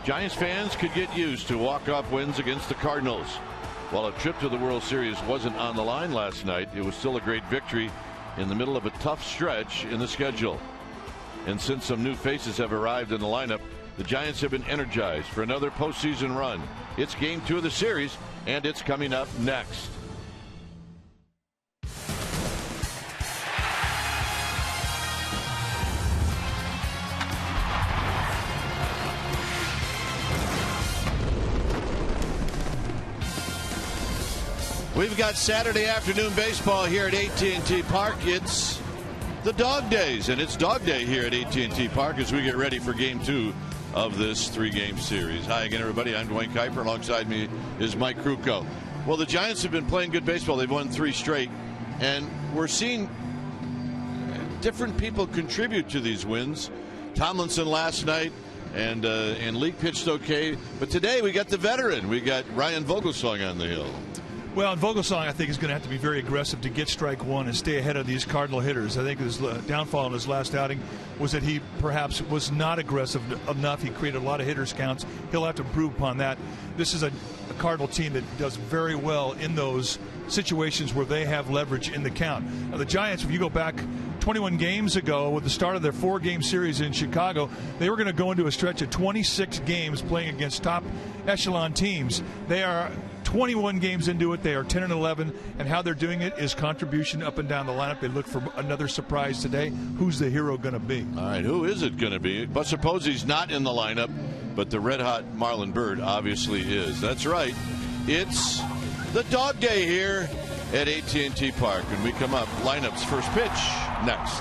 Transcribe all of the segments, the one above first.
Giants fans could get used to walk-off wins against the Cardinals. While a trip to the World Series wasn't on the line last night, it was still a great victory in the middle of a tough stretch in the schedule. And since some new faces have arrived in the lineup, the Giants have been energized for another postseason run. It's game 2 of the series, and it's coming up next. We've got Saturday afternoon baseball here at AT&T Park. It's the dog days, and it's dog day here at AT&T Park as we get ready for game 2 of this 3-game series. Hi again, everybody. I'm Dwayne Kuiper. Alongside me is Mike Krukow. Well, the Giants have been playing good baseball. They've won 3 straight, and we're seeing different people contribute to these wins. Tomlinson last night, and Leake pitched okay. But today we got the veteran. We got Ryan Vogelsong on the hill. Well, and Vogelsong, I think, is going to have to be very aggressive to get strike one and stay ahead of these Cardinal hitters. I think his downfall in his last outing was that he perhaps was not aggressive enough. He created a lot of hitters counts. He'll have to improve upon that. This is a Cardinal team that does very well in those situations where they have leverage in the count. Now, the Giants, if you go back 21 games ago with the start of their 4-game series in Chicago, they were going to go into a stretch of 26 games playing against top echelon teams. They are 21 games into it. They are 10-11, and how they're doing it is contribution up and down the lineup. They look for another surprise today. Who's the hero going to be? All right, who is it going to be? But suppose he's not in the lineup, but the red-hot Marlon Byrd obviously is. That's right. It's the dog day here at AT&T Park. When we come up, lineups first pitch next.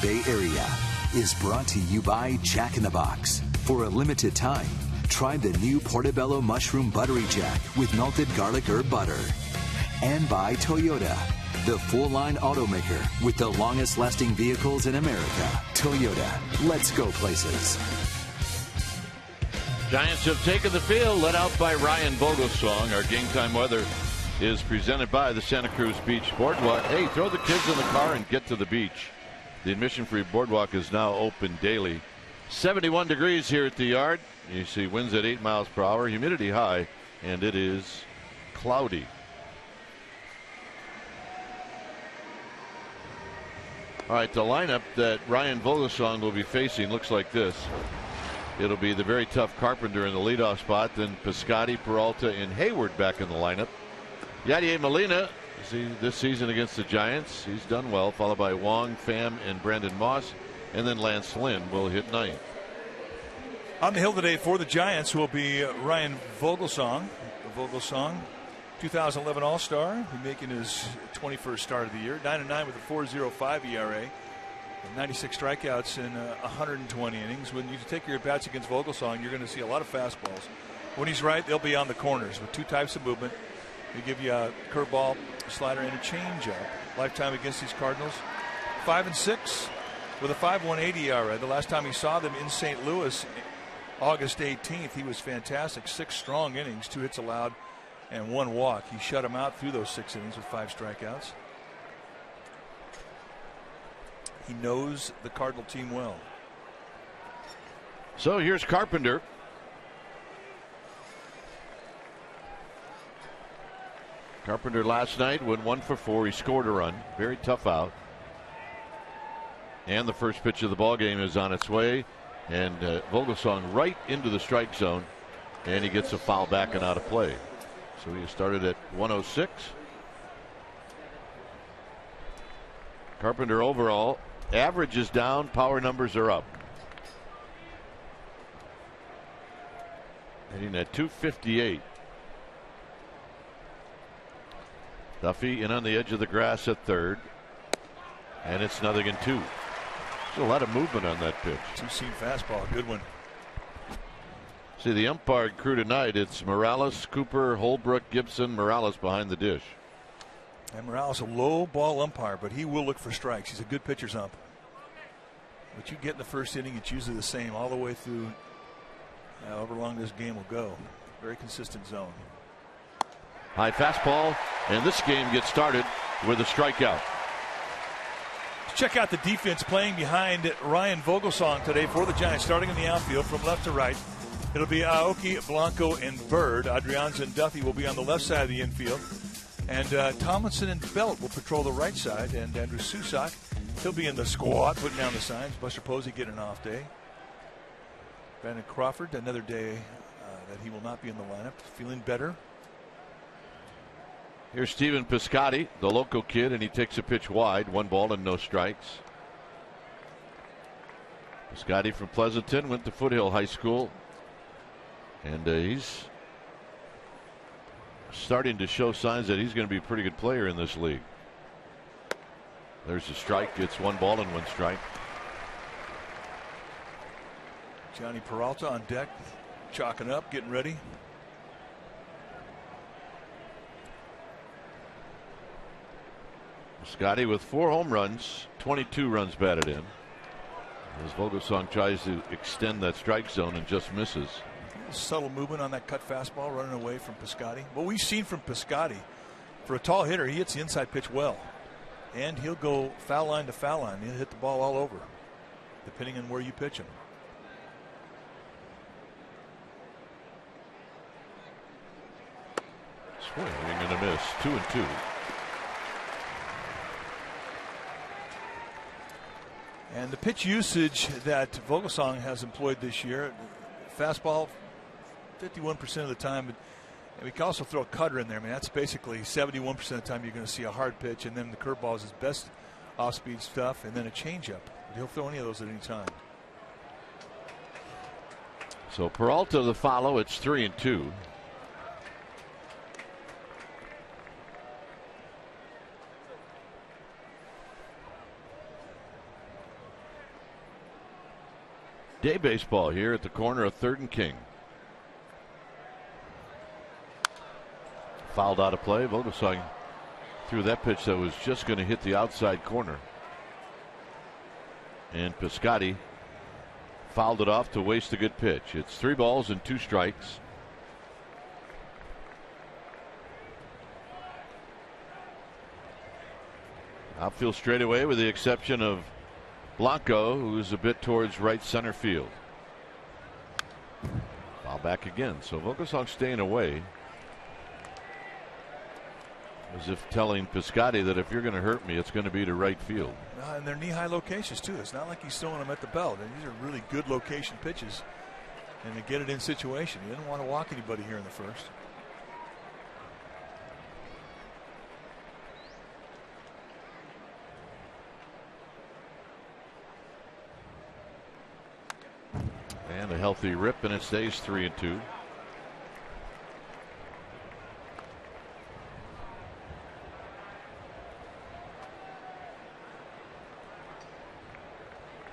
Bay Area is brought to you by Jack in the Box. For a limited time, try the new Portobello Mushroom Buttery Jack with melted garlic herb butter. And by Toyota, the full-line automaker with the longest-lasting vehicles in America. Toyota, let's go places. Giants have taken the field, led out by Ryan Vogelsong. Our game time weather is presented by the Santa Cruz Beach Boardwalk. Hey, throw the kids in the car and get to the beach. The admission-free boardwalk is now open daily. 71 degrees here at the yard. You see winds at 8 miles per hour, humidity high, and it is cloudy. All right, the lineup that Ryan Vogelsong will be facing looks like this. It'll be the very tough Carpenter in the leadoff spot, then Piscotty, Peralta, and Hayward back in the lineup. Yadier Molina, see this season against the Giants, he's done well, followed by Wong, Pham, and Brandon Moss, and then Lance Lynn will hit ninth. On the hill today for the Giants will be Ryan Vogelsong. Vogelsong, 2011 All-Star, making his 21st start of the year. 9-9 with a 4.05 ERA. 96 strikeouts in 120 innings. When you take your at-bats against Vogelsong, you're going to see a lot of fastballs. When he's right, they'll be on the corners with two types of movement. They give you a curveball, slider, and a changeup. Lifetime against these Cardinals, 5-6 with a 5.18 ERA. The last time he saw them in St. Louis, August 18th, he was fantastic. 6 strong innings, 2 hits allowed, and 1 walk. He shut him out through those 6 innings with 5 strikeouts. He knows the Cardinal team well. So here's Carpenter. Carpenter last night went 1 for 4. He scored a run. Very tough out. And the first pitch of the ball game is on its way. And Vogelsong right into the strike zone. And he gets a foul back and out of play. So he started at 106. Carpenter overall, average is down, power numbers are up. Hitting at 258. Duffy in on the edge of the grass at third. And it's 0-2. There's a lot of movement on that pitch. Two-seam fastball, good one. See the umpire crew tonight. It's Morales, Cooper, Holbrook, Gibson, Morales behind the dish. And Morales a low ball umpire, but he will look for strikes. He's a good pitcher's ump. What you get in the first inning, it's usually the same all the way through however long this game will go. Very consistent zone. High fastball, and this game gets started with a strikeout. Check out the defense playing behind Ryan Vogelsong today for the Giants, starting in the outfield from left to right. It'll be Aoki, Blanco, and Bird. Adrianza and Duffy will be on the left side of the infield. And Tomlinson and Belt will patrol the right side. And Andrew Susak, he'll be in the squad, putting down the signs. Buster Posey getting an off day. Brandon Crawford, another day that he will not be in the lineup. Feeling better. Here's Stephen Piscotty, the local kid, and he takes a pitch wide. 1 ball and no strikes. Piscotty from Pleasanton, went to Foothill High School. And he's starting to show signs that he's going to be a pretty good player in this league. There's a strike. It's 1 ball and 1 strike. Johnny Peralta on deck, chalking up, getting ready. Scotty with 4 home runs, 22 runs batted in. As Vogelsong tries to extend that strike zone and just misses. Subtle movement on that cut fastball, running away from Piscotty. What we've seen from Piscotty, for a tall hitter, he hits the inside pitch well. And he'll go foul line to foul line. He'll hit the ball all over, depending on where you pitch him. Swing and a miss, 2-2. And the pitch usage that Vogelsong has employed this year, fastball 51% of the time, and we can also throw a cutter in there. I mean, that's basically 71% of the time you're going to see a hard pitch, and then the curveball is his best off-speed stuff, and then a changeup. He'll throw any of those at any time. So Peralta the follow. It's 3-2. Day baseball here at the corner of 3rd and King. Fouled out of play. Vogelsong threw that pitch that was just going to hit the outside corner. And Piscotty fouled it off to waste a good pitch. It's 3 balls and 2 strikes. Outfield straight away with the exception of Blanco, who's a bit towards right center field. Foul back again. So Vogelsong staying away. As if telling Piscotty that if you're going to hurt me, it's going to be to right field. And they're knee-high locations, too. It's not like he's throwing them at the belt. And these are really good location pitches. And to get it in situation. He didn't want to walk anybody here in the first. And a healthy rip, and it stays 3-2.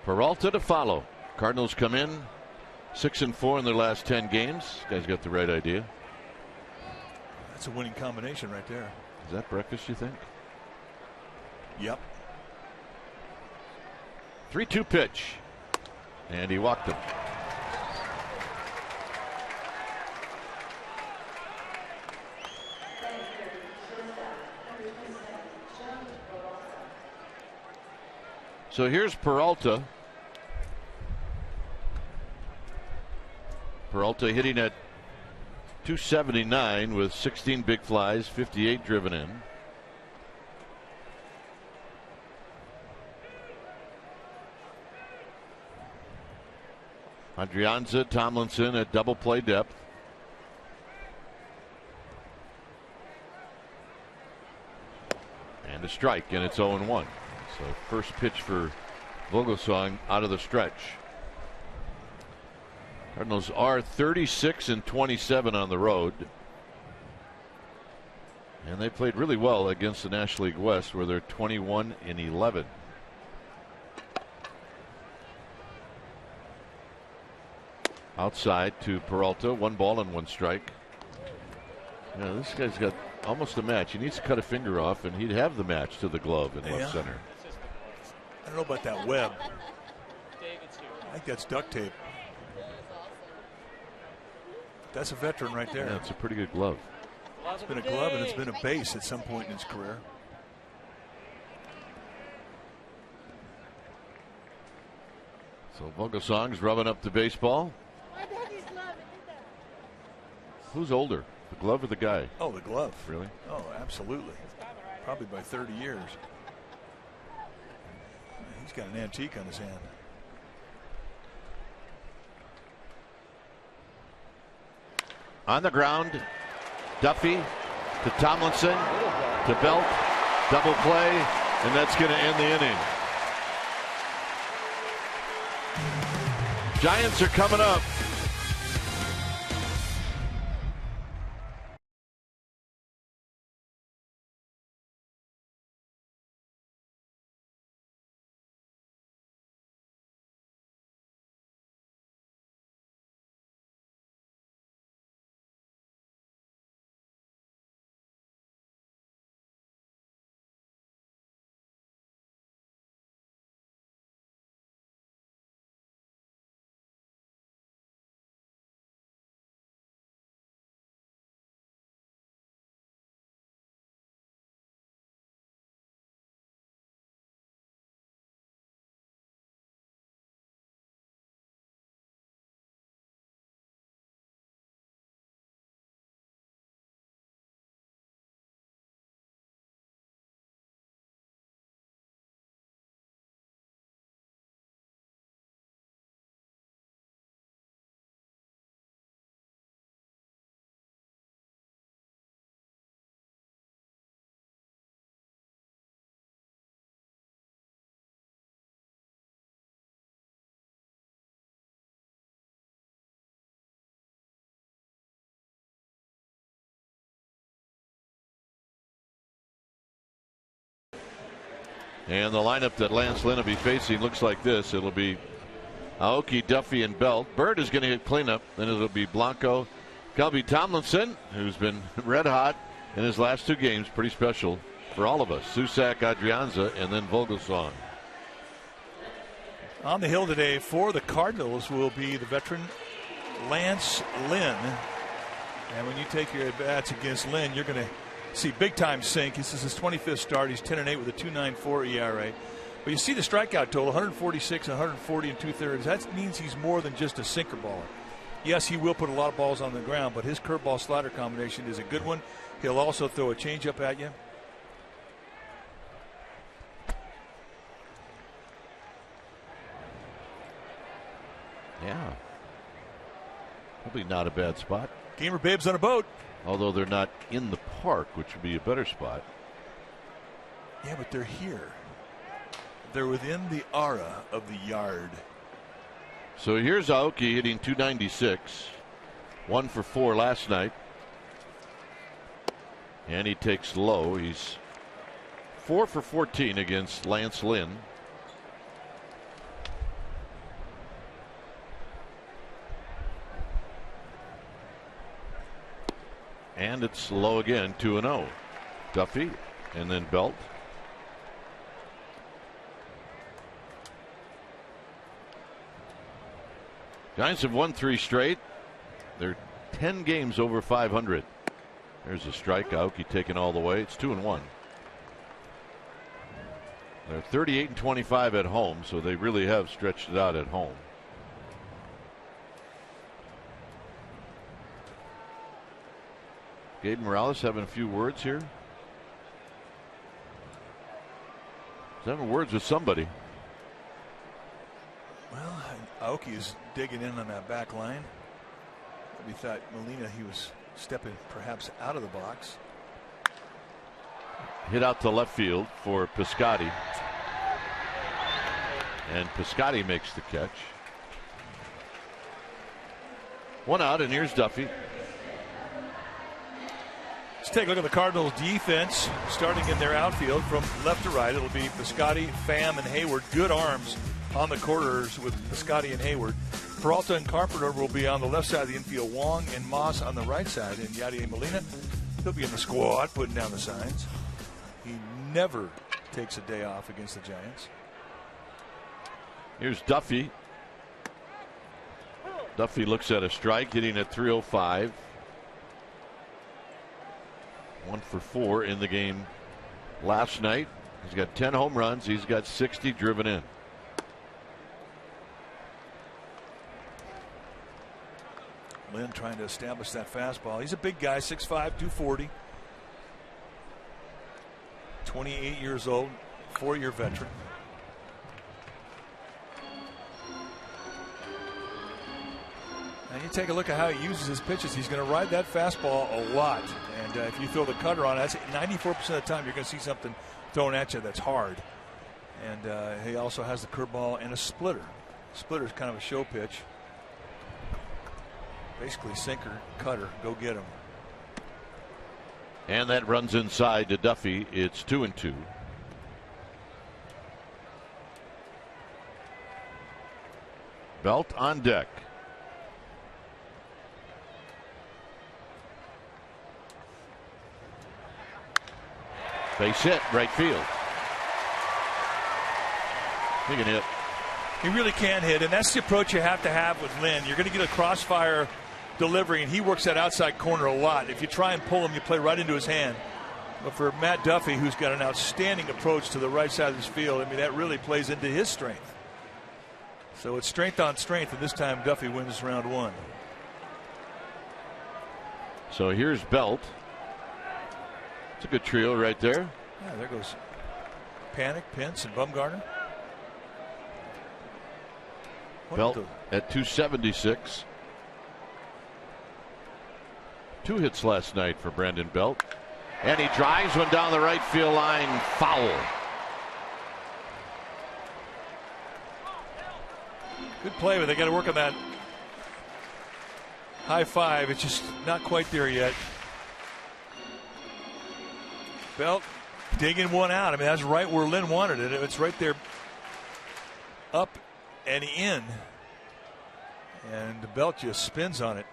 Peralta to follow. Cardinals come in 6-4 in their last 10 games. This guy's got the right idea. That's a winning combination right there. Is that breakfast, you think? Yep. 3-2 pitch. And he walked him. So here's Peralta. Peralta hitting at .279 with 16 big flies, 58 driven in. Adrianza, Tomlinson at double play depth. And a strike, and it's 0-1. So first pitch for Vogelsong out of the stretch. Cardinals are 36-27 on the road. And they played really well against the National League West, where they're 21-11. Outside to Peralta, 1 ball and 1 strike. Yeah, this guy's got almost a match. He needs to cut a finger off, and he'd have the match to the glove in left center. I don't know about that web. I think that's duct tape. That's a veteran right there. Yeah, it's a pretty good glove. It's been a glove and it's been a base at some point in his career. So Vogelsong's rubbing up the baseball. Who's older, the glove or the guy? Oh, the glove. Really? Oh, absolutely. Probably by 30 years. He's got an antique on his hand. On the ground, Duffy to Tomlinson to Belt, double play, and that's going to end the inning. Giants are coming up. And the lineup that Lance Lynn will be facing looks like this. It'll be Aoki, Duffy, and Belt. Bird is going to hit cleanup. Then it'll be Blanco, Calby Tomlinson, who's been red hot in his last 2 games. Pretty special for all of us. Susac, Adrianza, and then Vogelsong. On the hill today for the Cardinals will be the veteran Lance Lynn. And when you take your at-bats against Lynn, you're going to see big time sink. This is his 25th start. He's 10-8 with a 2.94 ERA. But you see the strikeout total, 146 and 140 and 2/3. That means he's more than just a sinker baller. Yes, he will put a lot of balls on the ground, but his curveball slider combination is a good one. He'll also throw a changeup at you. Yeah. Probably not a bad spot. Gamer Babes on a boat. Although they're not in the park, which would be a better spot. Yeah, but they're here. They're within the aura of the yard. So here's Aoki hitting .296. 1 for 4 last night. And he takes low. He's 4 for 14 against Lance Lynn. And it's low again, 2-0. Duffy and then Belt. Giants have won 3 straight. They're 10 games over 500. There's a strike. Aoki taking all the way. It's 2-1. They're 38-25 at home, so they really have stretched it out at home. Gabe Morales having a few words here. He's having words with somebody. Well, Aoki is digging in on that back line. We thought Molina, he was stepping perhaps out of the box. Hit out to left field for Piscotty. And Piscotty makes the catch. 1 out, and here's Duffy. Let's take a look at the Cardinals defense starting in their outfield from left to right. It'll be Piscotty, Pham, and Hayward. Good arms on the corners with Piscotty and Hayward. Peralta and Carpenter will be on the left side of the infield. Wong and Moss on the right side. And Yadier Molina, he'll be in the squad putting down the signs. He never takes a day off against the Giants. Here's Duffy. Duffy looks at a strike, hitting at .305. 1 for 4 in the game last night. He's got 10 home runs. He's got 60 driven in. Lynn trying to establish that fastball. He's a big guy, 6'5", 240. 28 years old, 4-year veteran. And you take a look at how he uses his pitches. He's going to ride that fastball a lot. And if you throw the cutter on, that's 94% of the time you're going to see something thrown at you that's hard. And he also has the curveball and a splitter. Splitter is kind of a show pitch. Basically sinker, cutter, go get him. And that runs inside to Duffy. It's 2-2. Belt on deck. Base hit, right field. He can hit. He really can hit, and that's the approach you have to have with Lynn. You're going to get a crossfire delivery, and he works that outside corner a lot. If you try and pull him, you play right into his hand. But for Matt Duffy, who's got an outstanding approach to the right side of his field, I mean, that really plays into his strength. So it's strength on strength, and this time Duffy wins round 1. So here's Belt. It's a good trio right there. Yeah, there goes Panic, Pence, and Bumgarner. Belt at 276. 2 hits last night for Brandon Belt. And he drives one down the right field line, foul. Good play, but they got to work on that high five. It's just not quite there yet. Belt digging one out. I mean, that's right where Lynn wanted it. It's right there, up and in. And the Belt just spins on it.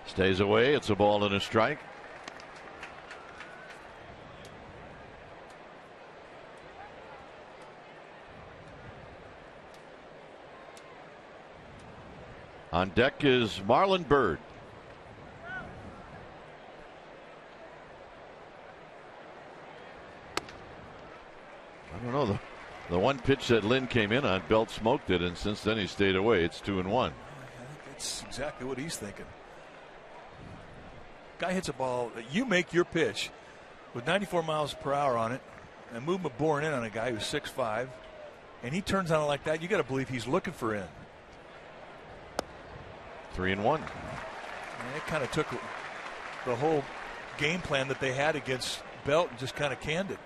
Stays away. It's a ball and a strike. On deck is Marlon Byrd. I don't know. The one pitch that Lynn came in on, Belt smoked it, and since then he stayed away. It's 2-1. I think that's exactly what he's thinking. Guy hits a ball that you make your pitch with 94 miles per hour on it, and movement boring in on a guy who's 6'5", and he turns on it like that. You got to believe he's looking for in. 3-1. And it kind of took the whole game plan that they had against Belt and just kind of canned it.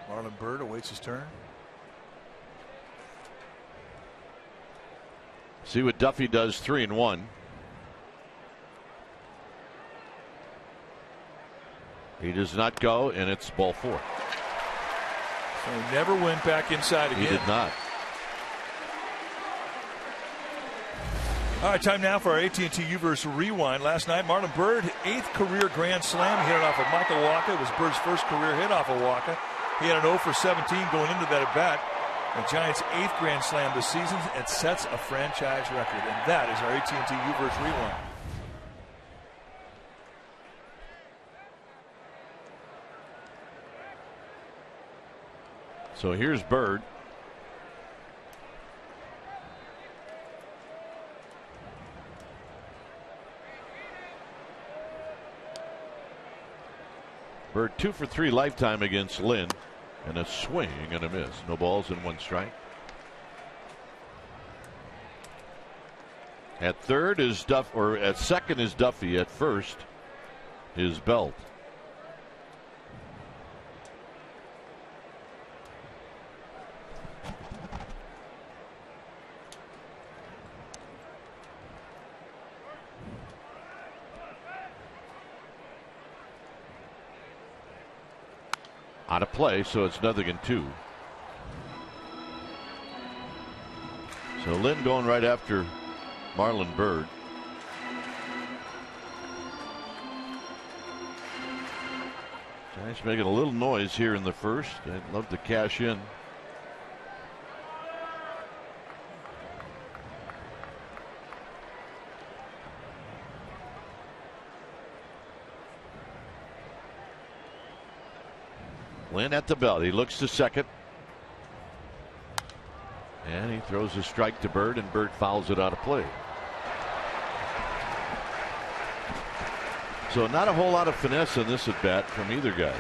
Marlon Byrd awaits his turn. See what Duffy does. 3-1. He does not go, and it's ball 4. So he never went back inside again. He did not. All right, time now for our AT&T U-verse rewind. Last night, Marlon Byrd, 8th career grand slam. He hit it off of Michael Wacha. It was Bird's first career hit off of Wacha. He had an 0 for 17 going into that at bat. The Giants' 8th grand slam this season. It sets a franchise record, and that is our AT&T U-verse rewind. So here's Byrd. Byrd 2 for 3 lifetime against Lynn, and a swing and a miss. No balls and 1 strike. At third is at second is Duffy. At first is Belt. Out of play, so it's 0-2. So Lynn going right after Marlon Byrd. Giants making a little noise here in the first. I'd love to cash in. Lynn at the belt. He looks to second. And he throws a strike to Byrd, and Byrd fouls it out of play. So not a whole lot of finesse in this at bat from either guy.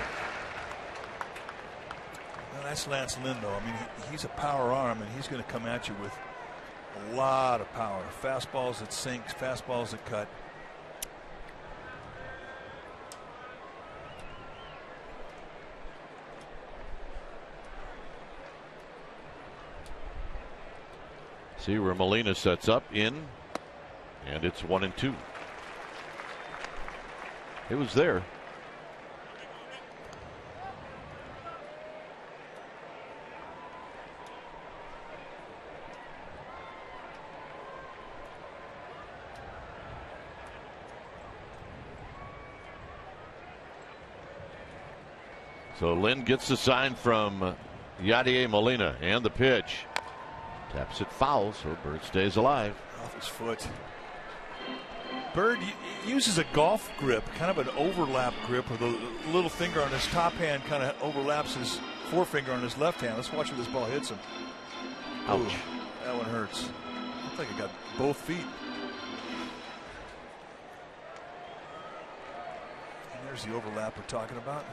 Well, that's Lance Lynn, though. I mean, he's a power arm, and he's going to come at you with a lot of power. Fastballs that sink, fastballs that cut. See where Molina sets up in, and it's 1-2. It was there. So Lynn gets the sign from Yadier Molina, and the pitch. Taps it foul, so Byrd stays alive. Off his foot. Byrd uses a golf grip, kind of an overlap grip, where the little finger on his top hand kind of overlaps his forefinger on his left hand. Let's watch where this ball hits him. Ouch. Ooh, that one hurts. Looks like it got both feet. And there's the overlap we're talking about.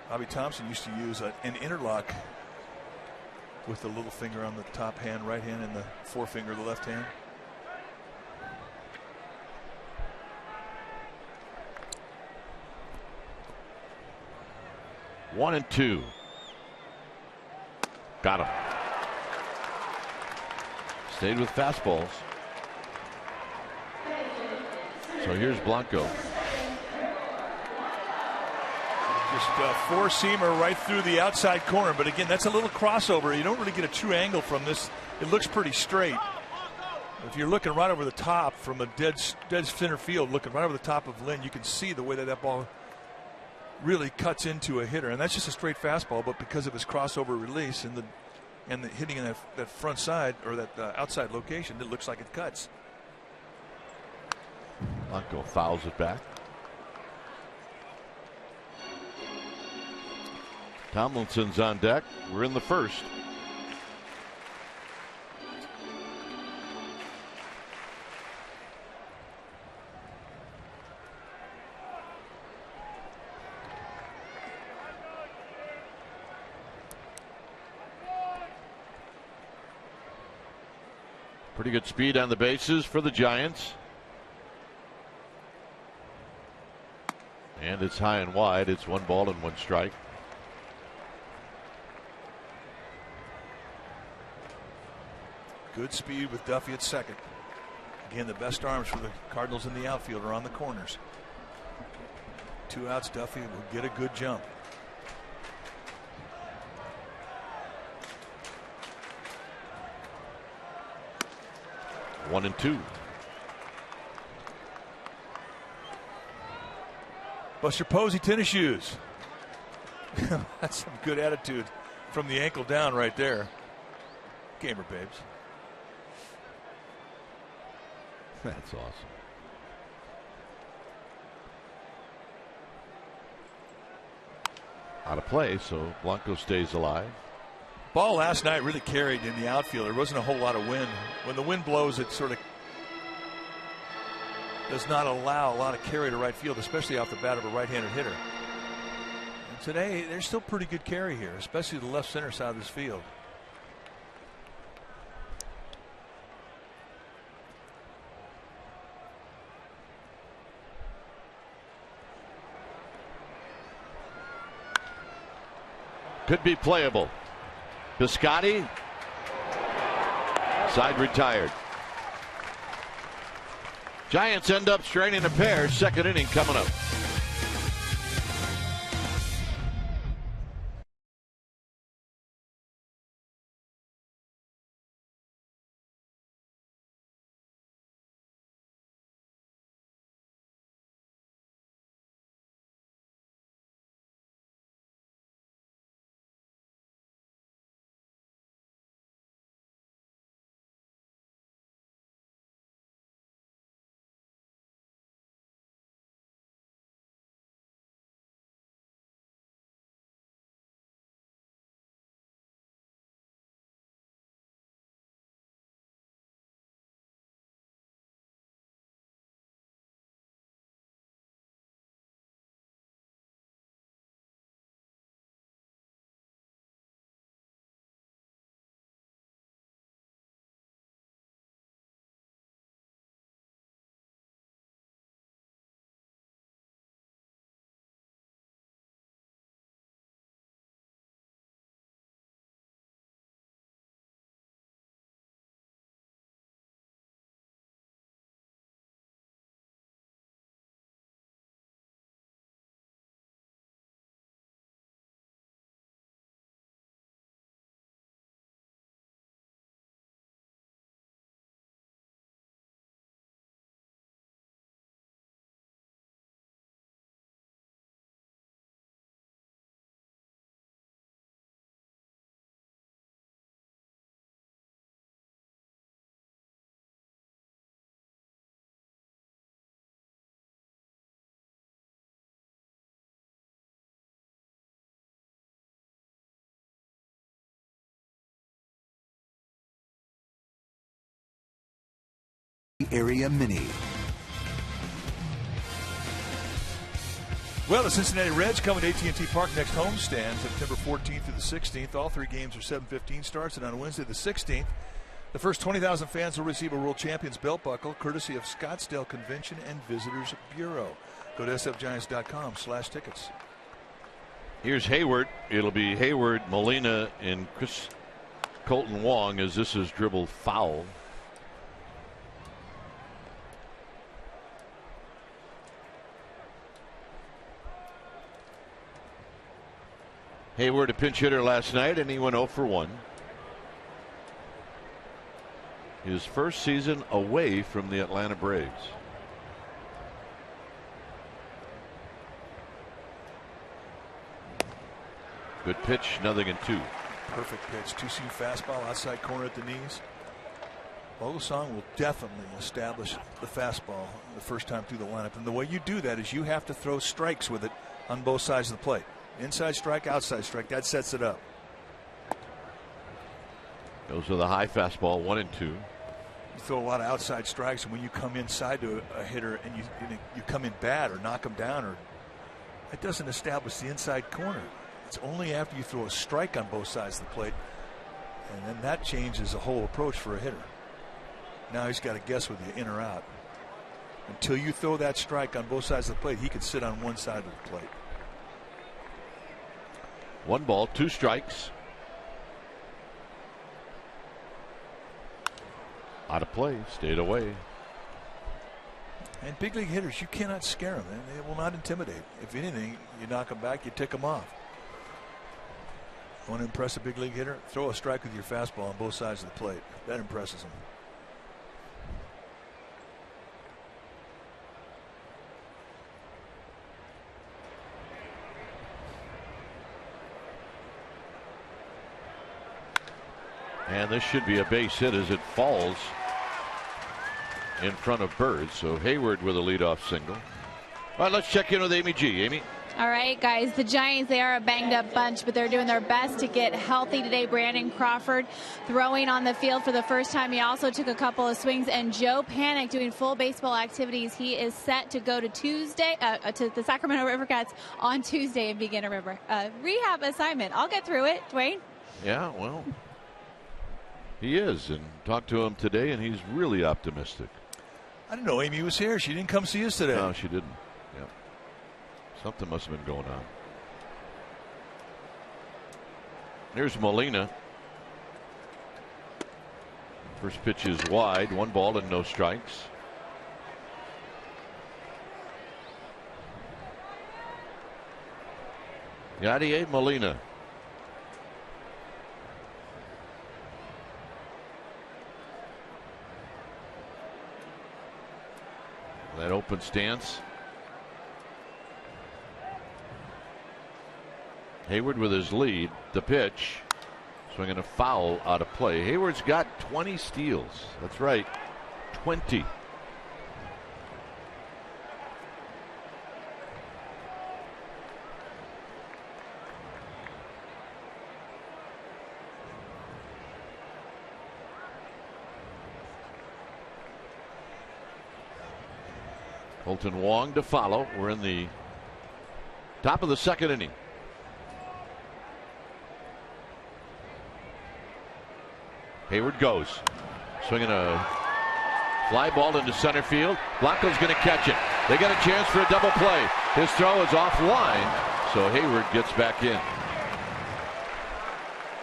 Bobby Thompson used to use an interlock with the little finger on the top hand, right hand, and the forefinger of the left hand. One and two. Got him. Stayed with fastballs. So here's Blanco. Just a four-seamer right through the outside corner. But again, that's a little crossover. You don't really get a true angle from this. It looks pretty straight. If you're looking right over the top from a dead center field, looking right over the top of Lynn, you can see the way that ball really cuts into a hitter. And that's just a straight fastball, but because of his crossover release and the and hitting in that front side or that outside location, it looks like it cuts. Blanco fouls it back. Tomlinson's on deck. We're in the first. Pretty good speed on the bases for the Giants. And it's high and wide. It's 1 ball and 1 strike. Good speed with Duffy at second. Again, the best arms for the Cardinals in the outfield are on the corners. 2 outs, Duffy will get a good jump. One and 2. Buster Posey tennis shoes. That's some good attitude from the ankle down right there. Gamer babes. That's awesome. Out of play, so Blanco stays alive. Ball last night really carried in the outfield. There wasn't a whole lot of wind. When the wind blows, it sort of does not allow a lot of carry to right field, especially off the bat of a right-handed hitter. And today, there's still pretty good carry here, especially the left center side of this field. Could be playable. Piscotty. Side retired. Giants end up straining a pair. Second inning coming up. Area Mini. Well, the Cincinnati Reds come to AT&T Park next homestand September 14th through the 16th. All 3 games are 7:15 starts, and on Wednesday the 16th, the first 20,000 fans will receive a World Champions belt buckle courtesy of Scottsdale Convention and Visitors Bureau. Go to sfgiants.com/tickets. Here's Hayward. It'll be Hayward, Molina, and Colton Wong as this is dribbled foul. Hayward, a pinch hitter last night, and he went 0 for 1. His first season away from the Atlanta Braves. Good pitch, 0-2. Perfect pitch. 2-seam fastball, outside corner at the knees. Bogosong will definitely establish the fastball the first time through the lineup. And the way you do that is you have to throw strikes with it on both sides of the plate. Inside strike, outside strike. That sets it up. Goes with a high fastball, 1-2. You throw a lot of outside strikes, and when you come inside to a hitter and you come in bad or knock them down, or that doesn't establish the inside corner. It's only after you throw a strike on both sides of the plate, and then that changes the whole approach for a hitter. Now he's got to guess whether you're in or out. Until you throw that strike on both sides of the plate, he could sit on one side of the plate. 1 ball, 2 strikes. Out of play, stayed away. And big league hitters, you cannot scare them. They will not intimidate. If anything, you knock them back, you tick them off. Want to impress a big league hitter? Throw a strike with your fastball on both sides of the plate. That impresses them. And this should be a base hit as it falls in front of Bird. So Hayward with a leadoff single. All right, let's check in with Amy G. Amy. All right, guys, the Giants, they are a banged-up bunch, but they're doing their best to get healthy today. Brandon Crawford throwing on the field for the first time. He also took a couple of swings. And Joe Panik doing full baseball activities. He is set to go to to the Sacramento River Cats on Tuesday and begin a rehab assignment. I'll get through it, Dwayne. Yeah, well, he is. And talked to him today, and he's really optimistic. I didn't know Amy was here. She didn't come see us today. No, she didn't. Something must have been going on. Here's Molina. First pitch is wide. 1 ball and no strikes. Yadier Molina. That open stance. Hayward with his lead. The pitch. Swinging a foul out of play. Hayward's got 20 steals. That's right. 20. Colton Wong to follow. We're in the top of the 2nd inning. Hayward goes. Swinging a fly ball into center field. Blanco's going to catch it. They got a chance for a double play. His throw is offline, so Hayward gets back in.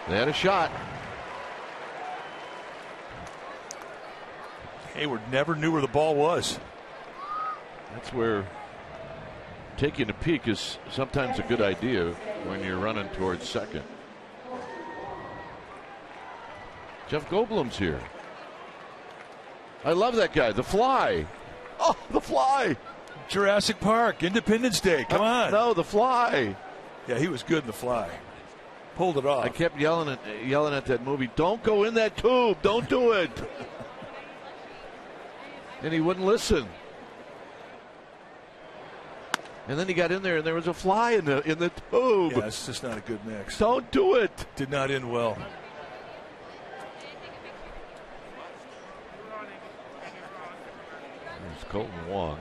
They had a shot. Hayward never knew where the ball was. That's where taking a peek is sometimes a good idea when you're running towards second. Jeff Goldblum's here. I love that guy. The Fly. Oh, the Fly. Jurassic Park, Independence Day. Come on. No, the Fly. Yeah, he was good in the Fly. Pulled it off. I kept yelling at that movie. Don't go in that tube. Don't do it. And he wouldn't listen. And then he got in there, and there was a fly in the tube. Yeah, it's just not a good mix. Don't do it. Did not end well. There's Colton Wong.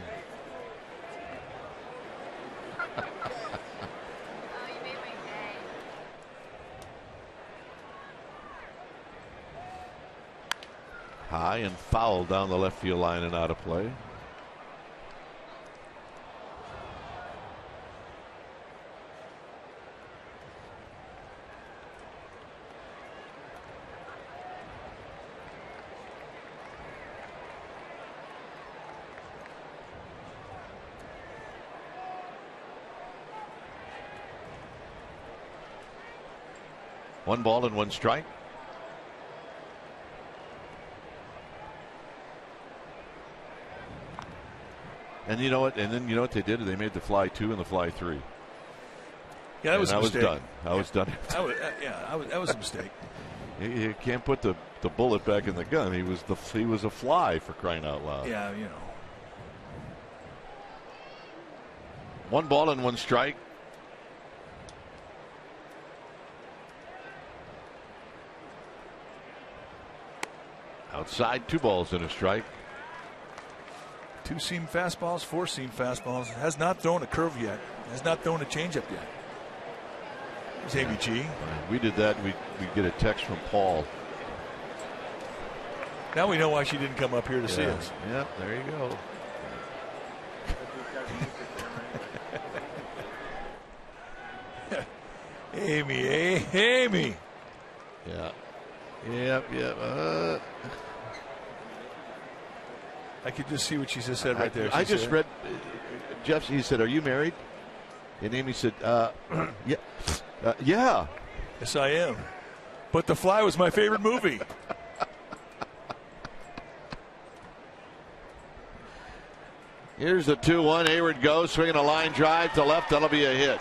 High and foul down the left field line and out of play. One ball and one strike. And you know what? And then you know what they did? They made the fly 2 and the fly 3. Yeah, that was a mistake. I was done. That was a mistake. You can't put the bullet back in the gun. He was a fly, for crying out loud. Yeah, 1 ball and 1 strike. Outside, 2 balls and a strike. 2-seam fastballs, 4-seam fastballs. Has not thrown a curve yet. Has not thrown a changeup yet. There's ABG. We did that. We get a text from Paul. Now we know why she didn't come up here to see us. Yep, there you go. Amy. Yeah. Yep. I could just see what she just said right there. I just read Jeff. He said, "Are you married?" And Amy said, "Yeah, yeah." Yes, I am. But The Fly was my favorite movie. Here's the 2-1. Hayward goes, swinging a line drive to left. That'll be a hit.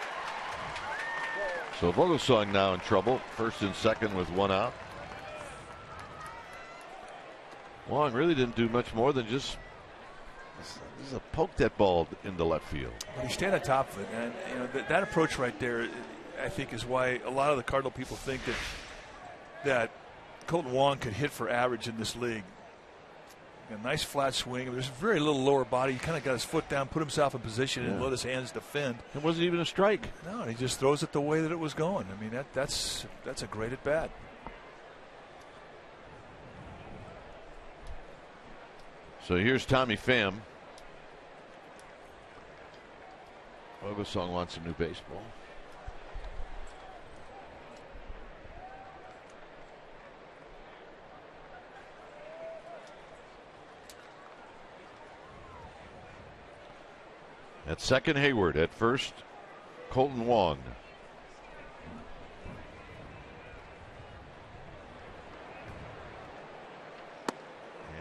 So Vogelsong now in trouble. First and second with 1 out. Wong really didn't do much more than just poke that ball into left field. But he stayed on top of it, and that approach right there, I think, is why a lot of the Cardinal people think that Colton Wong could hit for average in this league. A nice flat swing. There's very little lower body. He kind of got his foot down, put himself in position, and let his hands defend. It wasn't even a strike. No, and he just throws it the way that it was going. I mean, that's a great at bat. So here's Tommy Pham. Vogelsong wants a new baseball. At second, Hayward. At first, Colton Wong.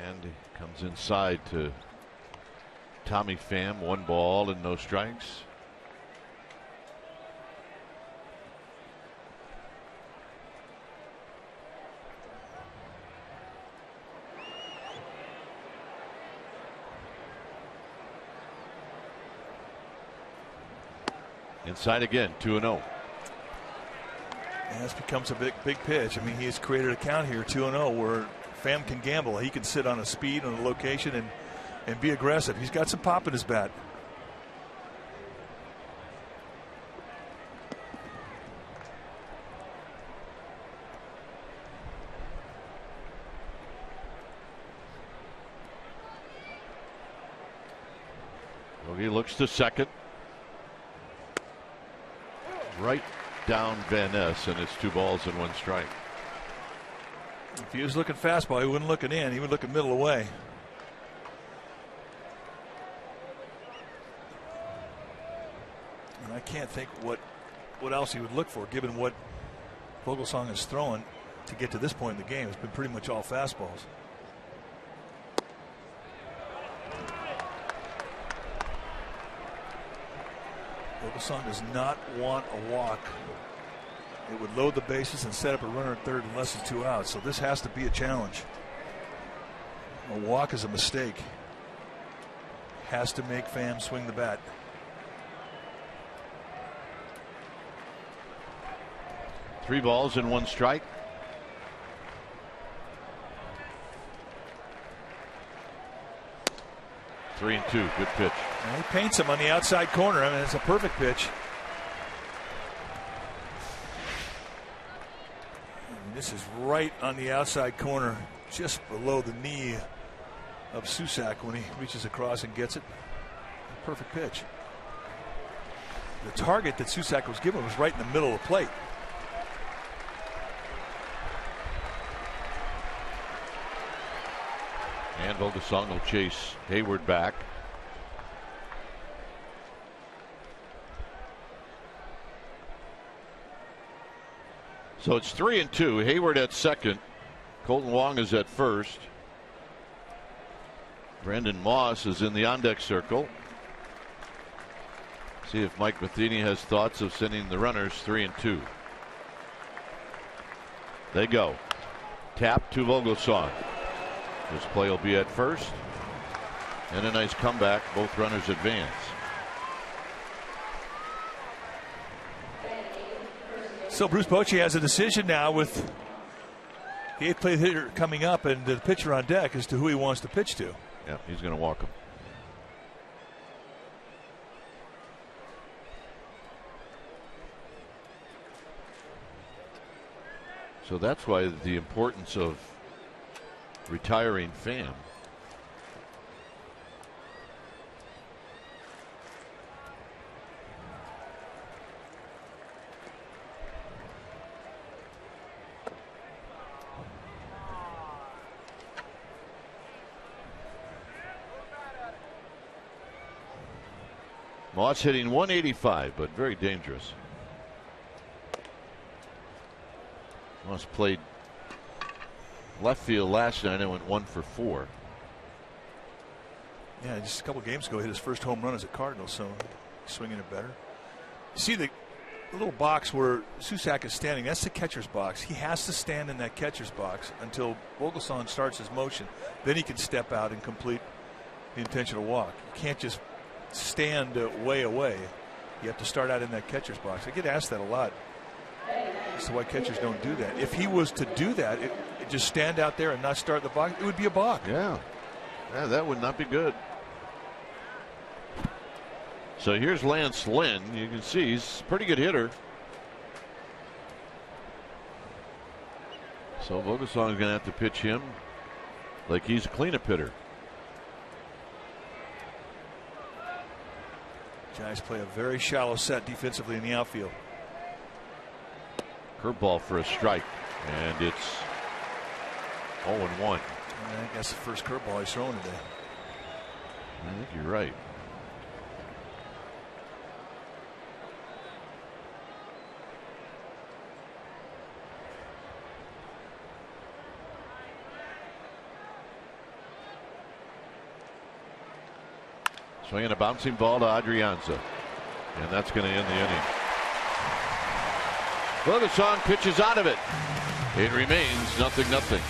And he comes inside to Tommy Pham. 1 ball and no strikes. Inside again, 2-0. And this becomes a big pitch. I mean, he has created a count here, 2-0, where Pham can gamble. He can sit on a speed, on a location, and be aggressive. He's got some pop in his bat. He looks to second. Right down Van Ness, and it's 2 balls and 1 strike. If he was looking fastball, he wouldn't look it in. He would look at middle away. And I can't think what else he would look for, given what Vogelsong is throwing to get to this point in the game. It's been pretty much all fastballs. Vogelsong does not want a walk. It would load the bases and set up a runner at third in less than 2 outs. So this has to be a challenge. A walk is a mistake. Has to make Pham swing the bat. Three balls and 1 strike. Three and 2. Good pitch. And he paints him on the outside corner. I mean, it's a perfect pitch. And this is right on the outside corner, just below the knee of Susac when he reaches across and gets it. Perfect pitch. The target that Susac was given was right in the middle of the plate. And Vogelsong will chase Hayward back. So it's 3 and 2. Hayward at second. Colton Wong is at first. Brandon Moss is in the on-deck circle. See if Mike Matheny has thoughts of sending the runners 3-2. They go. Tap to Vogelsong. This play will be at first. And a nice comeback. Both runners advance. So Bruce Bochy has a decision now with the 8th plate hitter coming up and the pitcher on deck as to who he wants to pitch to. Yeah, he's going to walk him. So that's why the importance of retiring Pham. Moss hitting 185, but very dangerous. Moss played left field last night and went 1 for 4. Yeah, just a couple games ago, hit his first home run as a Cardinal, so swinging it better. You see the little box where Susac is standing, that's the catcher's box. He has to stand in that catcher's box until Vogelsong starts his motion. Then he can step out and complete the intentional walk. You can't just stand way away. You have to start out in that catcher's box. I get asked that a lot. As to why catchers don't do that. If he was to do that, it just stand out there and not start the box, it would be a balk. Yeah, that would not be good. So here's Lance Lynn. You can see he's a pretty good hitter. So Vogelsong's going to have to pitch him like he's a cleanup hitter. Giants play a very shallow set defensively in the outfield. Curveball for a strike, and it's 0-1. I think that's the first curveball he's thrown today. I think you're right. Swinging a bouncing ball to Adrianza, and that's going to end the inning. Vogelsong pitches out of it. It remains 0-0.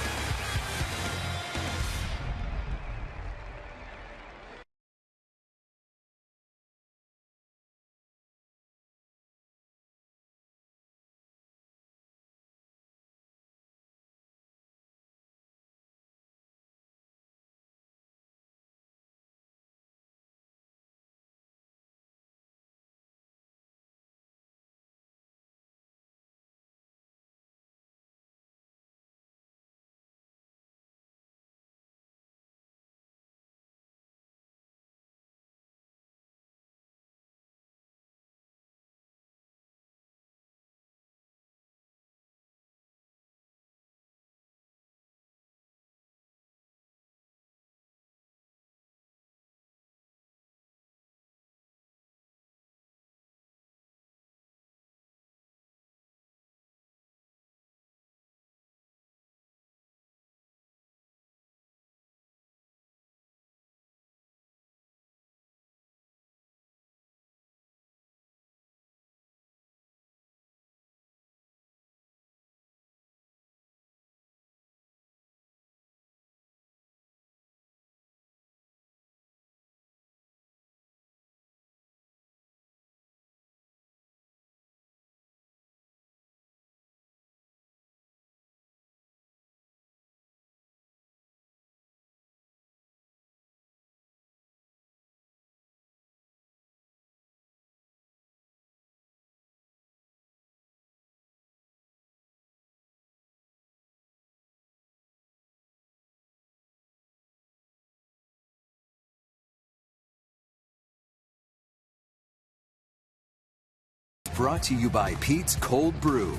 Brought to you by Pete's Cold Brew.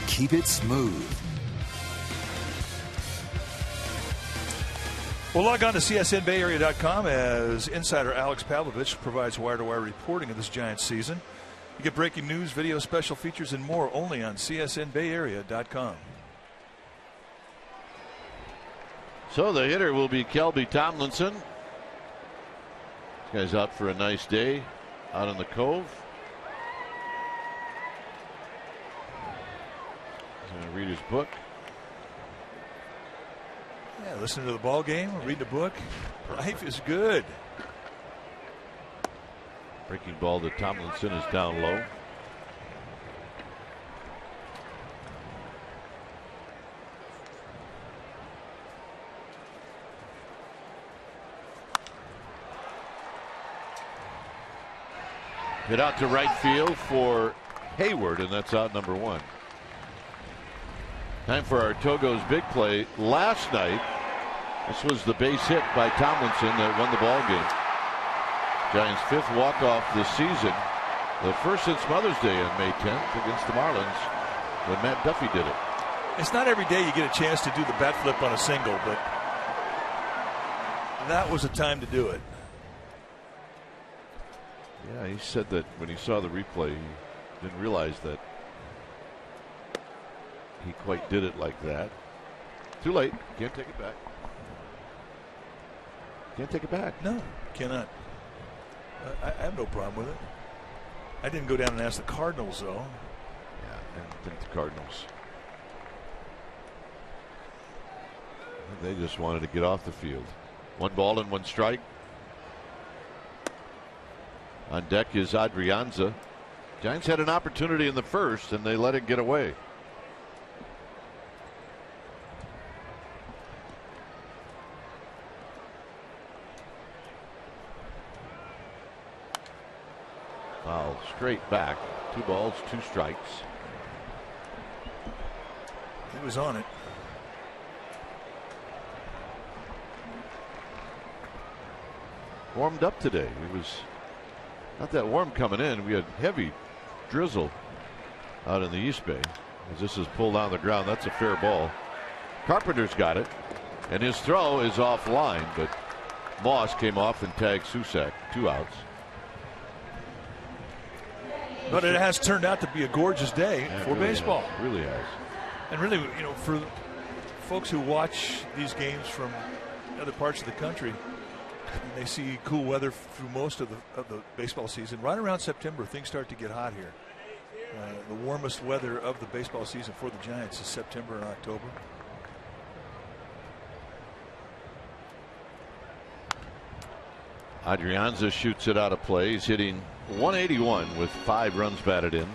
Keep it smooth. Well, log on to csnbayarea.com as insider Alex Pavlovich provides wire-to-wire reporting of this Giants season. You get breaking news, video, special features, and more only on csnbayarea.com. So the hitter will be Kelby Tomlinson. This guy's out for a nice day. out in the Cove. He's going to read his book. Yeah, listening to the ball game, reading a book. Life is good. Breaking ball to Tomlinson is down low. Hit out to right field for Hayward, and that's out number 1. Time for our Togo's big play. Last night, this was the base hit by Tomlinson that won the ball game. Giants' 5th walk-off this season. The first since Mother's Day on May 10th against the Marlins when Matt Duffy did it. It's not every day you get a chance to do the bat flip on a single, but that was a time to do it. Yeah, he said that when he saw the replay, he didn't realize that he quite did it like that. Too late. Can't take it back. Can't take it back. No, cannot. I have no problem with it. I didn't go down and ask the Cardinals, though. Yeah, I think the Cardinals. They just wanted to get off the field. 1 ball and 1 strike. On deck is Adrianza. Giants had an opportunity in the first, and they let it get away. Foul straight back. 2 balls, 2 strikes. He was on it. Warmed up today. He was not that warm coming in. We had heavy drizzle out in the East Bay. As this is pulled on the ground, that's a fair ball. Carpenter's got it, and his throw is offline, but Moss came off and tagged Susac. 2 outs. But it has turned out to be a gorgeous day for really baseball. Has. Really has. And really, you know, for folks who watch these games from other parts of the country, and they see cool weather through most of the baseball season. Right around September, things start to get hot here. The warmest weather of the baseball season for the Giants is September and October. Adrianza shoots it out of play. He's hitting 181 with 5 runs batted in.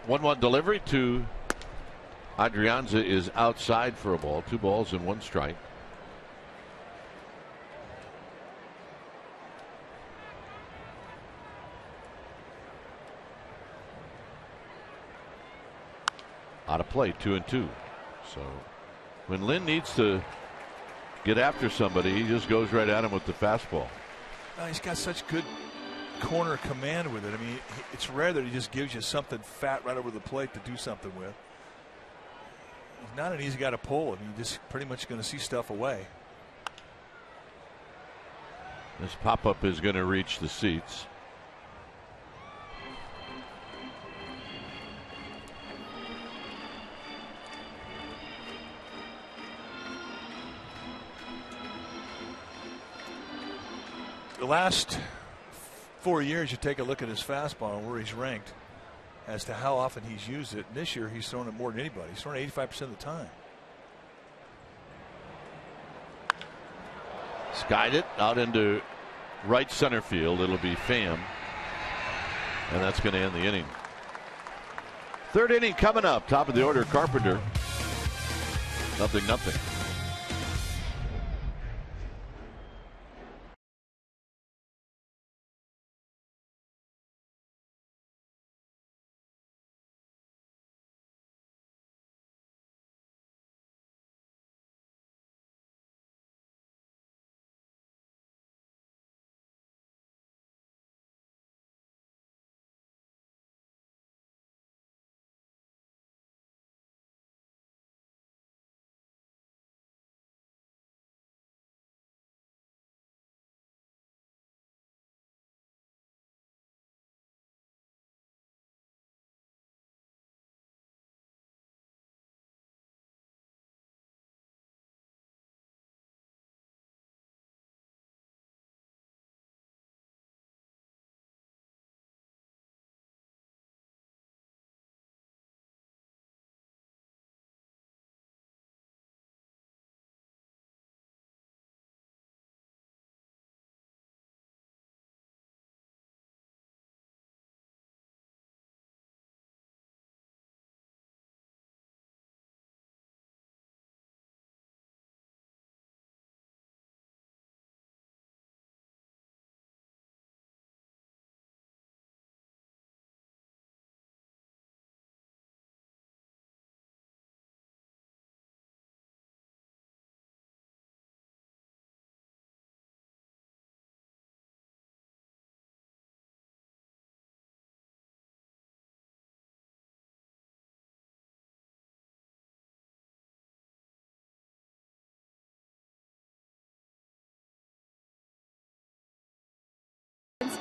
One delivery to Adrianza is outside for a ball. 2 balls and 1 strike. Out of play, 2-2. So when Lynn needs to get after somebody, he just goes right at him with the fastball. He's got such good corner command with it. I mean, it's rare that he just gives you something fat right over the plate to do something with. He's not an easy guy to pull. I mean, you're just pretty much going to see stuff away. This pop-up is going to reach the seats. The last 4 years, you take a look at his fastball and where he's ranked as to how often he's used it. And this year, he's thrown it more than anybody. He's thrown it 85% of the time. Skied it out into right center field. It'll be Pham, and that's going to end the inning. 3rd inning coming up. Top of the order, Carpenter. 0-0.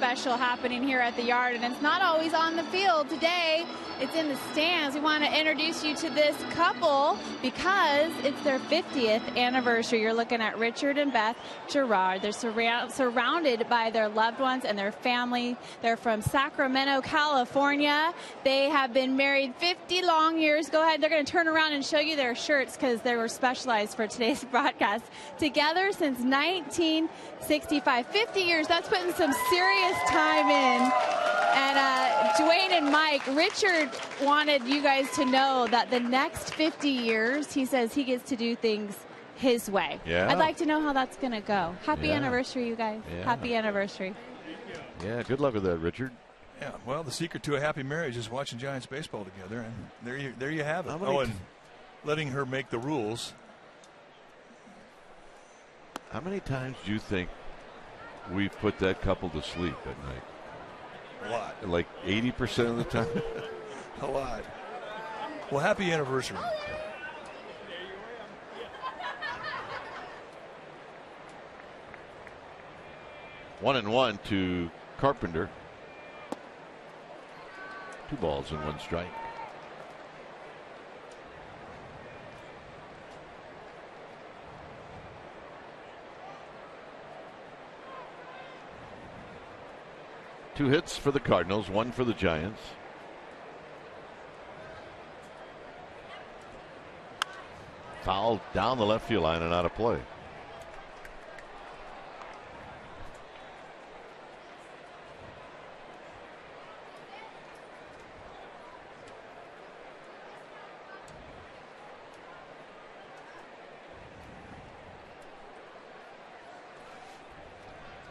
special happening here at the Yard, and it's not always on the field. Today, it's in the stands. We want to introduce you to this couple because it's their 50th anniversary. You're looking at Richard and Beth Gerard. They're surrounded by their loved ones and their family. They're from Sacramento, California. They have been married 50 long years. Go ahead. They're going to turn around and show you their shirts because they were specialized for today's broadcast. Together since 1965. 50 years. That's putting some serious time in. And Dwayne and Mike, Richard wanted you guys to know that the next 50 years, he says he gets to do things his way. Yeah. I'd like to know how that's going to go. Happy anniversary, you guys. Yeah. Happy anniversary. Yeah, good luck with that, Richard. Yeah, well, the secret to a happy marriage is watching Giants baseball together, and there you have it. And letting her make the rules. How many times do you think we've put that couple to sleep at night? A lot. Like 80% of the time? A lot. Well, happy anniversary. One and one to Carpenter. 2 balls and 1 strike. Two hits for the Cardinals, 1 for the Giants. Foul down the left field line and out of play.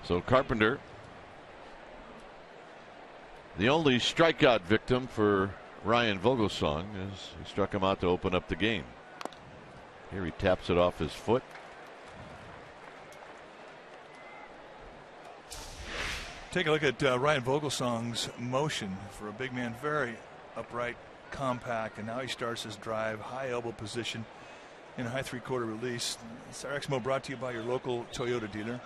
So Carpenter, the only strikeout victim for Ryan Vogelsong, as he struck him out to open up the game. Here he taps it off his foot. Take a look at Ryan Vogelsong's motion for a big man. Very upright, compact, and now he starts his drive, high elbow position in a high 3/4 release. It's our Exmo brought to you by your local Toyota dealer.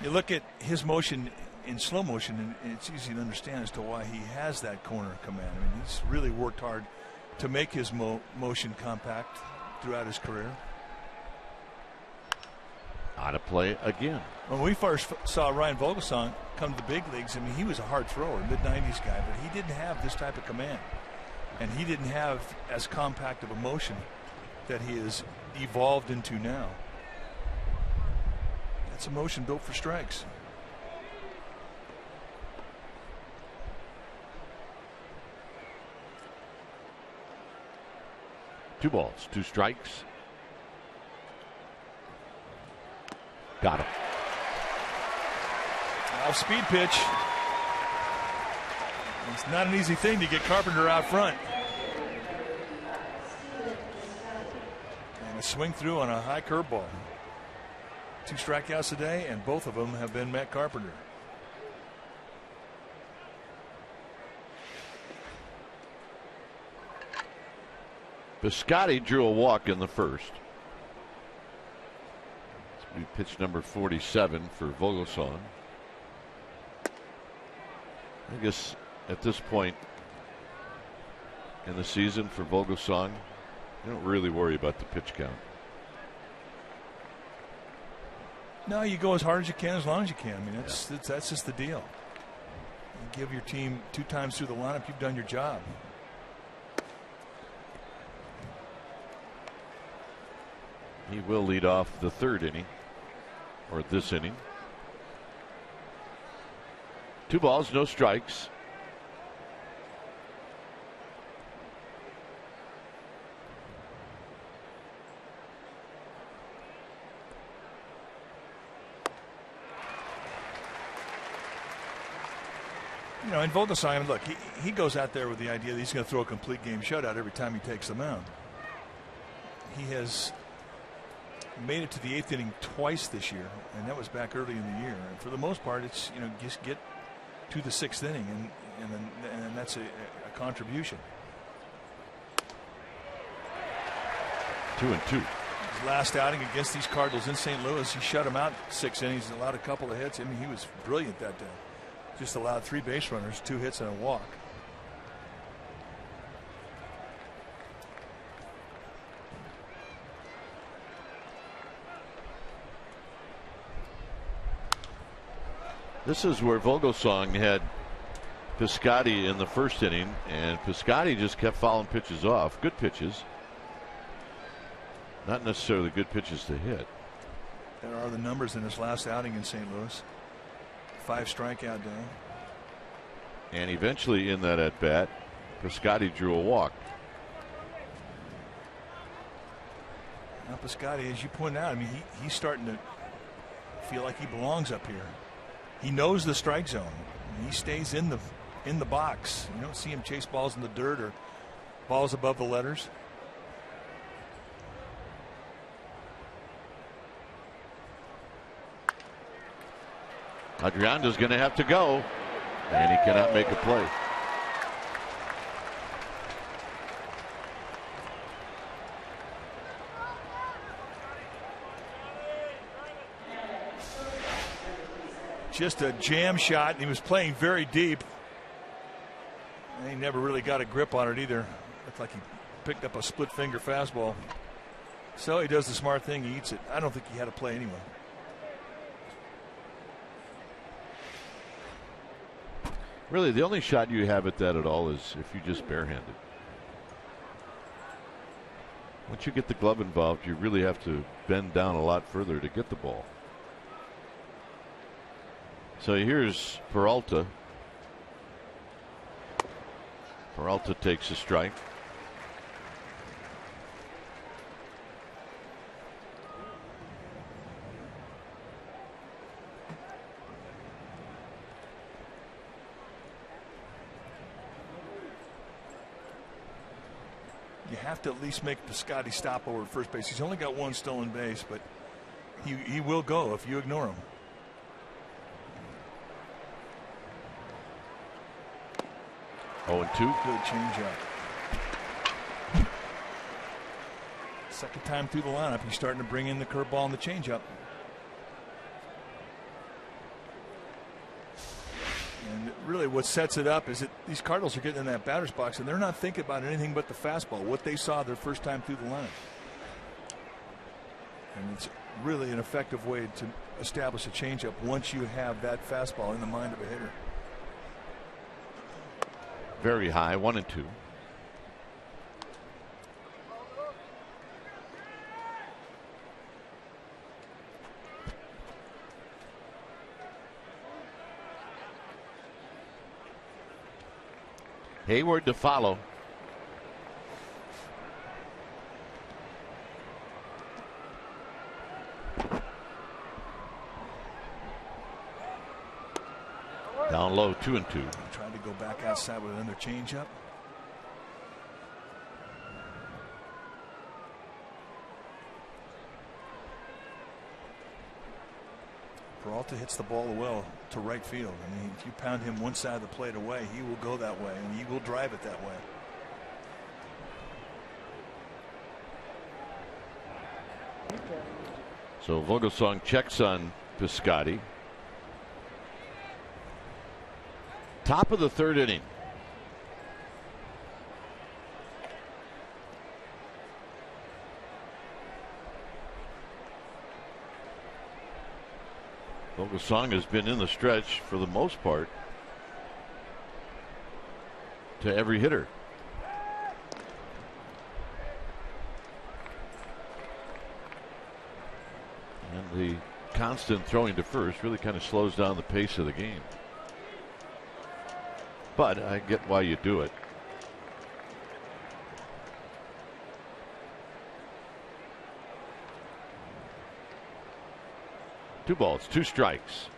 You look at his motion in slow motion, and it's easy to understand as to why he has that corner command. I mean, he's really worked hard to make his motion compact throughout his career. Out of play again. When we first saw Ryan Vogelsong come to the big leagues, I mean, he was a hard thrower, mid-90s guy, but he didn't have this type of command. And he didn't have as compact of a motion that he has evolved into now. It's a motion built for strikes. Two balls, 2 strikes. Got him. Off speed pitch. It's not an easy thing to get Carpenter out front. And a swing through on a high curveball. 2 strikeouts today, and both of them have been Matt Carpenter. Biscotti drew a walk in the first. This will be pitch number 47 for Vogelsong. I guess at this point in the season for Vogelsong, you don't really worry about the pitch count. No, you go as hard as you can, as long as you can. I mean, that's just the deal. You give your team 2 times through the lineup, you've done your job. He will lead off the 3rd inning, or this inning. 2 balls, no strikes. You know, in Vogelsong, look, he goes out there with the idea that he's going to throw a complete game shutout every time he takes the mound. He has made it to the 8th inning twice this year, and that was back early in the year. And for the most part, it's, you know, just get to the 6th inning, and then that's a contribution. 2-2. His last outing against these Cardinals in St. Louis, he shut them out 6 innings, allowed a couple of hits. I mean, he was brilliant that day. Just allowed 3 base runners, 2 hits and a walk. This is where Vogelsong had Piscotty in the first inning, and Piscotty just kept fouling pitches off. Good pitches. Not necessarily good pitches to hit. There are the numbers in his last outing in St. Louis. 5 strikeout day. And eventually in that at bat, Piscotty drew a walk. Now Piscotty, as you point out, I mean, he's starting to feel like he belongs up here. He knows the strike zone. He stays in the box. You don't see him chase balls in the dirt or balls above the letters. Adriando's going to have to go, and he cannot make a play. Just a jam shot, and he was playing very deep. And he never really got a grip on it either. Looked like he picked up a split finger fastball. So he does the smart thing, he eats it. I don't think he had a play anyway. Really, the only shot you have at that at all is if you just barehanded. Once you get the glove involved, you really have to bend down a lot further to get the ball. So here's Peralta. Peralta takes a strike. You have to at least make Piscotty stop over at first base. He's only got 1 stolen base, but he will go if you ignore him. Oh, and 2. Good changeup. Second time through the lineup, he's starting to bring in the curveball and the changeup. And really what sets it up is that these Cardinals are getting in that batter's box and they're not thinking about anything but the fastball, what they saw their first time through the lineup. And it's really an effective way to establish a changeup once you have that fastball in the mind of a hitter. Very high, 1 and 2. Hayward to follow. Down low, 2 and 2. Trying to go back outside with another changeup. Peralta hits the ball well to right field. I mean, if you pound him one side of the plate away, he will go that way, and he will drive it that way. So Vogelsong checks on Piscotty. Top of the 3rd inning. Vogelsong has been in the stretch for the most part to every hitter. And the constant throwing to first really kind of slows down the pace of the game. But I get why you do it. Two balls, 2 strikes.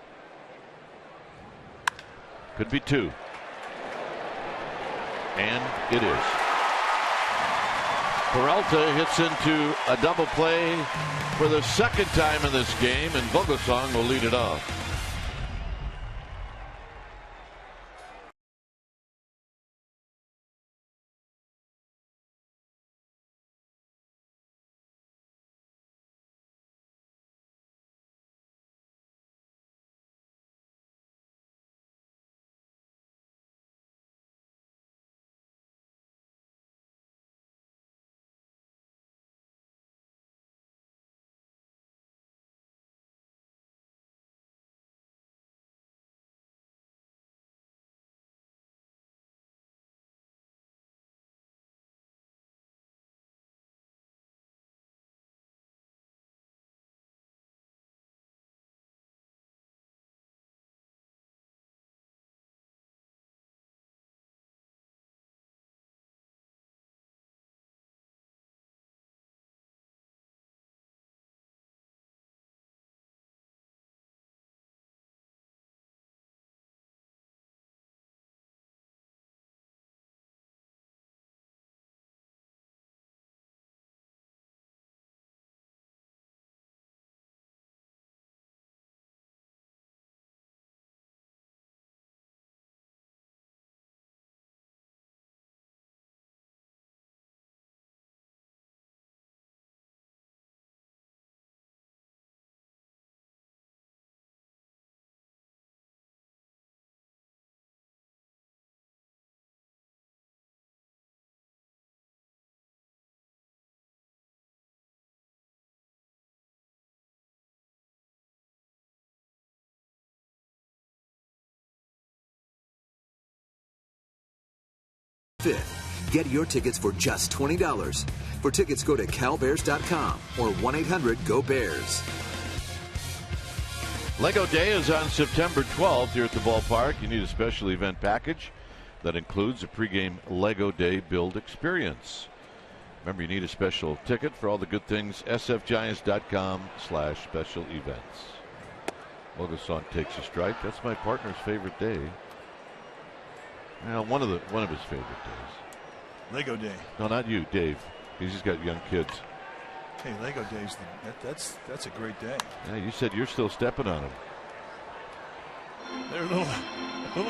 Could be 2. And it is. Peralta hits into a double play for the 2nd time in this game, and Vogelsong will lead it off. 5th. Get your tickets for just $20. For tickets, go to calbears.com or 1-800-GO-BEARS. Lego Day is on September 12th here at the ballpark. You need a special event package that includes a pregame Lego Day build experience. Remember, you need a special ticket for all the good things. sfgiants.com/special events. Bogason takes a strike. That's my partner's favorite day. Well, one of his favorite days. Lego Day. No, not you, Dave. He's got young kids. Hey, Lego Day's that's a great day. Yeah, you said you're still stepping on them. There are little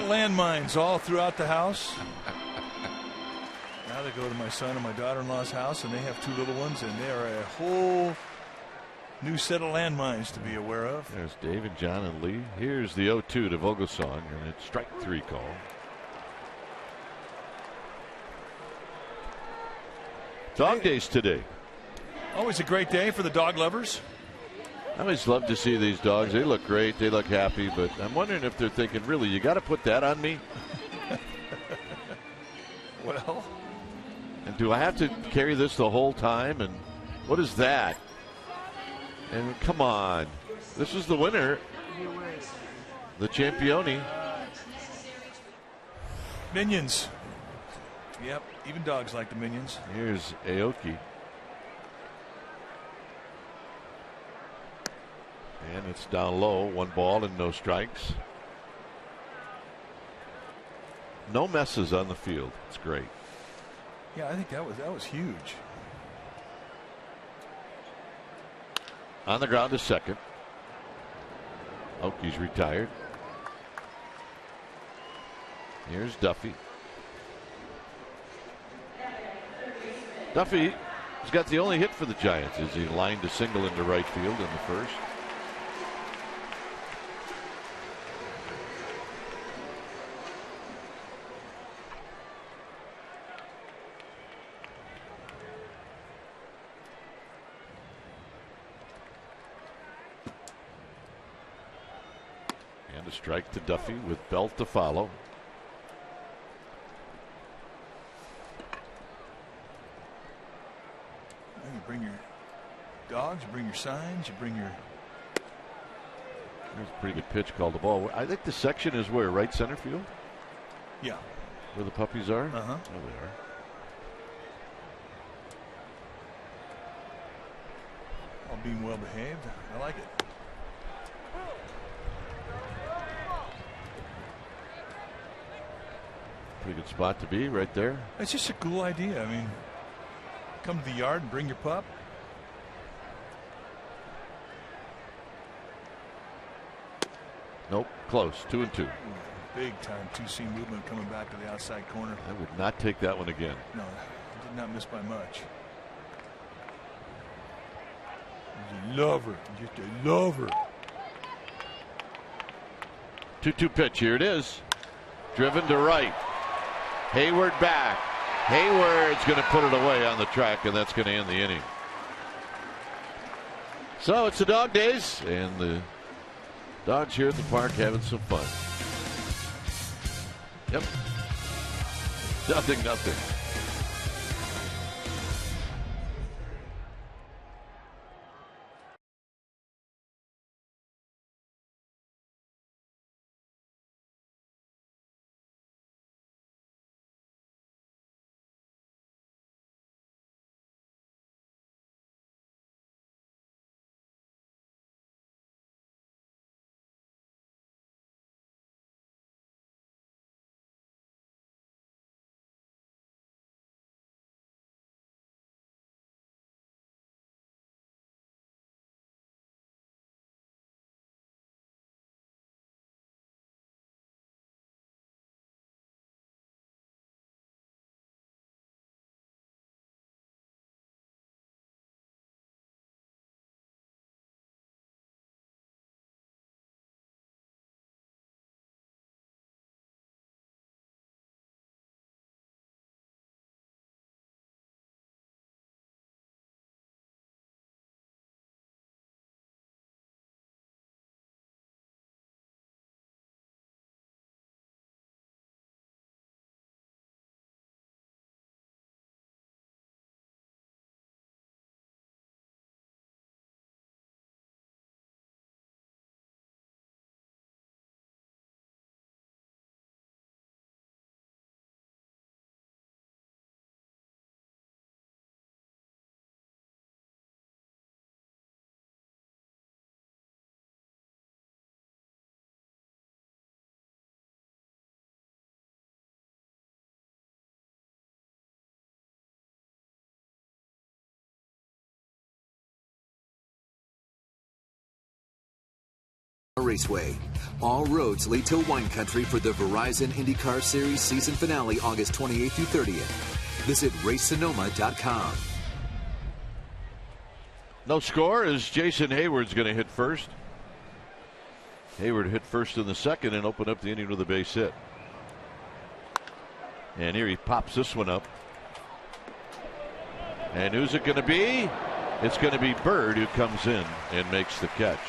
landmines all throughout the house. Now they go to my son and my daughter-in-law's house, and they have 2 little ones, and they are a whole new set of landmines to be aware of. There's Dave and John and Lee. Here's the 0-2 to Vogelsong, and it's strike 3 call. Dog days today. Always a great day for the dog lovers. I always love to see these dogs. They look great. They look happy. But I'm wondering if they're thinking, really, you got to put that on me? Well. And do I have to carry this the whole time? And what is that? And come on. This is the winner. The Championi. Minions. Yep. Even dogs like the minions. Here's Aoki. And it's down low. 1 ball and no strikes. No messes on the field. It's great. Yeah, I think that was huge. On the ground to second. Oki's retired. Here's Duffy. Duffy has got the only hit for the Giants as he lined a single into right field in the first. And a strike to Duffy with Belt to follow. You bring your dogs, you bring your signs, you bring your. There's a pretty good pitch called the ball. I think the section is where, right center field? Yeah. Where the puppies are? Uh-huh. Oh, they are. All being well behaved. I like it. Pretty good spot to be right there. It's just a cool idea. I mean, come to the yard and bring your pup. Nope, close. 2-2. Big time 2-seam movement coming back to the outside corner. I would not take that one again. No, did not miss by much. He's a lover, just a lover. 2-2 pitch. Here it is. Driven to right. Hayward back. Hayward's going to put it away on the track, and that's going to end the inning. So it's the dog days, and the dogs here at the park having some fun. Yep. 0-0. Raceway. All roads lead to wine country for the Verizon IndyCar Series season finale August 28th through 30th. Visit racesonoma.com. No score as Jason Hayward's going to hit first. Hayward hit first in the second and opened up the inning with a base hit. And here he pops this one up. And who's it going to be? It's going to be Bird who comes in and makes the catch.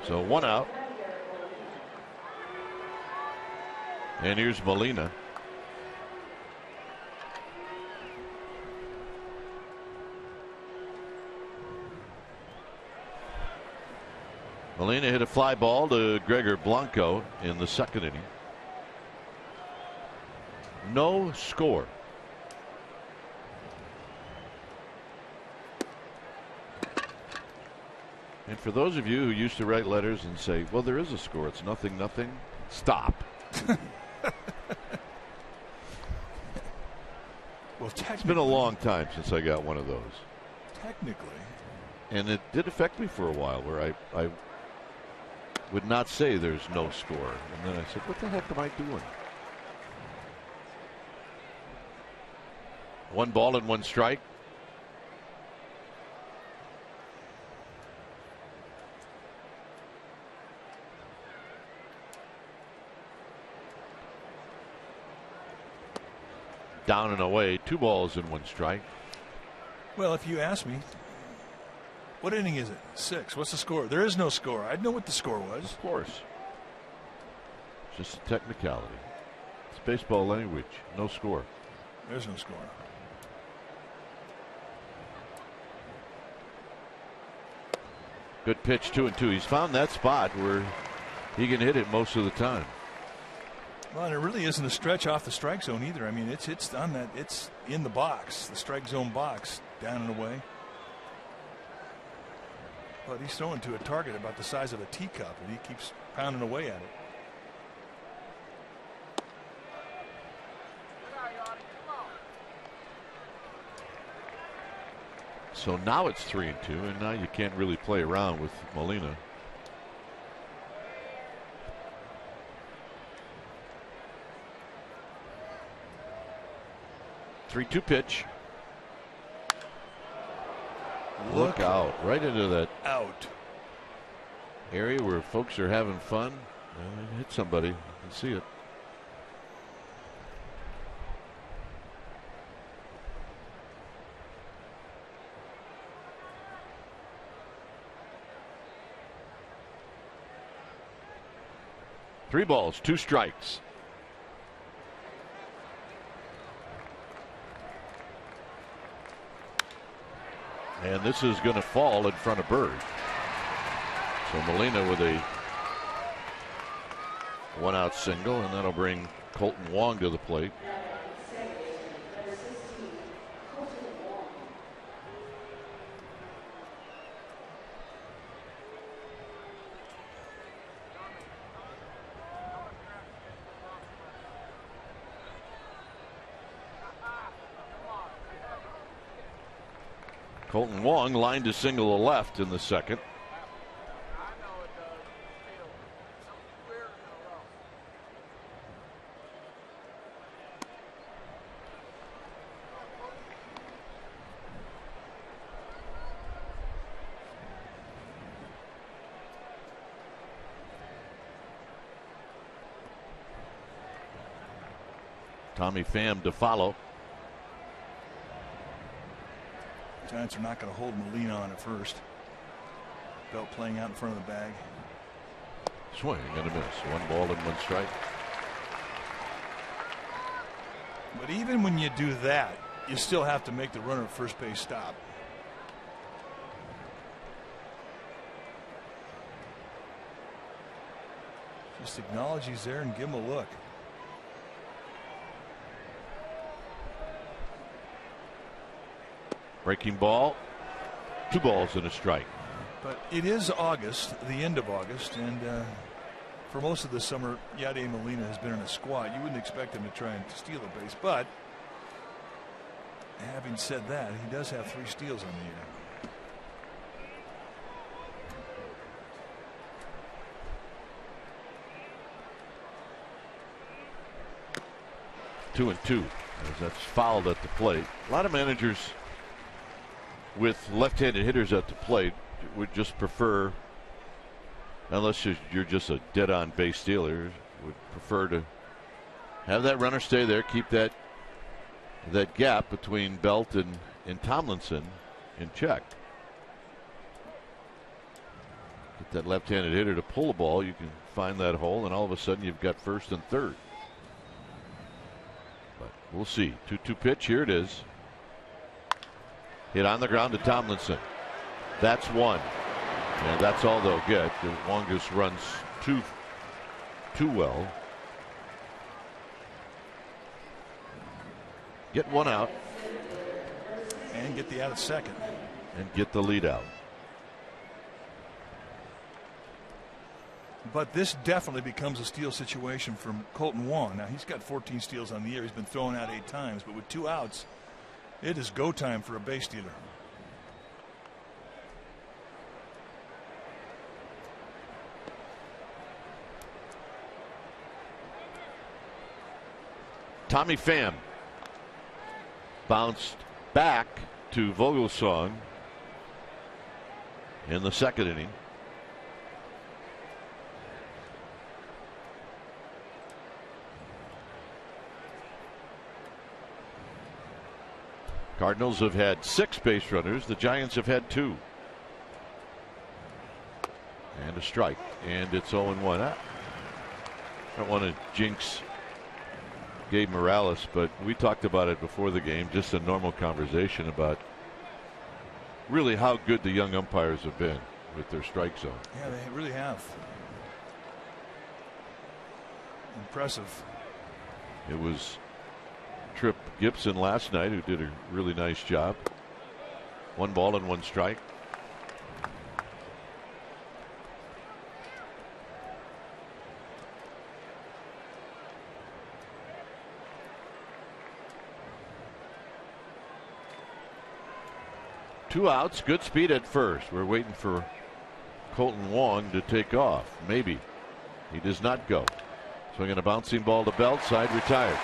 So 1 out. And here's Molina. Molina hit a fly ball to Gregor Blanco in the second inning. No score. And for those of you who used to write letters and say, well, there is a score, it's 0-0, stop. Well, it's been a long time since I got one of those. Technically. And it did affect me for a while where I would not say there's no score. And then I said, what the heck am I doing? 1 ball and 1 strike. Down and away, 2 balls and 1 strike. Well, if you ask me, what inning is it? 6. What's the score? There is no score. I'd know what the score was. Of course. Just a technicality. It's baseball language. No score. There's no score. Good pitch, 2-2. He's found that spot where he can hit it most of the time. Well, and it really isn't a stretch off the strike zone either. I mean, it's on that. It's in the box, the strike zone box, down and away. But he's throwing to a target about the size of a teacup, and he keeps pounding away at it. So now it's 3-2, and now you can't really play around with Molina. Three-two pitch. Look out. Right into that out area where folks are having fun. Hit somebody. You can see it. Three balls, 2 strikes. And this is going to fall in front of Bird. So Molina with a 1-out single, and that'll bring Colton Wong to the plate. Colton Wong lined to single to left in the second. Tommy Pham to follow. Giants are not going to hold Molina on at first. Belt playing out in front of the bag. Swing and a miss. 1 ball and 1 strike. But even when you do that, you still have to make the runner at first base stop. Just acknowledge he's there and give him a look. Breaking ball. 2 balls and a strike. But it is August, the end of August, and for most of the summer, Yadier Molina has been in a squad. You wouldn't expect him to try and steal a base, but Having said that, he does have 3 steals on the year. 2-2 as that's fouled at the plate. A lot of managers with left-handed hitters at the plate would just prefer, unless you're just a dead-on base stealer, would prefer to have that runner stay there, keep that gap between Belt and Tomlinson in check. Get that left-handed hitter to pull the ball, you can find that hole, and all of a sudden you've got first and third. But we'll see. 2-2 pitch. Here it is. Hit on the ground to Tomlinson. That's one. And that's all they'll get. The longest runs too well. Get one out. And get the out at second. And get the lead out. But this definitely becomes a steal situation from Colton Wong. Now, he's got 14 steals on the year. He's been thrown out 8 times. But with 2 outs, it is go time for a base stealer. Tommy Pham bounced back to Vogelsong in the second inning. Cardinals have had 6 base runners. The Giants have had 2. And a strike. And it's 0-1. I don't want to jinx Gabe Morales, but we talked about it before the game, just a normal conversation about really how good the young umpires have been with their strike zone. Yeah, they really have. Impressive. It was Tripp Gibson last night who did a really nice job. 1 ball and 1 strike. Two outs, good speed at first. We're waiting for Colton Wong to take off. Maybe. He does not go. Swinging a bouncing ball to Belt, side retired.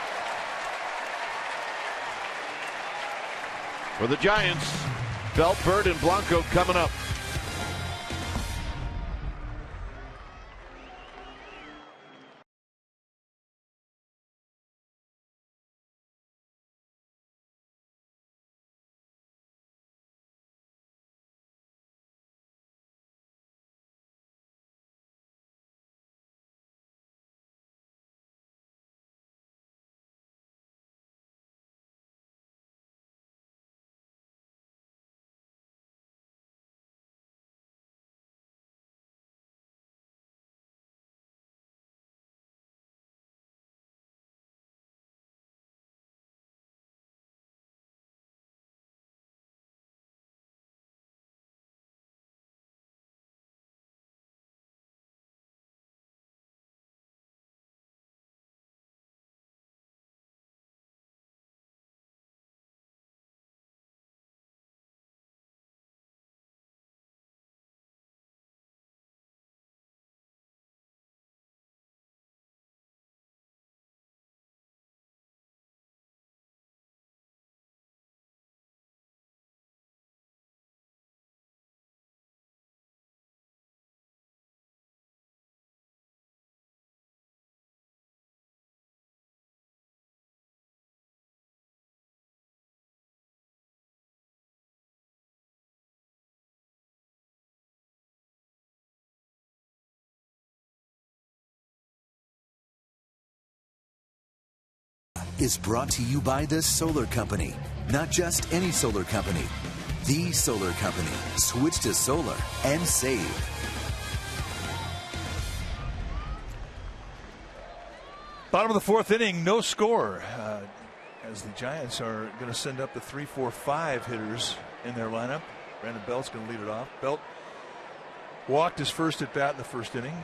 For the Giants, Belt, Bird, and Blanco coming up. Is brought to you by the Solar Company. Not just any solar company. The Solar Company. Switch to solar and save. Bottom of the 4th inning, no score. As the Giants are going to send up the 3-4-5 hitters in their lineup. Brandon Belt's going to lead it off. Belt walked his first at bat in the 1st inning.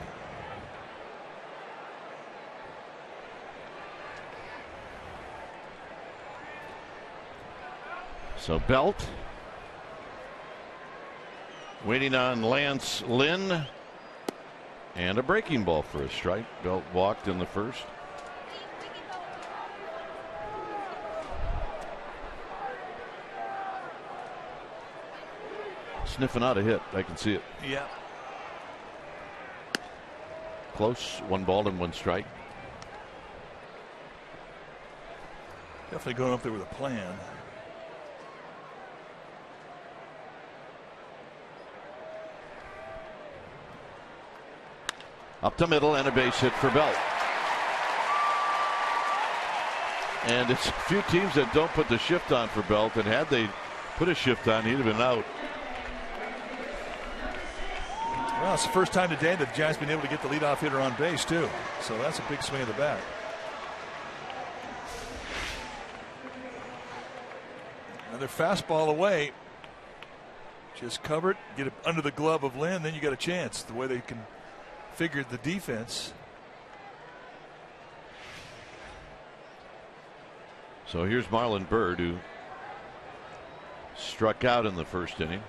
So Belt waiting on Lance Lynn, and a breaking ball for a strike. Belt walked in the first. Sniffing out a hit. I can see it. Yeah. Close. 1 ball and 1 strike. Definitely going up there with a plan. Up the middle and a base hit for Belt. And it's a few teams that don't put the shift on for Belt, and had they put a shift on, he'd have been out. Well, it's the first time today that the Giants have been able to get the leadoff hitter on base, too. So that's a big swing of the bat. Another fastball away. Just cover it, get it under the glove of Lynn, then you got a chance. The way they can figure the defense. So here's Marlon Byrd, who struck out in the first inning.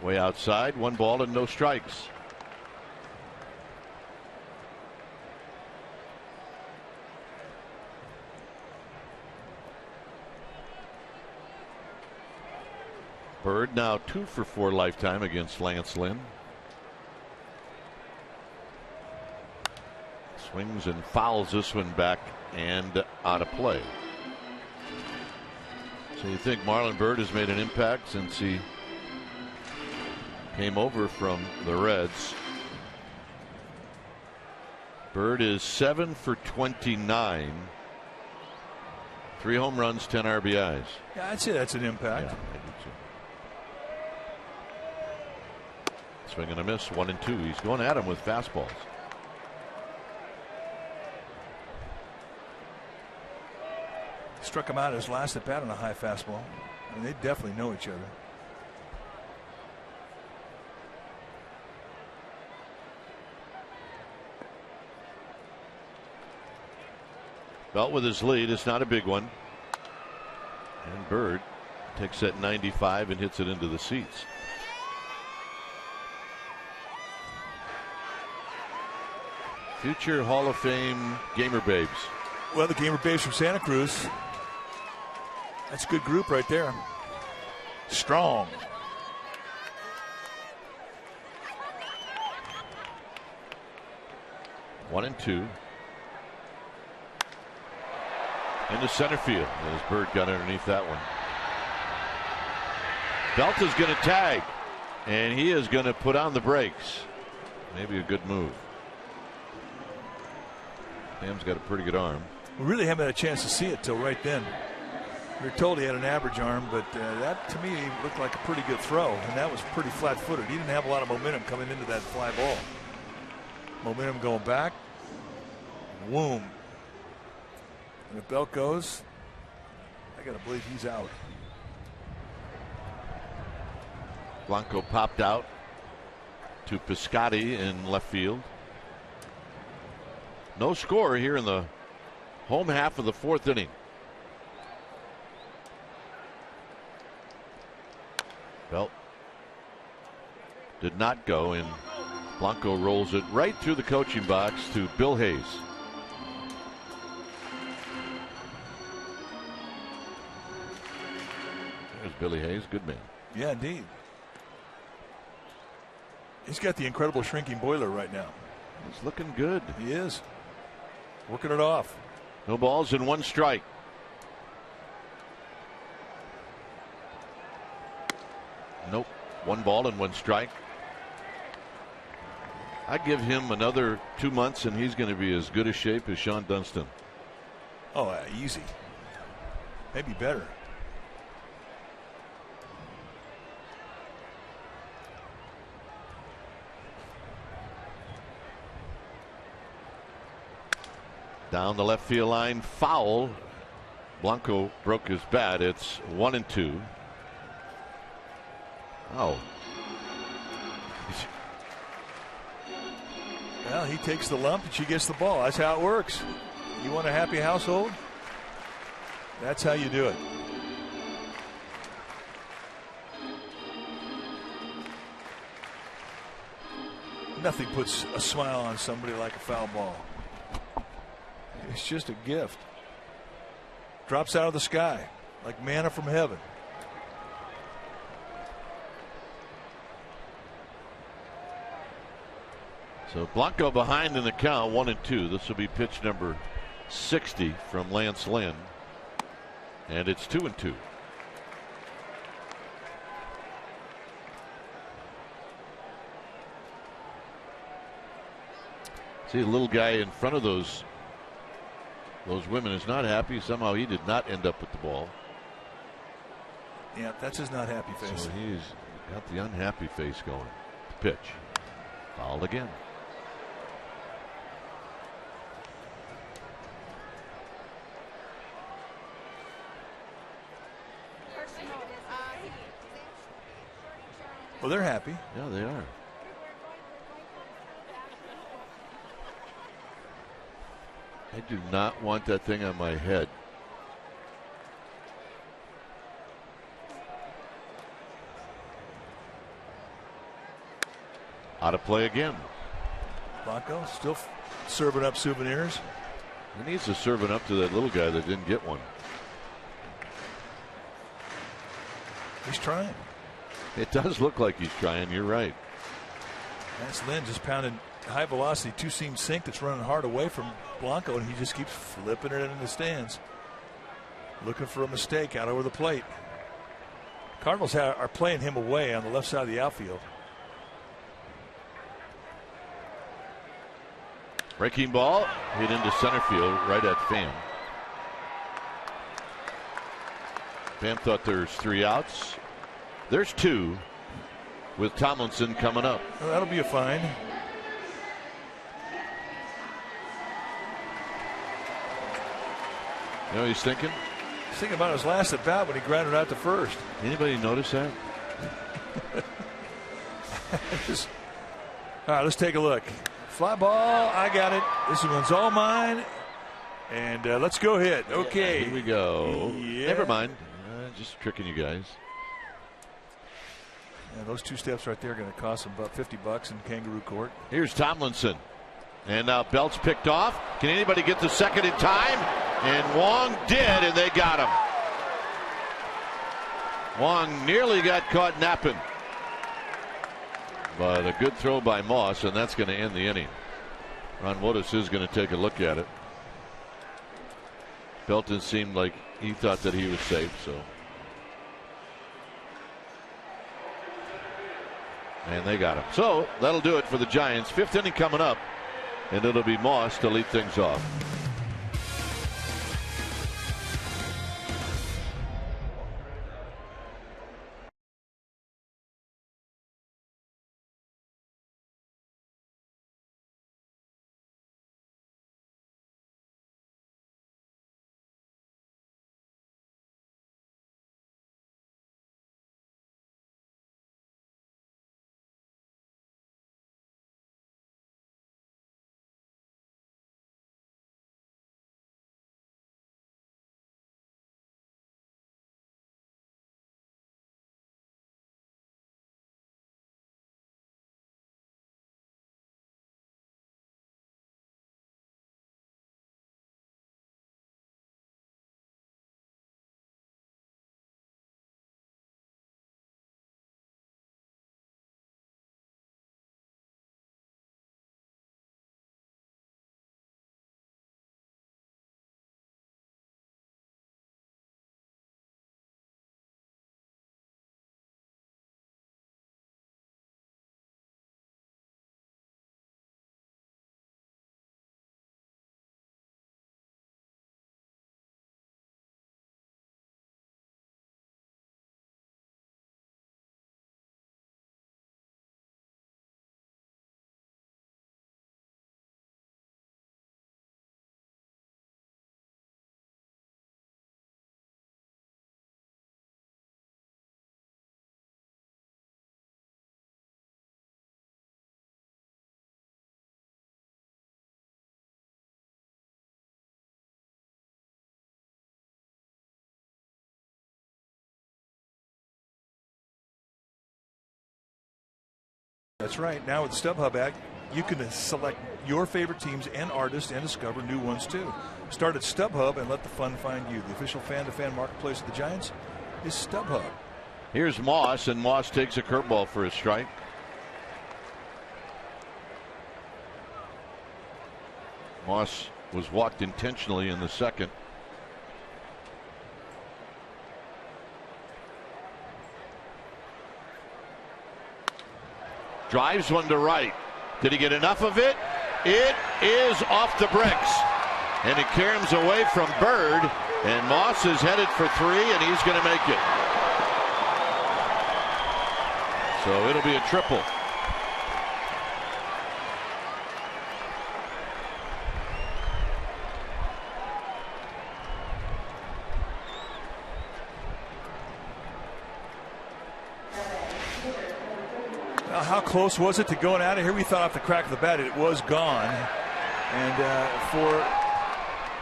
Way outside, 1 ball and no strikes. Byrd now 2 for 4 lifetime against Lance Lynn. Swings and fouls this one back and out of play. So you think Marlon Byrd has made an impact since he came over from the Reds. Byrd is 7 for 29. 3 home runs, 10 RBIs. Yeah, I'd say that's an impact. Yeah, I do too. Swing and a miss, 1 and 2. He's going at him with fastballs. Struck him out his last at bat on a high fastball. I mean, they definitely know each other. Belt with his lead. It's not a big one. And Byrd takes that 95 and hits it into the seats. Future Hall of Fame Gamer Babes. Well, the Gamer Babes from Santa Cruz. That's a good group right there. Strong. One and 2. Into center field as Byrd got underneath that one. Belt is going to tag, and he is going to put on the brakes. Maybe a good move. Ham's got a pretty good arm. We really haven't had a chance to see it till right then. We were told he had an average arm, but that to me looked like a pretty good throw, and that was pretty flat-footed. He didn't have a lot of momentum coming into that fly ball. Momentum going back. Whoom. And if Belt goes, I got to believe he's out. Blanco popped out to Piscotty in left field. No score here in the home half of the 4th inning. Belt did not go, and Blanco rolls it right through the coaching box to Bill Hayes. There's Billy Hayes, good man. Yeah, indeed. He's got the incredible shrinking boiler right now. He's looking good. He is. Working it off. No balls and 1 strike. Nope. 1 ball and 1 strike. I give him another 2 months and he's going to be as good a shape as Sean Dunston. Oh, easy. Maybe better. Down the left field line, foul. Blanco broke his bat. It's 1 and 2. Oh. Well, he takes the lump and she gets the ball. That's how it works. You want a happy household? That's how you do it. Nothing puts a smile on somebody like a foul ball. It's just a gift. Drops out of the sky like manna from heaven. So Blanco behind in the count, 1-2. This will be pitch number 60 from Lance Lynn. And it's 2-2. See, the little guy in front of those women is not happy. Somehow he did not end up with the ball. Yeah, that's his not happy face. So he's got the unhappy face going. Pitch. Fouled again. Well, they're happy. Yeah, they are. I do not want that thing on my head. Out of play again. Blanco still serving up souvenirs. He needs to serve it up to that little guy that didn't get one. He's trying. It does look like he's trying. You're right. Lance Lynn just pounded high velocity two-seam sink that's running hard away from Blanco, and he just keeps flipping it in the stands, looking for a mistake out over the plate. Cardinals are playing him away on the left side of the outfield. Breaking ball hit into center field right at Pham. Pham thought there's 3 outs. There's 2 with Tomlinson coming up. Well, that'll be a fine. You know what he's thinking? He's thinking about his last at bat when he grounded out to first. Anybody notice that? All right, let's take a look. Fly ball, I got it. This one's all mine. And let's go hit. Okay. Here we go. Yeah. Never mind. Just tricking you guys. Yeah, those 2 steps right there are going to cost him about $50 in kangaroo court. Here's Tomlinson. And now Belt's picked off. Can anybody get the second in time? And Wong did, and they got him. Wong nearly got caught napping. But a good throw by Moss, and that's going to end the inning. Ron Wotus is going to take a look at it. Belton seemed like he thought that he was safe, so. And they got him. So that'll do it for the Giants. 5th inning coming up, and it'll be Moss to lead things off. That's right. Now with the StubHub app, you can select your favorite teams and artists and discover new ones too. Start at StubHub and let the fun find you. The official fan-to-fan marketplace of the Giants is StubHub. Here's Moss, and Moss takes a curveball for a strike. Moss was walked intentionally in the second. Drives one to right. Did he get enough of it? It is off the bricks. And it caroms away from Bird. And Moss is headed for 3, and he's going to make it. So it'll be a triple. How close was it to going out of here? We thought off the crack of the bat it was gone. And for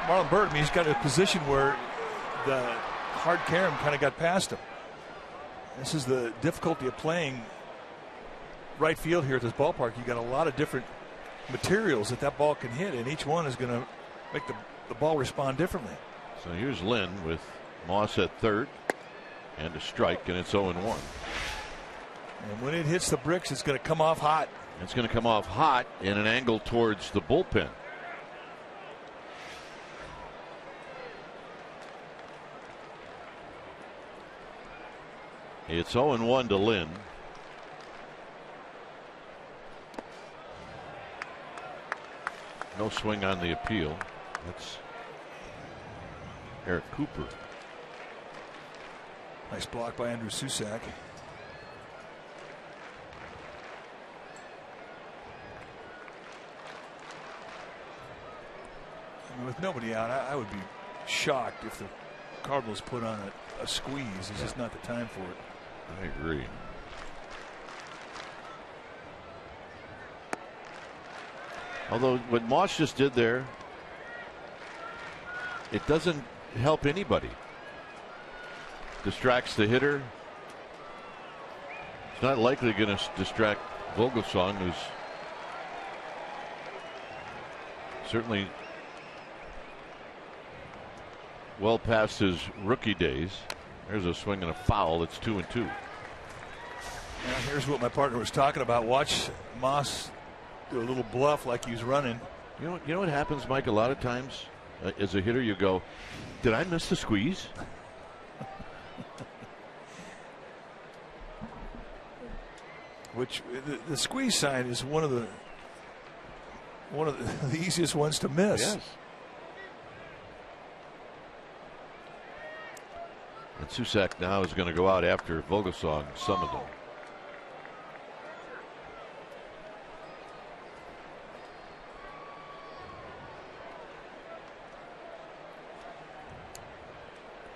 Marlon Byrd, I mean, he's got a position where the hard carom kind of got past him. This is the difficulty of playing right field here at this ballpark. You got a lot of different materials that ball can hit, and each one is going to make the ball respond differently. So here's Lynn with Moss at third and a strike, and it's 0-1. And when it hits the bricks, it's going to come off hot. It's going to come off hot in an angle towards the bullpen. It's 0-1 to Lynn. No swing on the appeal. That's Eric Cooper. Nice block by Andrew Susac. With nobody out, I would be shocked if the Cardinals put on a squeeze. It's just not the time for it. I agree. Although what Moss just did there, it doesn't help anybody. Distracts the hitter. It's not likely going to distract Vogelsong, who's certainly well past his rookie days. There's a swing and a foul. It's 2-2. Now here's what my partner was talking about. Watch Moss do a little bluff like he's running. You know what happens, Mike? A lot of times, as a hitter, you go, "Did I miss the squeeze?" Which the squeeze sign is one of the easiest ones to miss. Yes. And Susac now is going to go out after Vogelsong, some of them.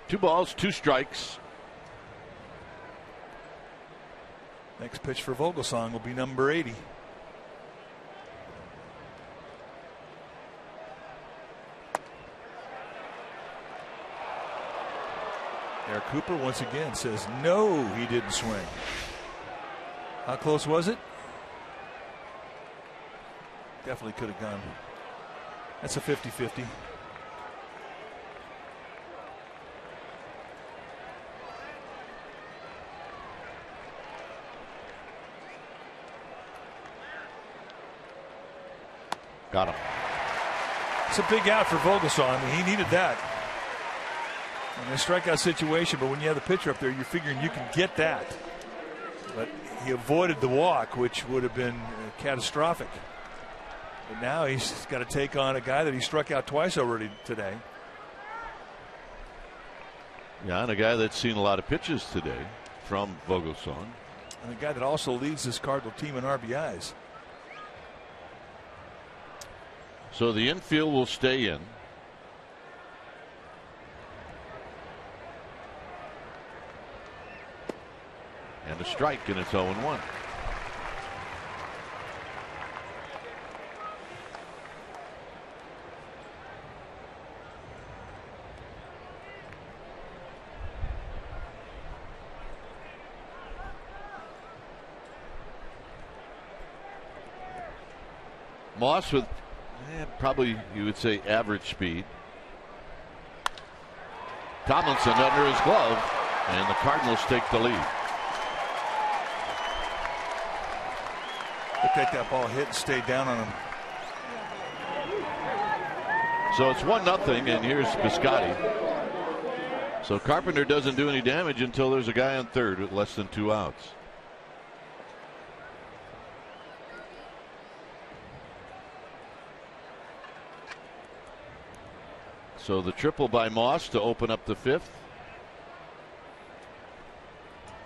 Two balls, 2 strikes. Next pitch for Vogelsong will be number 80. Eric Cooper once again says no, he didn't swing. How close was it? Definitely could have gone. That's a 50-50. Got him. It's a big out for Vogelsong. I mean, he needed that in a strikeout situation, but when you have the pitcher up there, you're figuring you can get that. But he avoided the walk, which would have been catastrophic. But now he's got to take on a guy that he struck out twice already today. Yeah, and a guy that's seen a lot of pitches today from Vogelsong. And a guy that also leads this Cardinal team in RBIs. So the infield will stay in. And a strike, and it's 0-1. Moss with probably, you would say, average speed. Tomlinson under his glove, and the Cardinals take the lead. Look at that ball hit and stay down on him. So it's 1-0, and here's Piscotty. So Carpenter doesn't do any damage until there's a guy on third with less than 2 outs. So the triple by Moss to open up the 5th.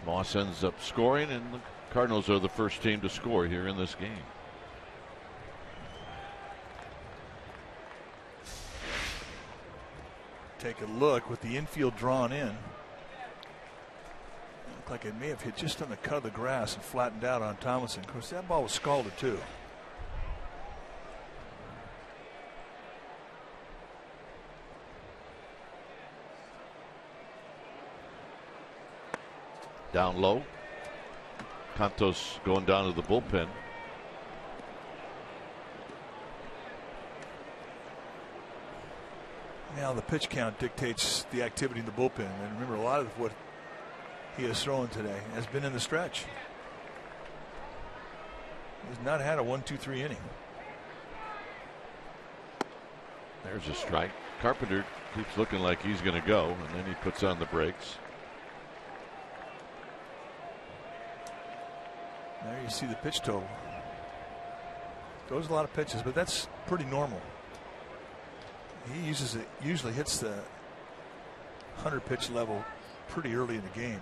Moss ends up scoring, and the Cardinals are the first team to score here in this game. Take a look with the infield drawn in. It looked like it may have hit just on the cut of the grass and flattened out on Tomlinson. Of course, that ball was scalded too. Down low. Cantos going down to the bullpen. Now the pitch count dictates the activity in the bullpen. And remember, a lot of what he has thrown today has been in the stretch. He's not had a 1-2-3 inning. There's a strike. Carpenter keeps looking like he's going to go, and then he puts on the brakes. There you see the pitch total. Those are a lot of pitches, but that's pretty normal. He usually hits the 100 pitch level pretty early in the game.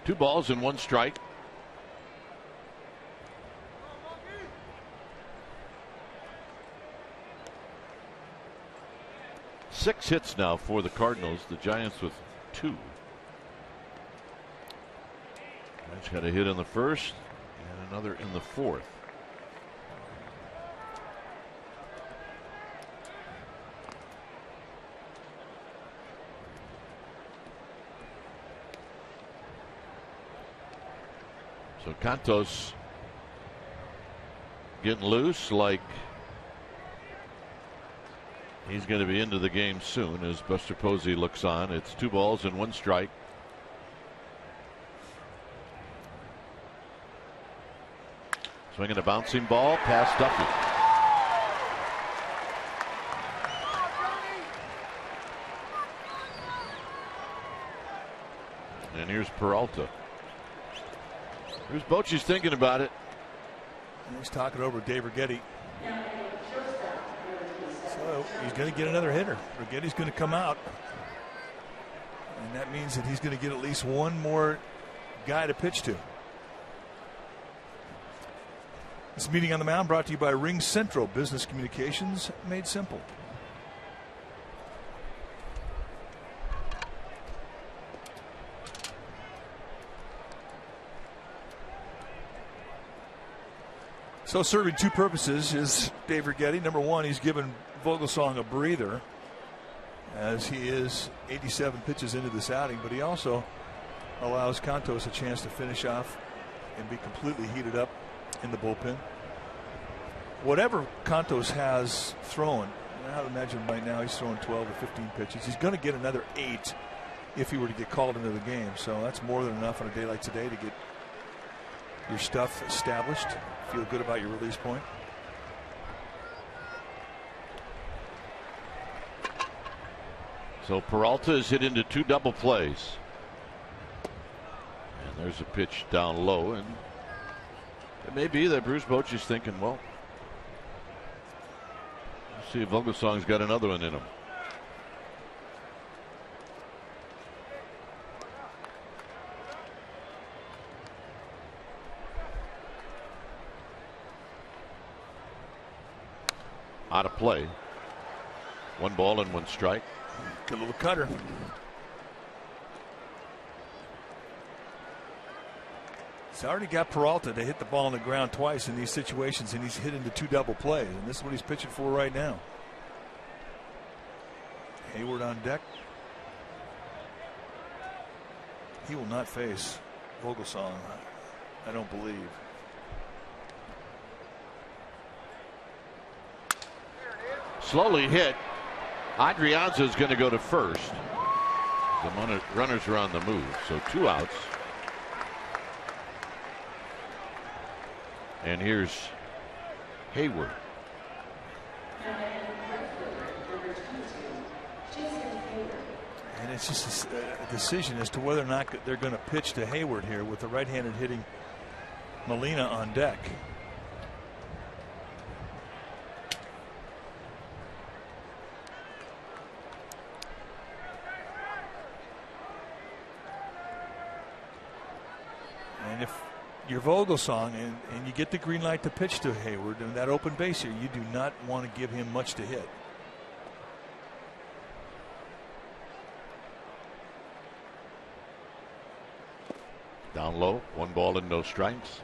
Two balls and one strike. Six hits now for the Cardinals. The Giants with 2. Giants had a hit in the first and another in the 4th. So Cantos getting loose, like he's going to be into the game soon as Buster Posey looks on. It's 2 balls and 1 strike. Swinging a bouncing ball past Duffy. And here's Peralta. Here's Bochy's thinking about it. And he's talking over Dave Righetti. So he's going to get another hitter. Righetti's going to come out. And that means that he's going to get at least one more guy to pitch to. This meeting on the mound brought to you by Ring Central, business communications made simple. So serving 2 purposes is Dave Righetti. Number 1, he's given Vogelsong a breather as he is 87 pitches into this outing, but he also allows Cantos a chance to finish off and be completely heated up in the bullpen. Whatever Cantos has thrown, I would imagine right now he's throwing 12 or 15 pitches. He's going to get another 8 if he were to get called into the game. So that's more than enough on a day like today to get your stuff established. Feel good about your release point. So Peralta is hit into 2 double plays. And there's a pitch down low, and it may be that Bruce Bochy's thinking, well, let's see if Vogelsong's got another one in him. Out of play. 1 ball and 1 strike. Good little cutter. He's already got Peralta to hit the ball on the ground twice in these situations, and he's hit into 2 double plays, and this is what he's pitching for right now. Hayward on deck. He will not face Vogelsong, I don't believe. Slowly hit. Adrianza is going to go to first. The runners are on the move, so 2 outs. And here's Hayward. And it's just a decision as to whether or not they're going to pitch to Hayward here with the right-handed hitting Molina on deck. And if you're Vogelsong and you get the green light to pitch to Hayward in that open base here, you do not want to give him much to hit. Down low, 1 ball and no strikes.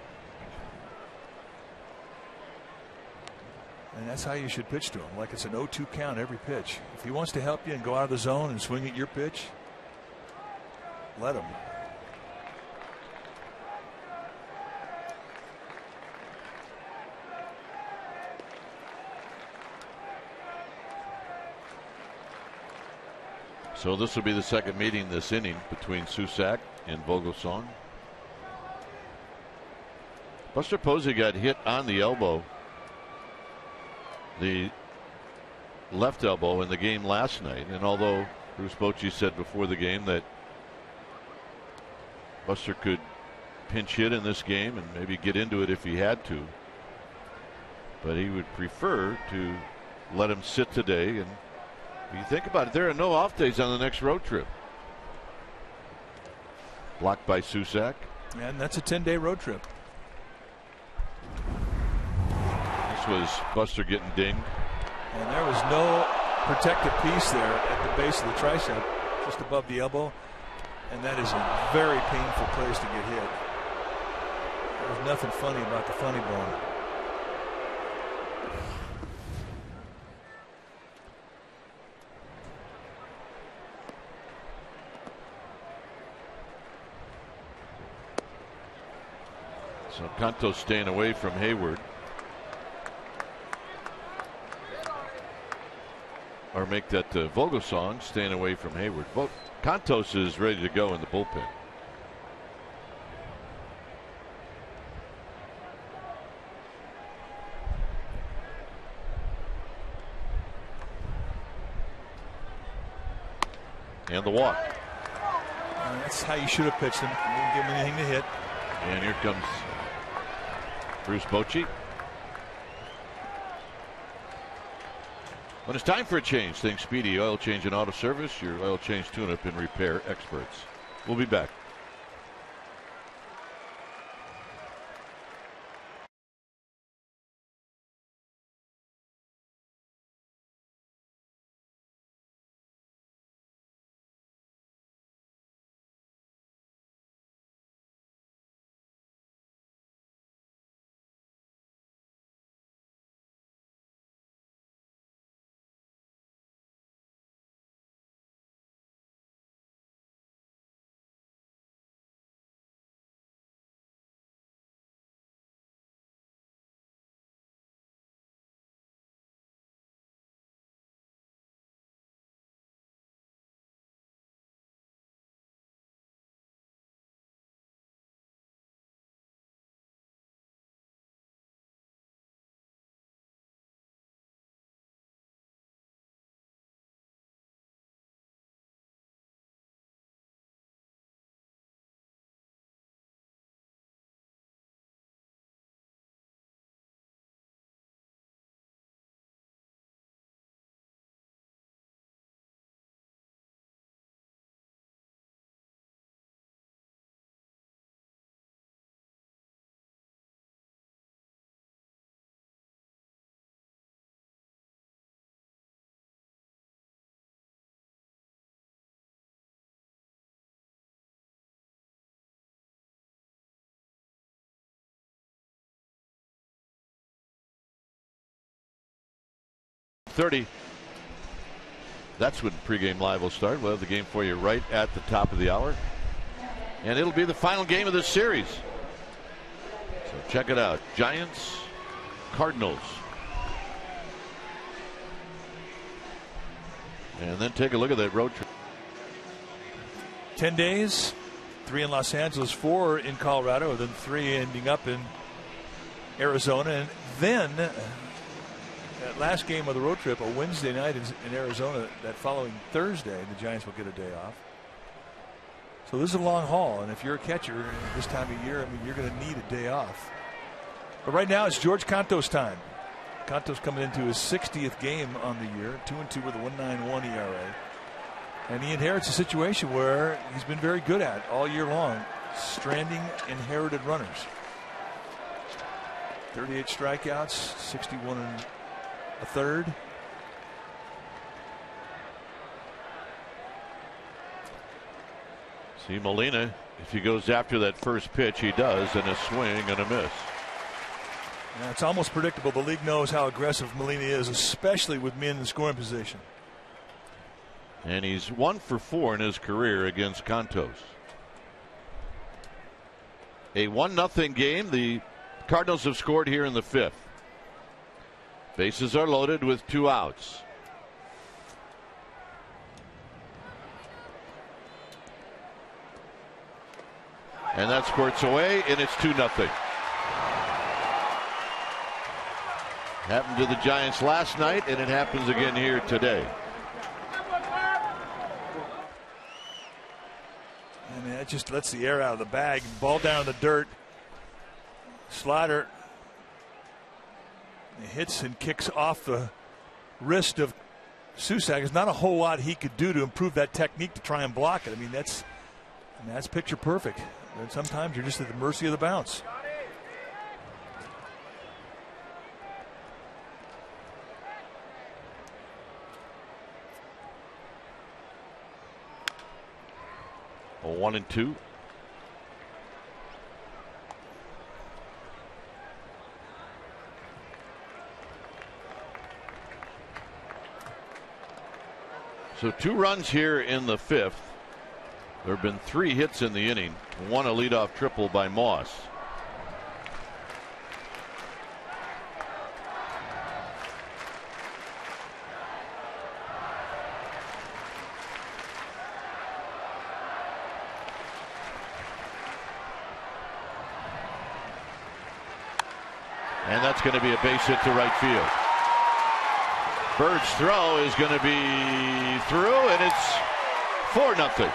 And that's how you should pitch to him, like it's an 0-2 count every pitch. If he wants to help you and go out of the zone and swing at your pitch, let him. So this will be the second meeting this inning between Susac and Vogelsong. Buster Posey got hit on the elbow, the left elbow, in the game last night. And although Bruce Bochy said before the game that Buster could pinch hit in this game and maybe get into it if he had to, but he would prefer to let him sit today. And you think about it, there are no off days on the next road trip. Blocked by Susac. And that's a 10-day road trip. This was Buster getting dinged. And there was no protective piece there at the base of the tricep, just above the elbow. And that is a very painful place to get hit. There's nothing funny about the funny bone. So Cantos staying away from Hayward. Or make that Vogelsong staying away from Hayward. Cantos is ready to go in the bullpen. And the walk. That's how you should have pitched him. You didn't give him anything to hit. And here comes Bruce Bochy. When it's time for a change, think Speedy Oil Change and Auto Service, your oil change tune-up and repair experts. We'll be back. 4:30. That's when pregame live will start. We'll have the game for you right at the top of the hour. And it'll be the final game of this series. So check it out. Giants, Cardinals. And then take a look at that road trip. 10 days, 3 in Los Angeles, 4 in Colorado, then 3 ending up in Arizona. And then that last game of the road trip, a Wednesday night in Arizona, that following Thursday, the Giants will get a day off. So this is a long haul, and if you're a catcher this time of year, I mean, you're going to need a day off. But right now it's George Cantos' time. Cantos coming into his 60th game on the year, 2-2 with a 1.91 ERA. And he inherits a situation where he's been very good at all year long, stranding inherited runners. 38 strikeouts, 61 and a third. See Molina, if he goes after that first pitch, he does, and a swing and a miss. Yeah, it's almost predictable. The league knows how aggressive Molina is, especially with men in scoring position. And he's 1 for 4 in his career against Cantos. A 1-0 game. The Cardinals have scored here in the 5th. Bases are loaded with 2 outs. And that squirts away, and it's 2-0. Happened to the Giants last night, and it happens again here today. I mean, that just lets the air out of the bag. Ball down in the dirt. Slider hits and kicks off the wrist of Susac. There's not a whole lot he could do to improve that technique to try and block it. I mean, that's picture perfect. And sometimes you're just at the mercy of the bounce. A 1-2. So 2 runs here in the 5th. There have been 3 hits in the inning. 1 a leadoff triple by Moss. And that's going to be a base hit to right field. Bird's throw is going to be through, and it's 4-0.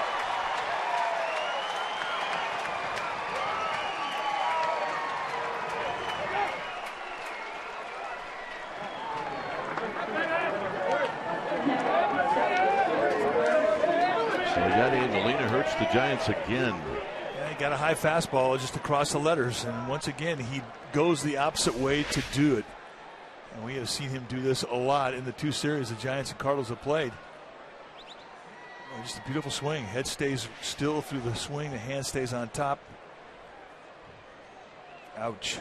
So Yadier Molina hurts the Giants again. Yeah, he got a high fastball just across the letters, and once again he goes the opposite way to do it. And we have seen him do this a lot in the 2 series the Giants and Cardinals have played. Just a beautiful swing. Head stays still through the swing. The hand stays on top. Ouch.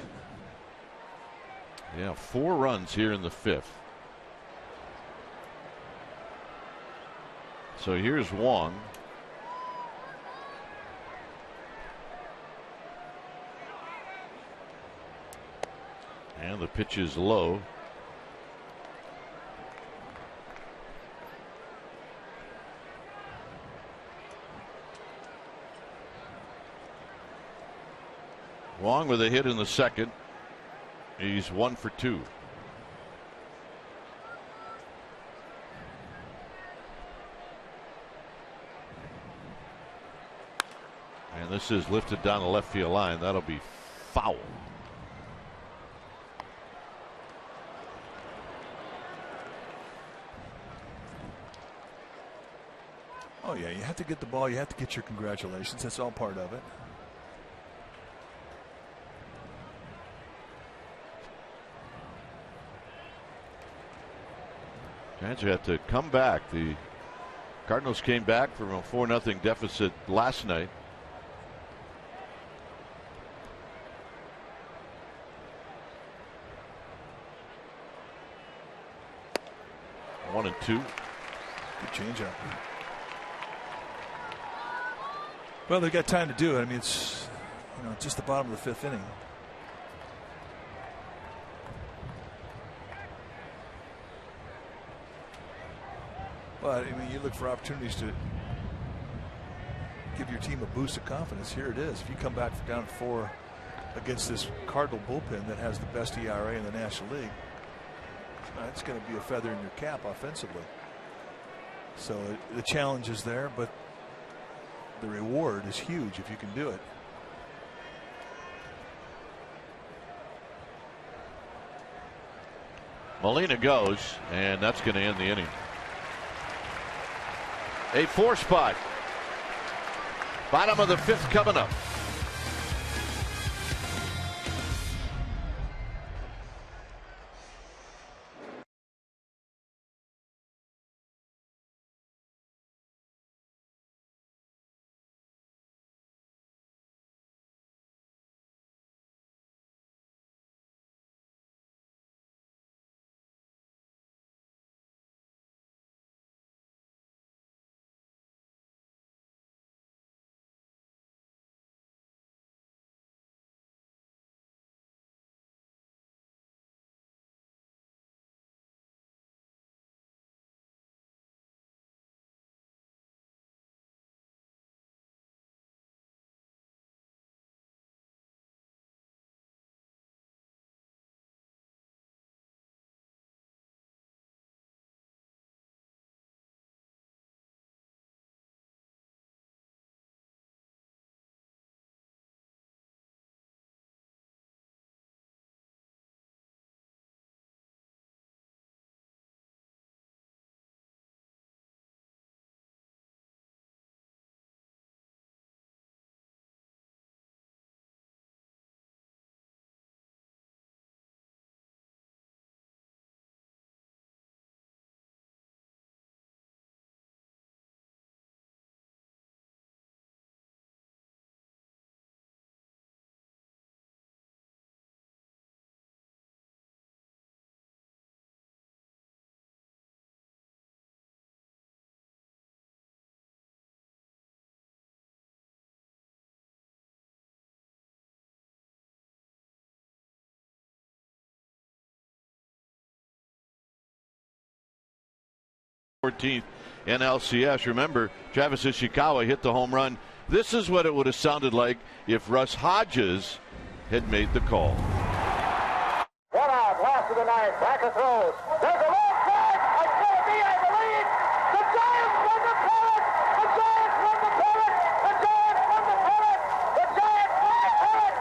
Yeah, 4 runs here in the 5th. So here's Wong. And the pitch is low. Wong with a hit in the 2nd. He's 1 for 2. And this is lifted down the left field line. That'll be foul. Oh yeah, you have to get the ball. You have to get your congratulations. That's all part of it. Giants have to come back. The Cardinals came back from a 4-0 deficit last night. 1-2. Good changeup. Well, they've got time to do it. I mean, it's just the bottom of the 5th inning. But I mean, you look for opportunities to give your team a boost of confidence. Here it is. If you come back down 4 against this Cardinal bullpen that has the best ERA in the National League, it's going to be a feather in your cap offensively. So the challenge is there, but the reward is huge if you can do it. Molina goes, and that's going to end the inning. A 4 spot. Bottom of the 5th coming up. th NLCS. Remember, Travis Ishikawa hit the home run. This is what it would have sounded like if Russ Hodges had made the call. 1 out, last of the 9th. Backer throws. There's a long drive. It's going to be, I believe, the Giants won the pennant. The Giants won the pennant. The Giants won the pennant. The Giants won the pennant.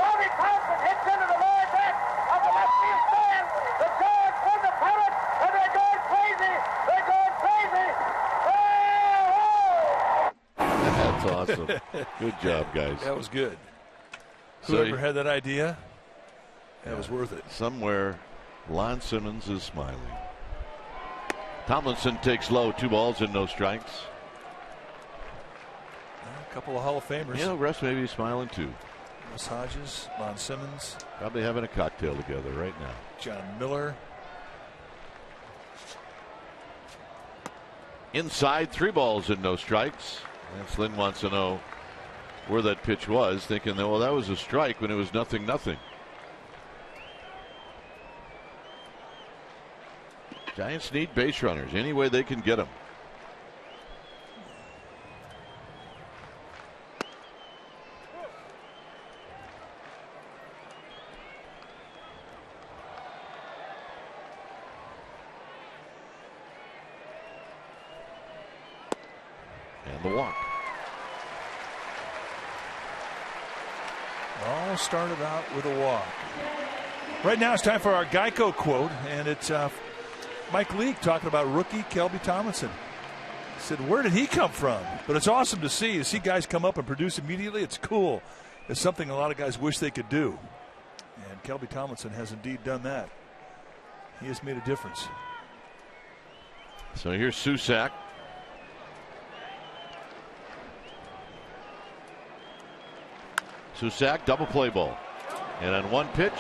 Bobby Thompson hits into the lower deck of the left field stand. The Giants won the pennant, and they're going crazy. They're going crazy. That's awesome. Good job, guys. That was good. So Whoever had that idea, that was worth it. Somewhere, Lon Simmons is smiling. Tomlinson takes low, 2 balls and no strikes. A couple of Hall of Famers. You know, Russ may be smiling too. Russ Hodges, Lon Simmons. Probably having a cocktail together right now. John Miller. Inside, 3 balls and no strikes. And Slim wants to know where that pitch was, thinking that, well, that was a strike when it was 0-0. Giants need base runners any way they can get them. And the walk. All started out with a walk. Right now it's time for our Geico quote, and it's Mike Leake talking about rookie Kelby Tomlinson. He said, where did he come from? But it's awesome to see. You see guys come up and produce immediately. It's cool. It's something a lot of guys wish they could do. And Kelby Tomlinson has indeed done that. He has made a difference. So here's Susac. Susac, double play ball. And on 1 pitch,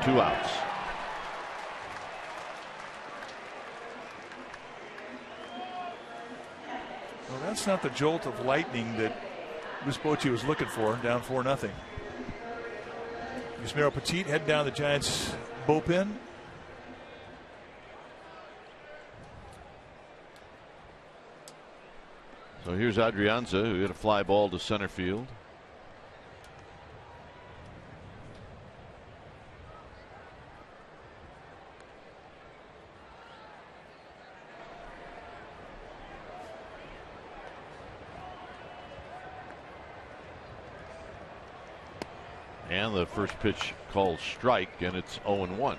2 outs. That's not the jolt of lightning that Bochy was looking for, down 4-0. Yusmeiro Petit heading down the Giants bullpen. So here's Adrianza, who hit a fly ball to center field. And the first pitch called strike, and it's 0-1.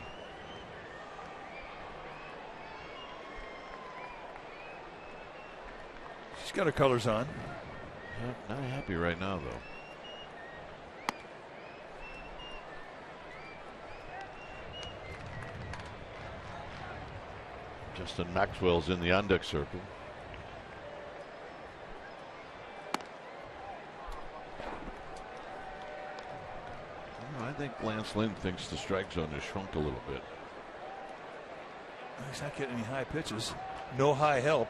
She's got her colors on. Not happy right now, though. Justin Maxwell's in the on-deck circle. I think Lance Lynn thinks the strike zone has shrunk a little bit. He's not getting any high pitches. No high help.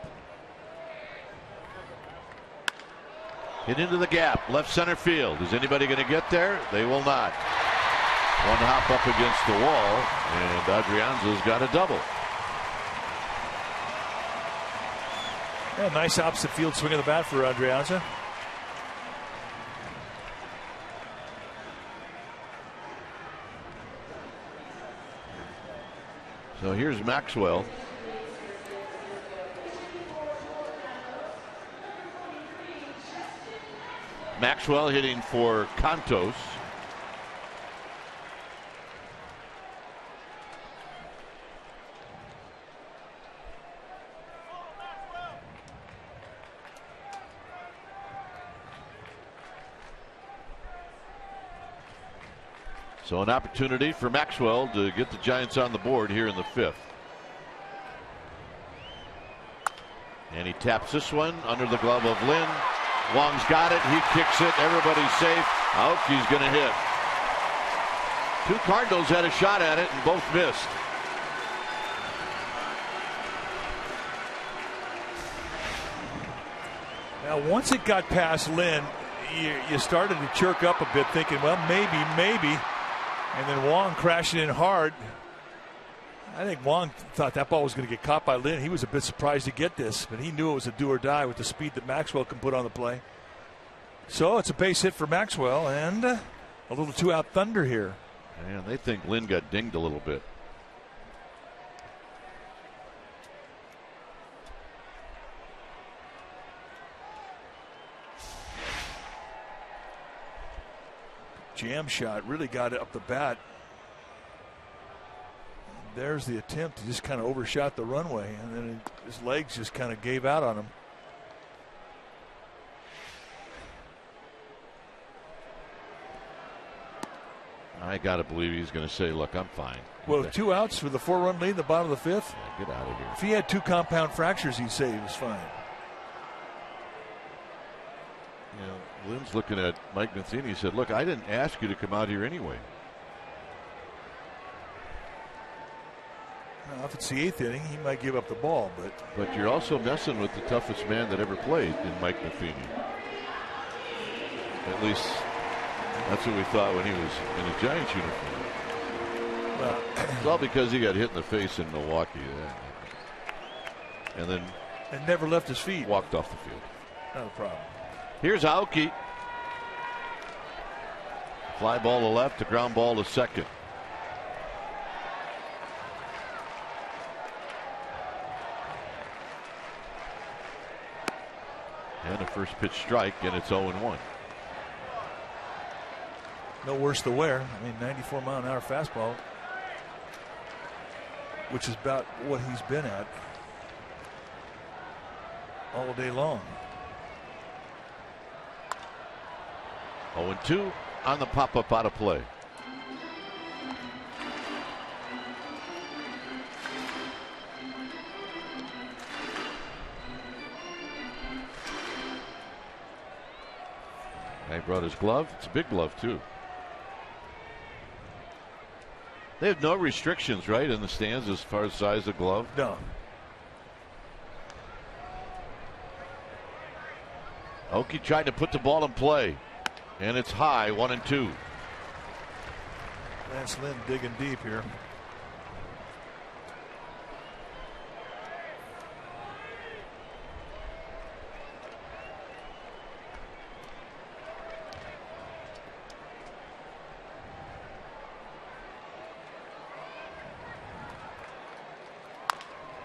Hit into the gap, left center field. Is anybody going to get there? They will not. One hop up against the wall, and Adrianza's got a double. Yeah, nice opposite field swing of the bat for Adrianza. So here's Maxwell. Maxwell hitting for Cantos. So an opportunity for Maxwell to get the Giants on the board here in the 5th. And he taps this one under the glove of Lynn. Wong's got it. He kicks it. Everybody's safe. Aoki's going to hit. 2 Cardinals had a shot at it and both missed. Now, once it got past Lynn, you started to chirk up a bit, thinking, well, maybe. And then Wong crashing in hard. I think Wong thought that ball was going to get caught by Lynn. He was a bit surprised to get this, but he knew it was a do or die with the speed that Maxwell can put on the play. So it's a base hit for Maxwell and a little 2-out thunder here. And they think Lynn got dinged a little bit. Jam shot really got it up the bat. There's the attempt. He just kind of overshot the runway, and then his legs just kind of gave out on him. I got to believe he's going to say, look, I'm fine. Well, 2 outs with a 4-run lead in the bottom of the 5th. Yeah, get out of here. If he had 2 compound fractures, he'd say he was fine. You know, Lynn's looking at Mike Matheny. He said, look, I didn't ask you to come out here anyway. Now, if it's the 8th inning, he might give up the ball, but you're also messing with the toughest man that ever played in Mike Matheny. At least that's what we thought when he was in a Giants uniform. Well, it's all because he got hit in the face in Milwaukee, and then never left his feet. Walked off the field. Not a problem. Here's Aoki. Fly ball to left, a ground ball to second. And a first pitch strike, and it's 0-1. No worse the wear. I mean, 94-mile-an-hour fastball, which is about what he's been at all day long. 0-2 on the pop-up out of play. He brought his glove. It's a big glove, too. They have no restrictions, right, in the stands as far as size of glove? No. Okie tried to put the ball in play, and it's high, 1-2. Lance Lynn digging deep here.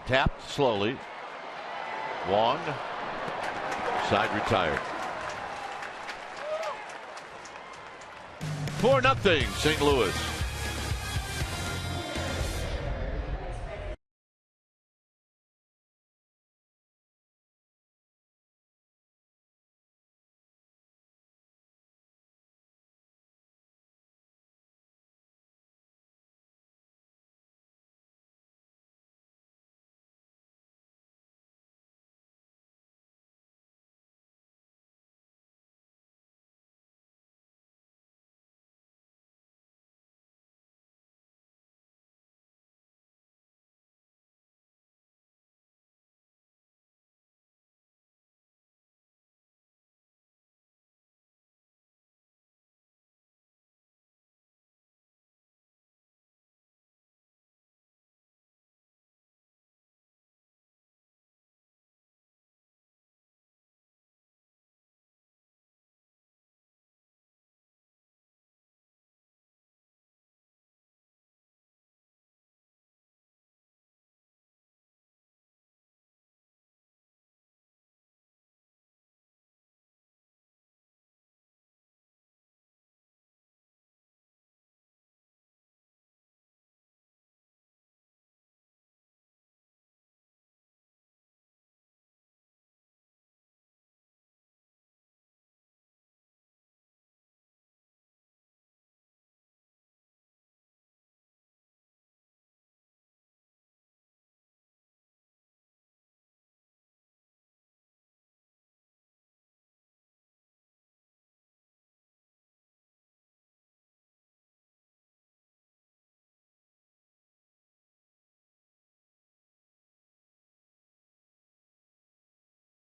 Tapped slowly. Wong. Side retired. 4-0 St. Louis.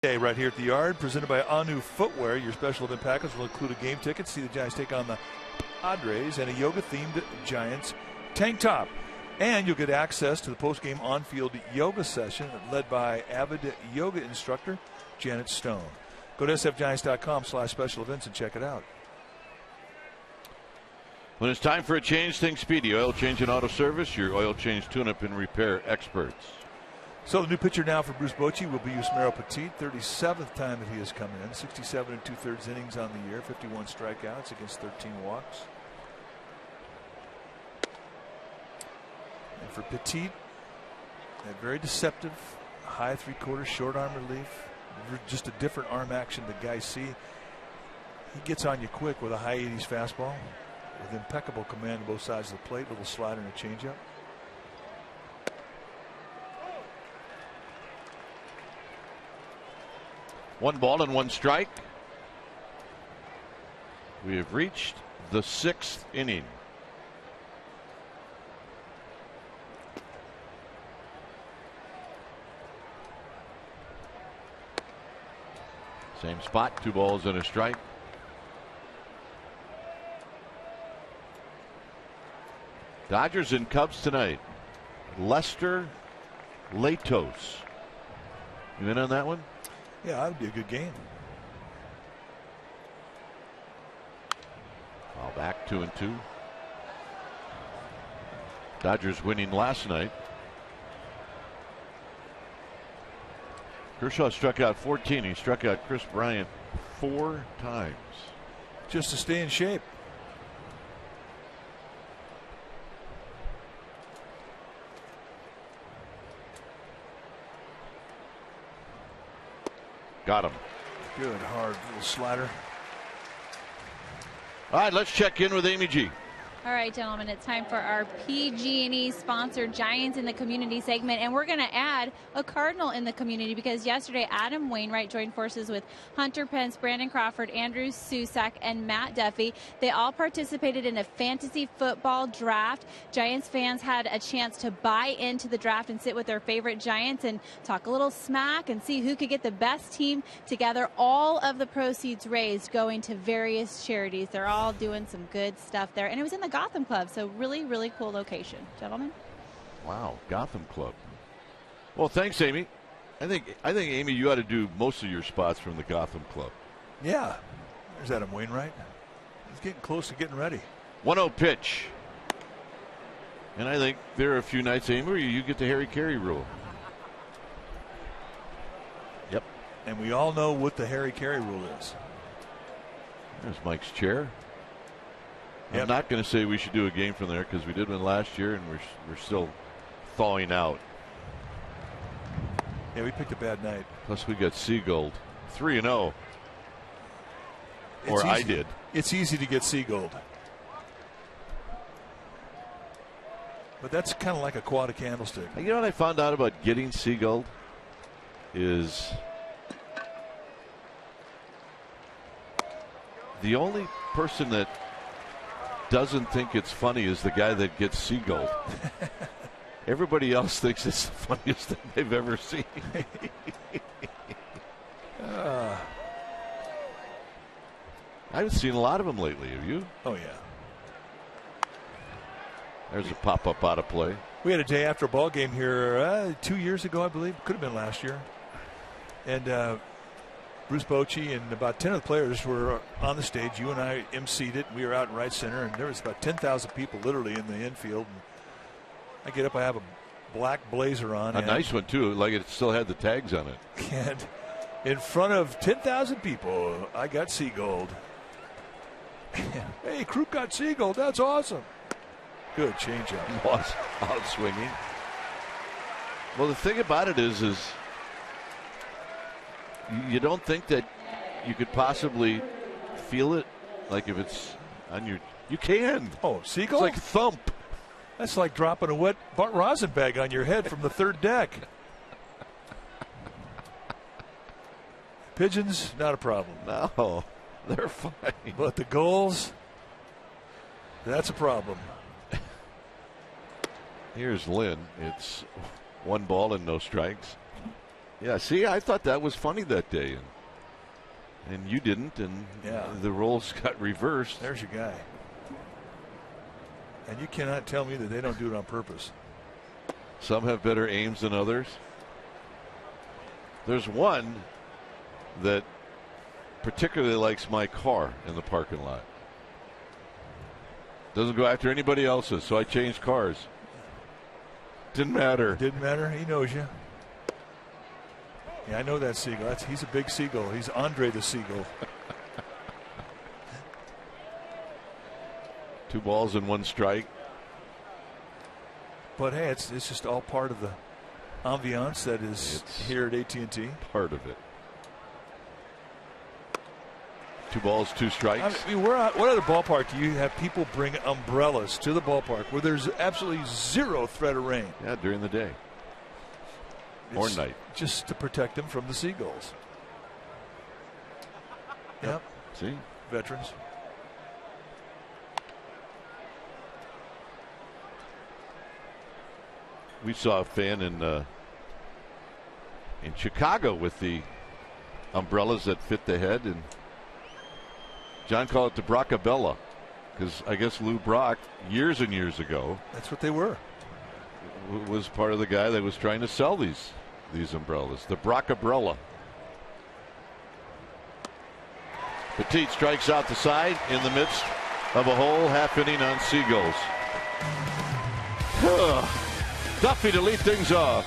Right here at the Yard, presented by Anu Footwear. Your special event package will include a game ticket, see the Giants take on the Padres, and a yoga-themed Giants tank top. And you'll get access to the post-game on-field yoga session led by avid yoga instructor Janet Stone. Go to sfgiants.com/special events and check it out. When it's time for a change, think Speedy Oil Change and Auto Service, your oil change tune-up and repair experts. So the new pitcher now for Bruce Bochy will be Yusmeiro Petit, 37th time that he has come in, 67 2/3 innings on the year, 51 strikeouts against 13 walks. And for Petit, a very deceptive, high 3/4 short arm relief, just a different arm action that guys see. He gets on you quick with a high 80s fastball, with impeccable command on both sides of the plate, little slider and a changeup. One ball and one strike. We have reached the 6th inning. Same spot, 2 balls and a strike. Dodgers and Cubs tonight. Lester Latos. You in on that one? Yeah, that would be a good game. Foul back, 2-2. Dodgers winning last night. Kershaw struck out 14. He struck out Chris Bryant 4 times. Just to stay in shape. Got him. Good, hard little slider. All right, let's check in with Amy G. All right, gentlemen, it's time for our PG&E sponsored Giants in the Community segment, and we're going to add a Cardinal in the community because yesterday Adam Wainwright joined forces with Hunter Pence, Brandon Crawford, Andrew Susak, and Matt Duffy. They all participated in a fantasy football draft. Giants fans had a chance to buy into the draft and sit with their favorite Giants and talk a little smack and see who could get the best team together. All of the proceeds raised going to various charities. They're all doing some good stuff there, and it was in the Gotham Club, so really, really cool location, gentlemen. Wow, Gotham Club. Well, thanks, Amy. I think Amy, you ought to do most of your spots from the Gotham Club. Yeah, there's Adam Wainwright. He's getting close to getting ready. 1-0 pitch, and I think there are a few nights, Amy, where you get the Harry Carey rule. Yep. And we all know what the Harry Carey rule is. There's Mike's chair. Yep. I'm not going to say we should do a game from there because we did one last year and we're still thawing out. Yeah, we picked a bad night. Plus we got Seagold 3-0. Or I did. It's easy to get Seagold. But that's kind of like a quad candlestick. You know what I found out about getting Seagold is the only person that doesn't think it's funny is the guy that gets Seagold. Everybody else thinks it's the funniest thing they've ever seen. I haven't seen a lot of them lately. Have you? Oh, yeah. There's a pop-up out of play. We had a day after a ball game here 2 years ago, I believe. Could have been last year. And Bruce Bochy and about 10 of the players were on the stage. You and I emceed it. We were out in right center, and there was about 10,000 people literally in the infield. And I get up, I have a black blazer on. A nice one, too, like it still had the tags on it. And in front of 10,000 people, I got Seagold. Hey, Kruk got Seagold. That's awesome. Good changeup. Was out swinging. Well, the thing about it is you don't think that you could possibly feel it, like if it's on your. You can. Oh, Seagold? It's like thump. That's like dropping a wet rosin bag on your head from the third deck. Pigeons, not a problem. No, they're fine. But the gulls, that's a problem. Here's Lynn. It's 1 ball and no strikes. Yeah, see, I thought that was funny that day, and you didn't, and the roles got reversed. There's your guy. And you cannot tell me that they don't do it on purpose. Some have better aims than others. There's one that particularly likes my car in the parking lot. Doesn't go after anybody else's, so I changed cars. Didn't matter. Didn't matter. He knows you. Yeah, I know that Seagull. He's a big Seagull. He's Andre the Seagull. 2 balls and 1 strike. But hey, it's just all part of the ambiance that is here at AT&T. Part of it. 2 balls, 2 strikes. I mean, what other ballpark do you have people bring umbrellas to the ballpark where there's absolutely zero threat of rain? Yeah, during the day. Or night. Just to protect them from the seagulls. Yep. See? Veterans. We saw a fan in Chicago with the umbrellas that fit the head, and John called it the Brockabella because I guess Lou Brock years and years ago, that's what they were, was part of the guy that was trying to sell these umbrellas, the Brockabrella. Petit strikes out the side in the midst of a whole half inning on Seagulls. Duffy to lead things off.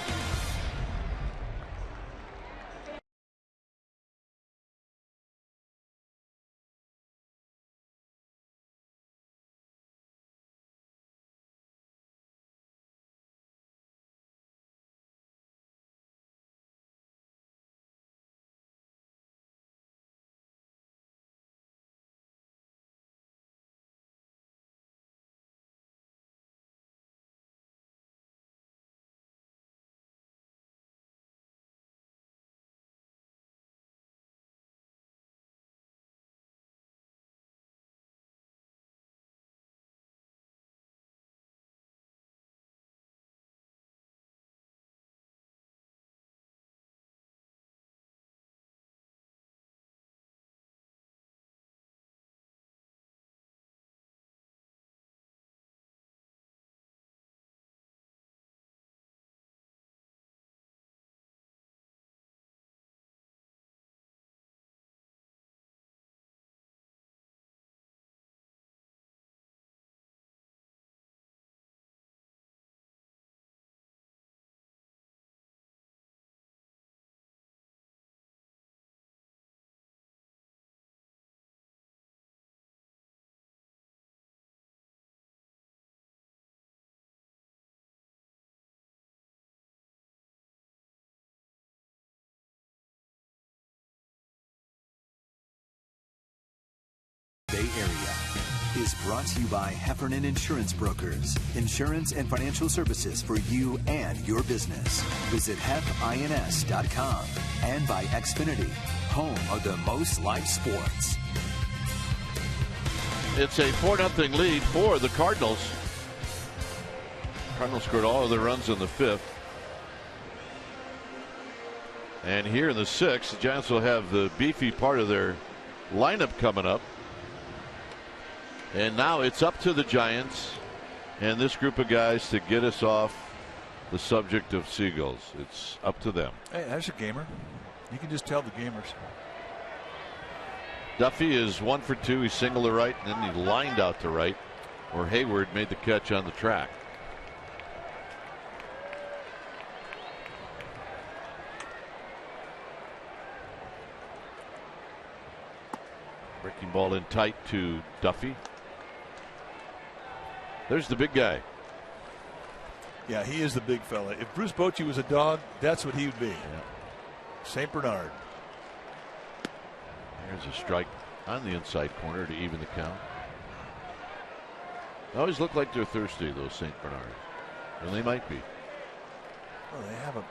Bay Area is brought to you by Heffernan Insurance Brokers. Insurance and financial services for you and your business. Visit hefins.com and by Xfinity, home of the most live sports. It's a 4-0 lead for the Cardinals. Cardinals scored all of their runs in the 5th. And here in the 6th, the Giants will have the beefy part of their lineup coming up. And now it's up to the Giants and this group of guys to get us off the subject of seagulls. It's up to them. Hey, that's a gamer. You can just tell the gamers. Duffy is 1 for 2. He singled to right, and then he lined out to right, where Hayward made the catch on the track. Breaking ball in tight to Duffy. There's the big guy. Yeah, he is the big fella. If Bruce Bochy was a dog, that's what he would be. Yeah. St. Bernard. There's a strike on the inside corner to even the count. They always look like they're thirsty, those St. Bernards. And they might be. Well, they have a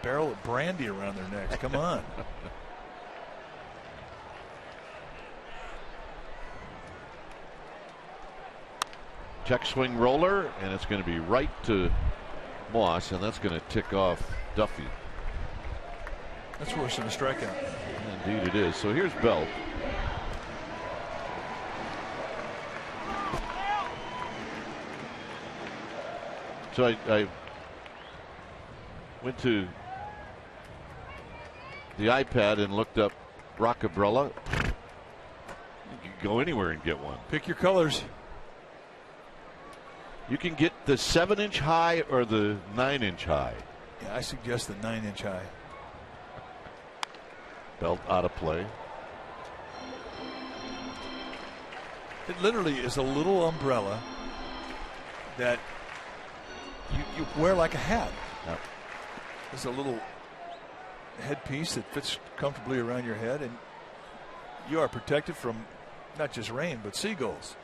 barrel of brandy around their necks. Come on. Check swing roller, and it's going to be right to Moss, and that's going to tick off Duffy. That's worse than a strikeout. Indeed it is. So here's Belt. So I went to the iPad and looked up Rockabrella. You can go anywhere and get one. Pick your colors. You can get the 7-inch high or the 9-inch high. Yeah, I suggest the 9-inch high. Belt out of play. It literally is a little umbrella that you wear like a hat. Yep. It's a little headpiece that fits comfortably around your head, and you are protected from not just rain but seagulls.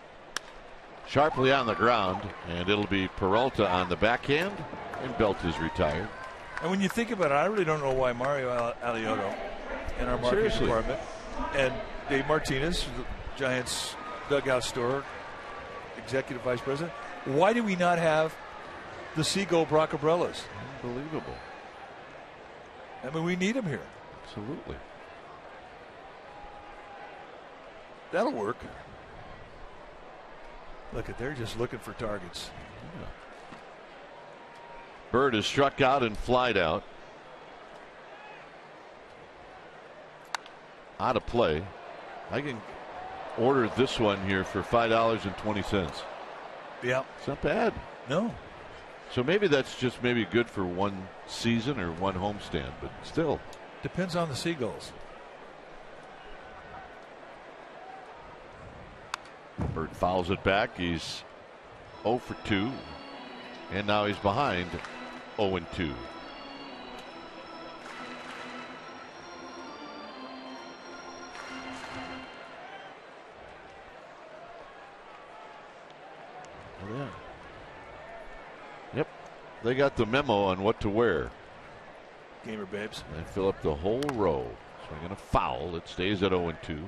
Sharply on the ground, and it'll be Peralta on the backhand, and Belt is retired. And when you think about it, I really don't know why Mario Alioto in our marketing department and Dave Martinez, the Giants dugout store executive vice president, why do we not have the Seagull Brockabrellas? Unbelievable. I mean, we need them here. Absolutely. That'll work. Look at, they're just looking for targets. Yeah. Bird is struck out and flied out. Out of play. I can order this one here for $5.20. Yeah. It's not bad. No. So maybe that's just maybe good for one season or one homestand, but still. Depends on the Seagulls. Bird fouls it back. He's 0 for 2. And now he's behind 0 and 2. Oh, yeah. Yep. They got the memo on what to wear. Gamer babes. They fill up the whole row. Swinging a foul. It stays at 0 and 2.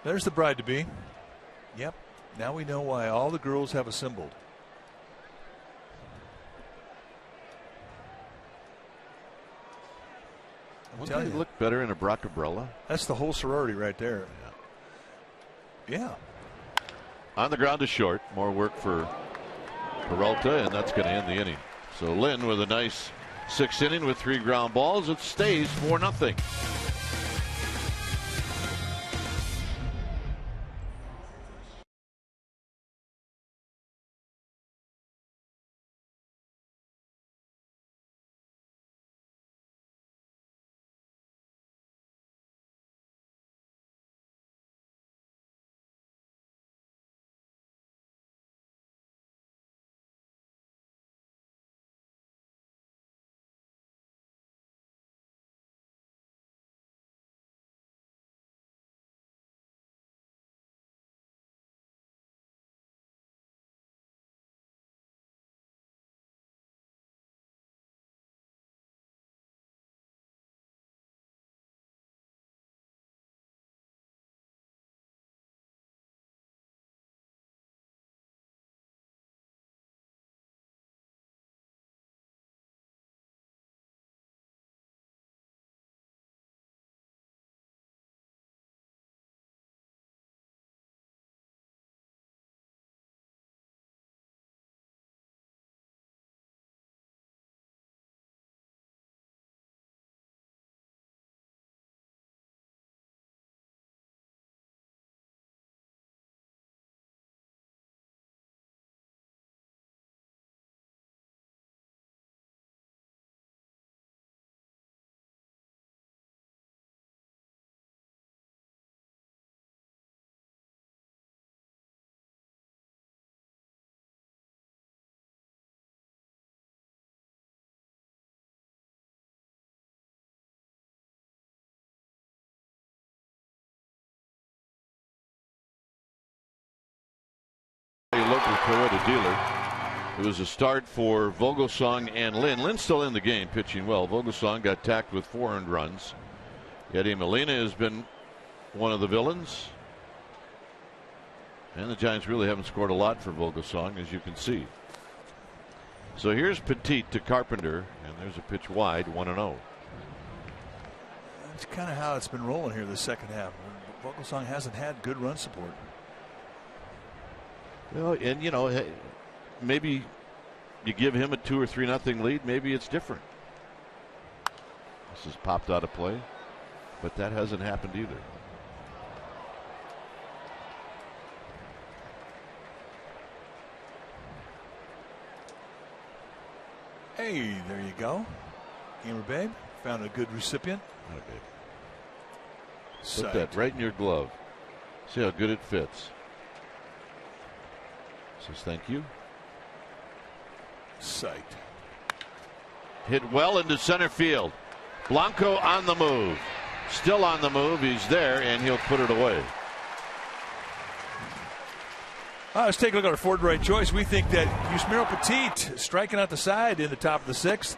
There's the bride to be. Yep. Now we know why all the girls have a symbol. Wouldn't they look better in a Brockabrella? That's the whole sorority right there. Yeah. On the ground to short. More work for Peralta, and that's going to end the inning. So Lynn with a nice 6th inning with 3 ground balls. It stays 4-0. local Toyota dealer. It was a start for Vogelsong and Lynn. Lynn's still in the game, pitching well. Vogelsong got tacked with 4 earned runs. Eddie Molina has been one of the villains. And the Giants really haven't scored a lot for Vogelsong, as you can see. So here's Petit to Carpenter, and there's a pitch wide, 1-0. That's kind of how it's been rolling here the second half. Vogelsong hasn't had good run support. Well, and you know, maybe you give him a 2 or 3-0 lead, maybe it's different. This has popped out of play, but that hasn't happened either. Hey, there you go. Gamer Babe found a good recipient. Okay. Put that right in your glove. See how good it fits. Says thank you. Sight. Hit well into center field. Blanco on the move. Still on the move. He's there, and he'll put it away. Let's take a look at our Ford right choice. We think that Yusmeiro Petit striking out the side in the top of the 6th.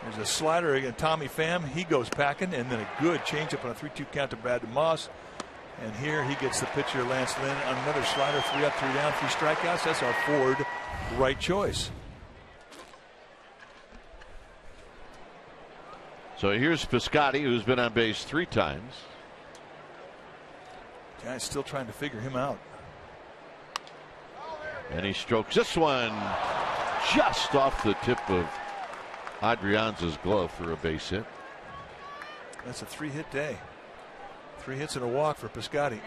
There's a slider again, Tommy Pham. He goes packing, and then a good changeup on a 3-2 count to Brad DeMoss. And here he gets the pitcher Lance Lynn on another slider, 3 up, 3 down, 3 strikeouts. That's our Ford right choice. So here's Piscotty, who's been on base 3 times. Giants still trying to figure him out. And he strokes this one just off the tip of Adrianza's glove for a base hit. That's a 3-hit day. 3 hits and a walk for Piscotty.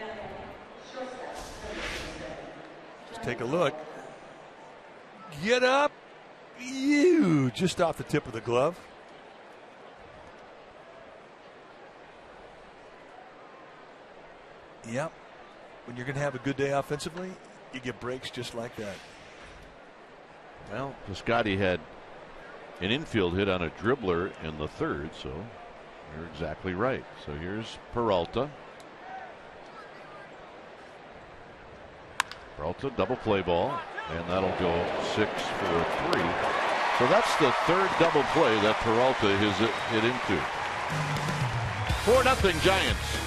Let's take a look. Get up. You just off the tip of the glove. Yep. When you're going to have a good day offensively, you get breaks just like that. Well, Piscotty had an infield hit on a dribbler in the 3rd, so you're exactly right. So here's Peralta. Peralta, double play ball, and that'll go 6 for a 3. So that's the 3rd double play that Peralta has hit into. 4-0 Giants.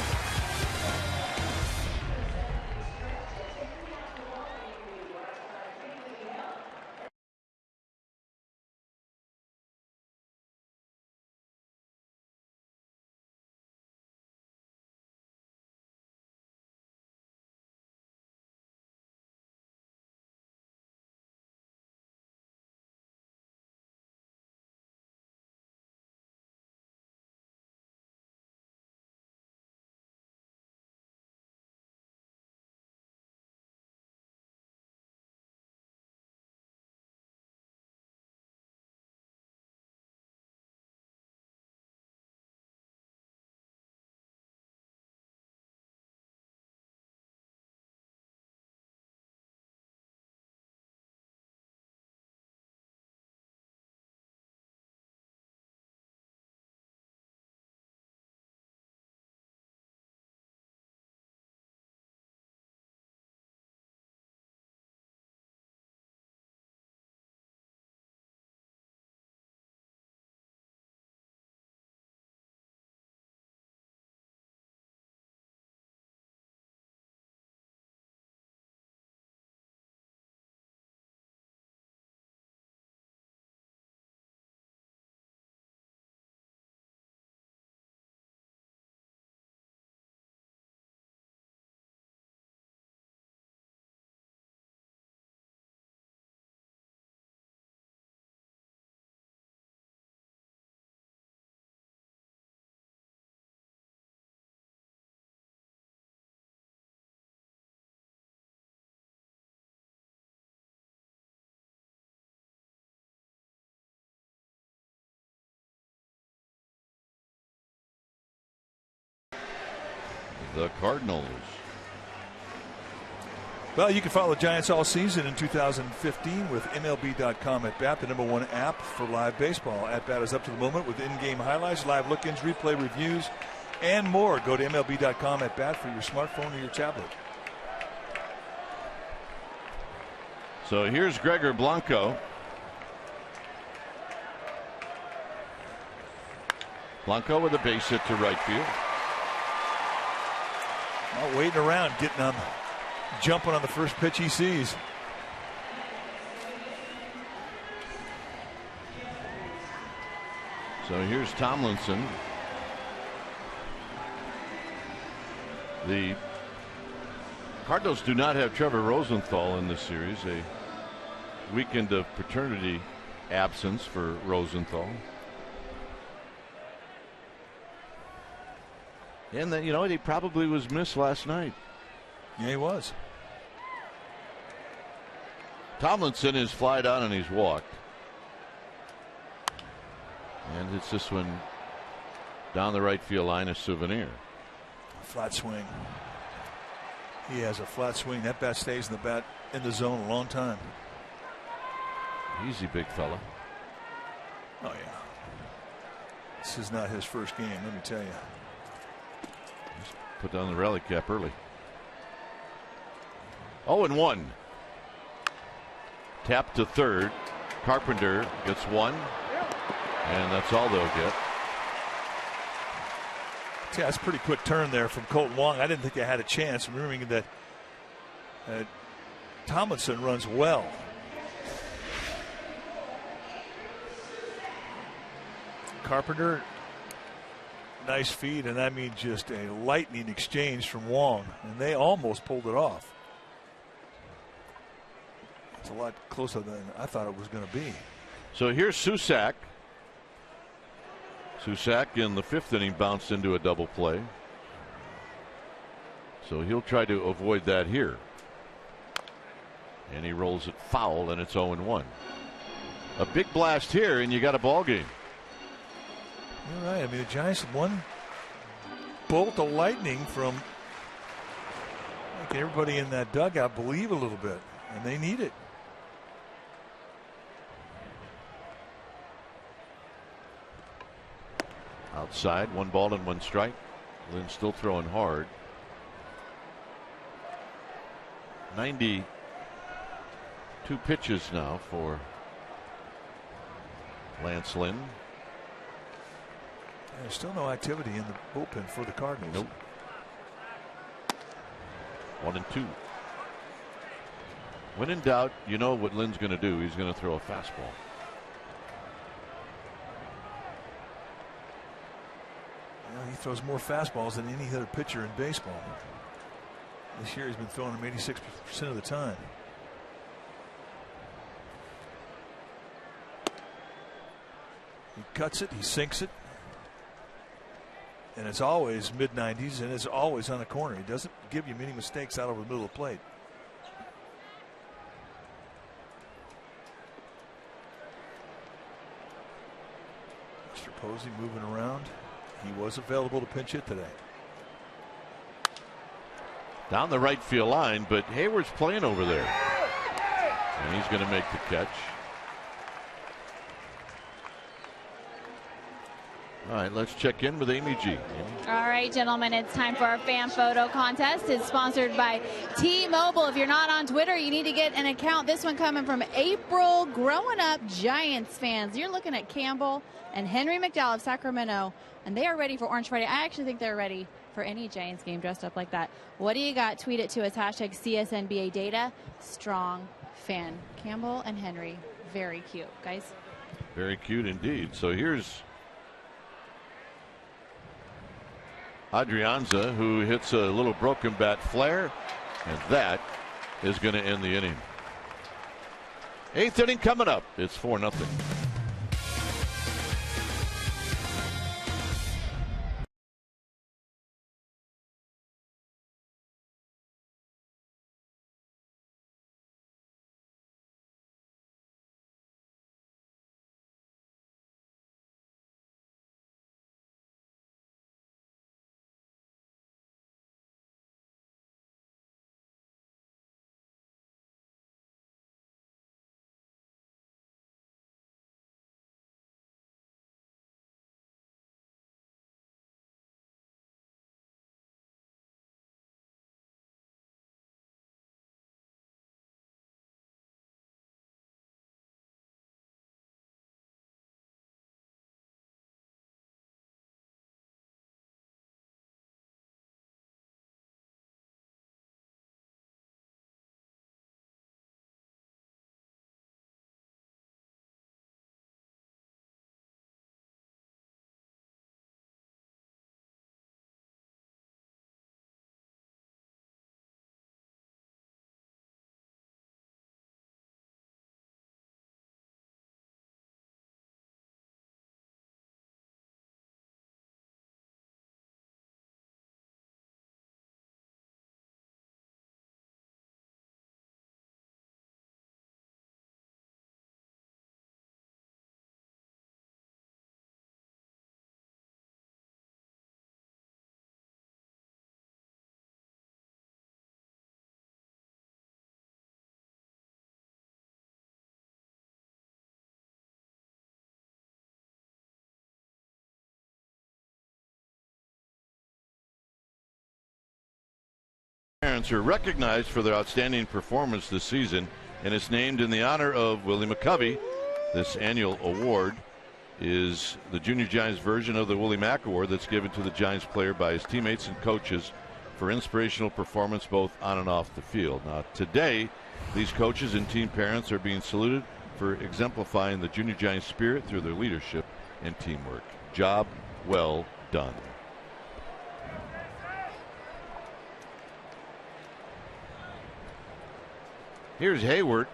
The Cardinals. Well, you can follow the Giants all season in 2015 with MLB.com at bat, the #1 app for live baseball. At bat is up to the moment with in-game highlights, live look-ins, replay reviews, and more. Go to MLB.com at bat for your smartphone or your tablet. So here's Gregor Blanco. Blanco with a base hit to right field. Not waiting around, jumping on the first pitch he sees. So here's Tomlinson. The Cardinals do not have Trevor Rosenthal in this series. A weekend of paternity absence for Rosenthal. And then, he probably was missed last night. Yeah, he was. Tomlinson is fly down and he's walked. And it's this one down the right field line, a souvenir. Flat swing. He has a flat swing. That bat stays in the zone a long time. Easy, big fella. Oh, yeah. This is not his first game, let me tell you. Just put down the rally cap early. 0-1. Tap to third. Carpenter gets one. And that's all they'll get. Yeah, that's a pretty quick turn there from Colton Wong. I didn't think they had a chance, remembering that Tomlinson runs well. Carpenter, nice feed, and that means just a lightning exchange from Wong, and they almost pulled it off. It's a lot closer than I thought it was going to be. So here's Susac. Susac in the fifth inning bounced into a double play. So he'll try to avoid that here. And he rolls it foul, and it's 0-1. A big blast here, and you got a ball game. You're right. I mean, the Giants had one bolt of lightning from making everybody in that dugout believe a little bit, and they need it. Outside, 1-1 strike. Lynn still throwing hard. 92 pitches now for Lance Lynn. There's still no activity in the bullpen for the Cardinals. Nope. 1-2. When in doubt, you know what Lynn's going to do. He's going to throw a fastball. He throws more fastballs than any other pitcher in baseball. This year he's been throwing them 86% of the time. He cuts it, he sinks it. And it's always mid-90s, and it's always on a corner. He doesn't give you many mistakes out over the middle of the plate. Mr. Posey moving around. He was available to pinch hit today. Down the right field line, but Hayward's playing over there. And he's going to make the catch. All right, let's check in with Amy G. All right, gentlemen, it's time for our fan photo contest. It's sponsored by T-Mobile. If you're not on Twitter, you need to get an account. This one coming from April, growing up Giants fans. You're looking at Campbell and Henry McDowell of Sacramento, and they are ready for Orange Friday. I actually think they're ready for any Giants game dressed up like that. What do you got? Tweet it to us, hashtag CSNBA data. Strong fan. Campbell and Henry, very cute, guys. Very cute indeed. So here's Adrianza, who hits a little broken bat flare, and that is going to end the inning. Eighth inning coming up. It's 4-0. Parents are recognized for their outstanding performance this season, and it's named in the honor of Willie McCovey. This annual award is the Junior Giants version of the Willie Mack Award that's given to the Giants player by his teammates and coaches for inspirational performance both on and off the field. Now today, these coaches and team parents are being saluted for exemplifying the Junior Giants spirit through their leadership and teamwork. Job well done. Here's Hayward.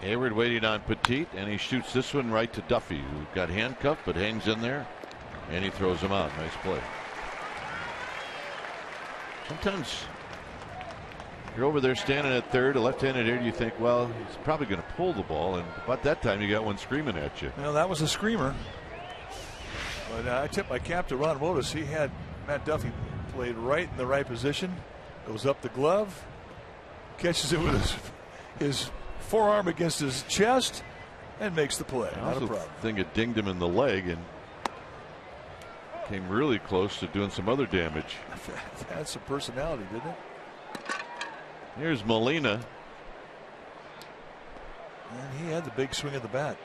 Hayward waiting on Petit, and he shoots this one right to Duffy, who got handcuffed but hangs in there, and he throws him out. Nice play. Sometimes you're over there standing at third, a left-handed hitter, you think, well, he's probably going to pull the ball, and about that time you got one screaming at you. Well, that was a screamer. But I tip my cap to Ron Wotus. He had Matt Duffy played right in the right position, goes up the glove, catches it with his forearm against his chest, and makes the play. Not a problem. I think it dinged him in the leg and came really close to doing some other damage. Had some personality, didn't it? Here's Molina. And he had the big swing of the bat.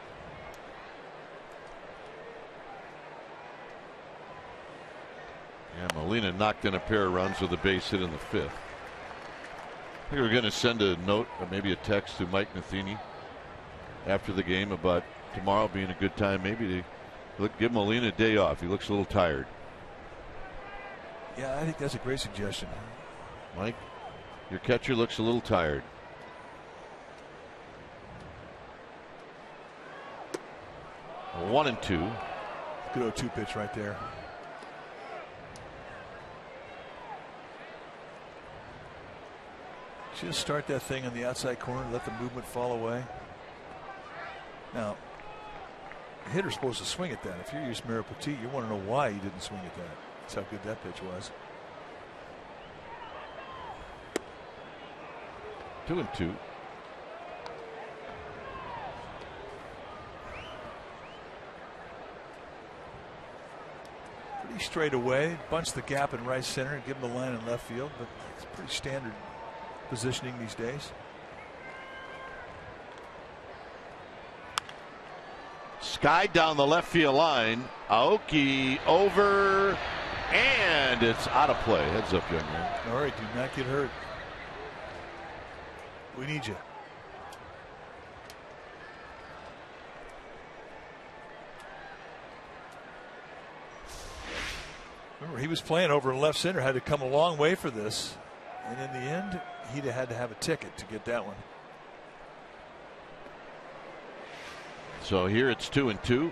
Yeah, Molina knocked in a pair of runs with a base hit in the fifth. I think we're going to send a note or maybe a text to Mike Matheny after the game about tomorrow being a good time maybe to give Molina a day off. He looks a little tired. Yeah, I think that's a great suggestion. Mike, your catcher looks a little tired. A 1-2. Good 0-2 pitch right there. Just start that thing on the outside corner, let the movement fall away. Now, the hitter's supposed to swing at that. If you're Yusmeiro Petit, you want to know why he didn't swing at that. That's how good that pitch was. 2-2. Pretty straight away. Bunch the gap in right center and give him the line in left field, but it's pretty standard positioning these days. Sky down the left field line. Aoki over, and it's out of play. Heads up, young man. All right, do not get hurt. We need you. Remember, he was playing over in left center, had to come a long way for this. And in the end, he'd have had to have a ticket to get that one. So here it's 2-2.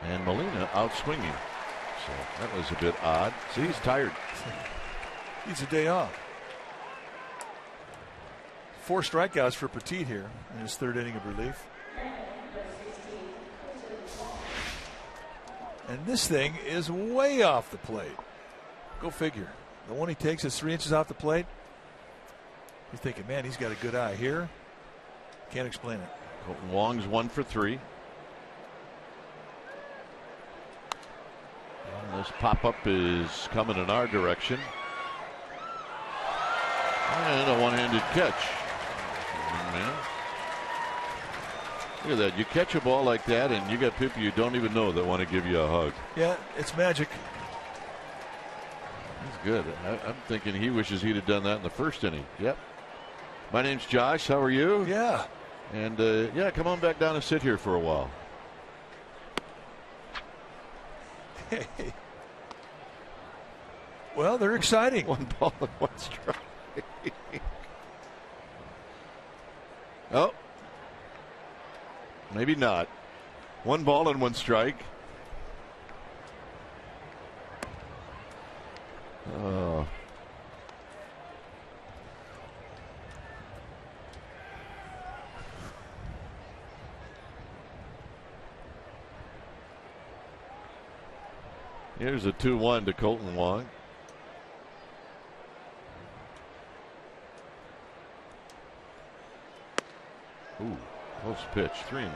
And Molina out swinging. So that was a bit odd. See, he's tired. Needs a day off. 4 strikeouts for Petit here in his 3rd inning of relief. And this thing is way off the plate. Go figure. The one he takes is 3 inches off the plate. You're thinking, man, he's got a good eye here. Can't explain it. Colton Wong's 1 for 3. And this pop-up is coming in our direction. And a one-handed catch. Man. Look at that. You catch a ball like that, and you got people you don't even know that want to give you a hug. Yeah, it's magic. That's good. I'm thinking he wishes he'd have done that in the 1st inning. Yep. My name's Josh. How are you? Yeah. And yeah, come on back down and sit here for a while. Hey. Well, they're exciting. 1 ball and 1 strike. Oh. Maybe not. 1 ball and 1 strike. Oh. Here's a 2-1 to Colton Wong. Ooh, close pitch, 3-1.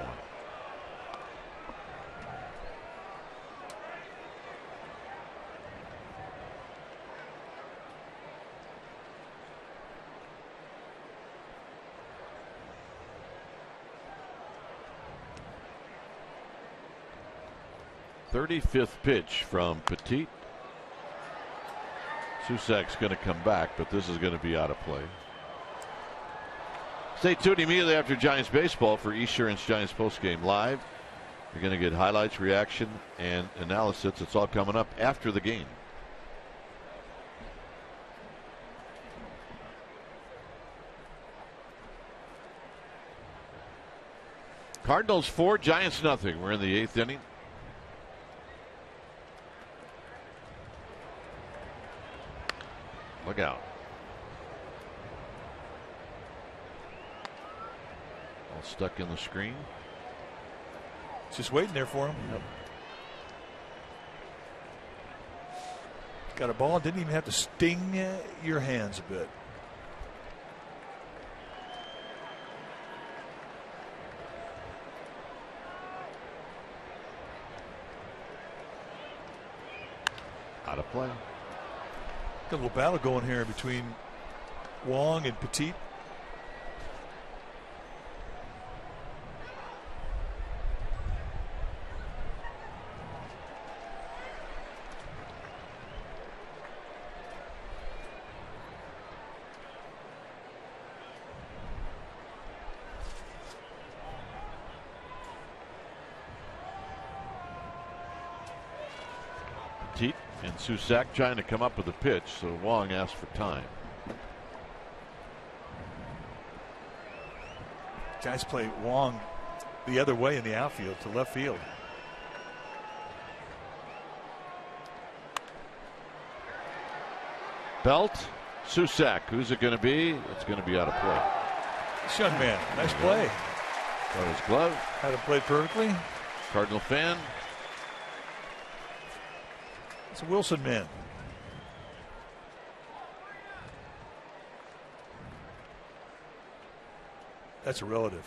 Thirty-fifth pitch from Petit. Susak's going to come back, but this is going to be out of play. Stay tuned immediately after Giants baseball for Esurance Giants postgame live. You're going to get highlights, reaction, and analysis. It's all coming up after the game. Cardinals 4, Giants nothing. We're in the 8th inning. Look out. All stuck in the screen. Just waiting there for him. Yep. Got a ball, didn't even have to sting your hands a bit. Out of play. Got a little battle going here between Wong and Petit. Petit and Susak trying to come up with a pitch, so Wong asked for time. Guys play Wong the other way in the outfield to left field. Belt, Susak. Who's it going to be? It's going to be out of play. This young man, nice play. Got his glove. Had him played perfectly. Cardinal fan. It's a Wilson man. That's a relative.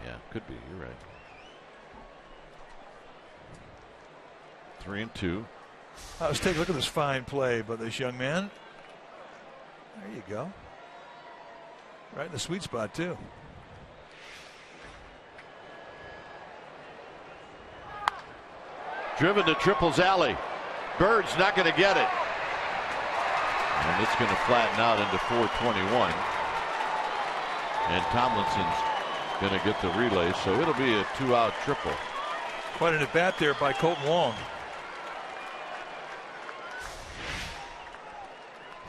Yeah, could be. You're right. 3-2. Let's take a look at this fine play by this young man. There you go. Right in the sweet spot, too. Driven to Triple's alley. Bird's not going to get it. And it's going to flatten out into 421. And Tomlinson's going to get the relay, so it'll be a 2-out triple. Quite an at bat there by Colton Wong.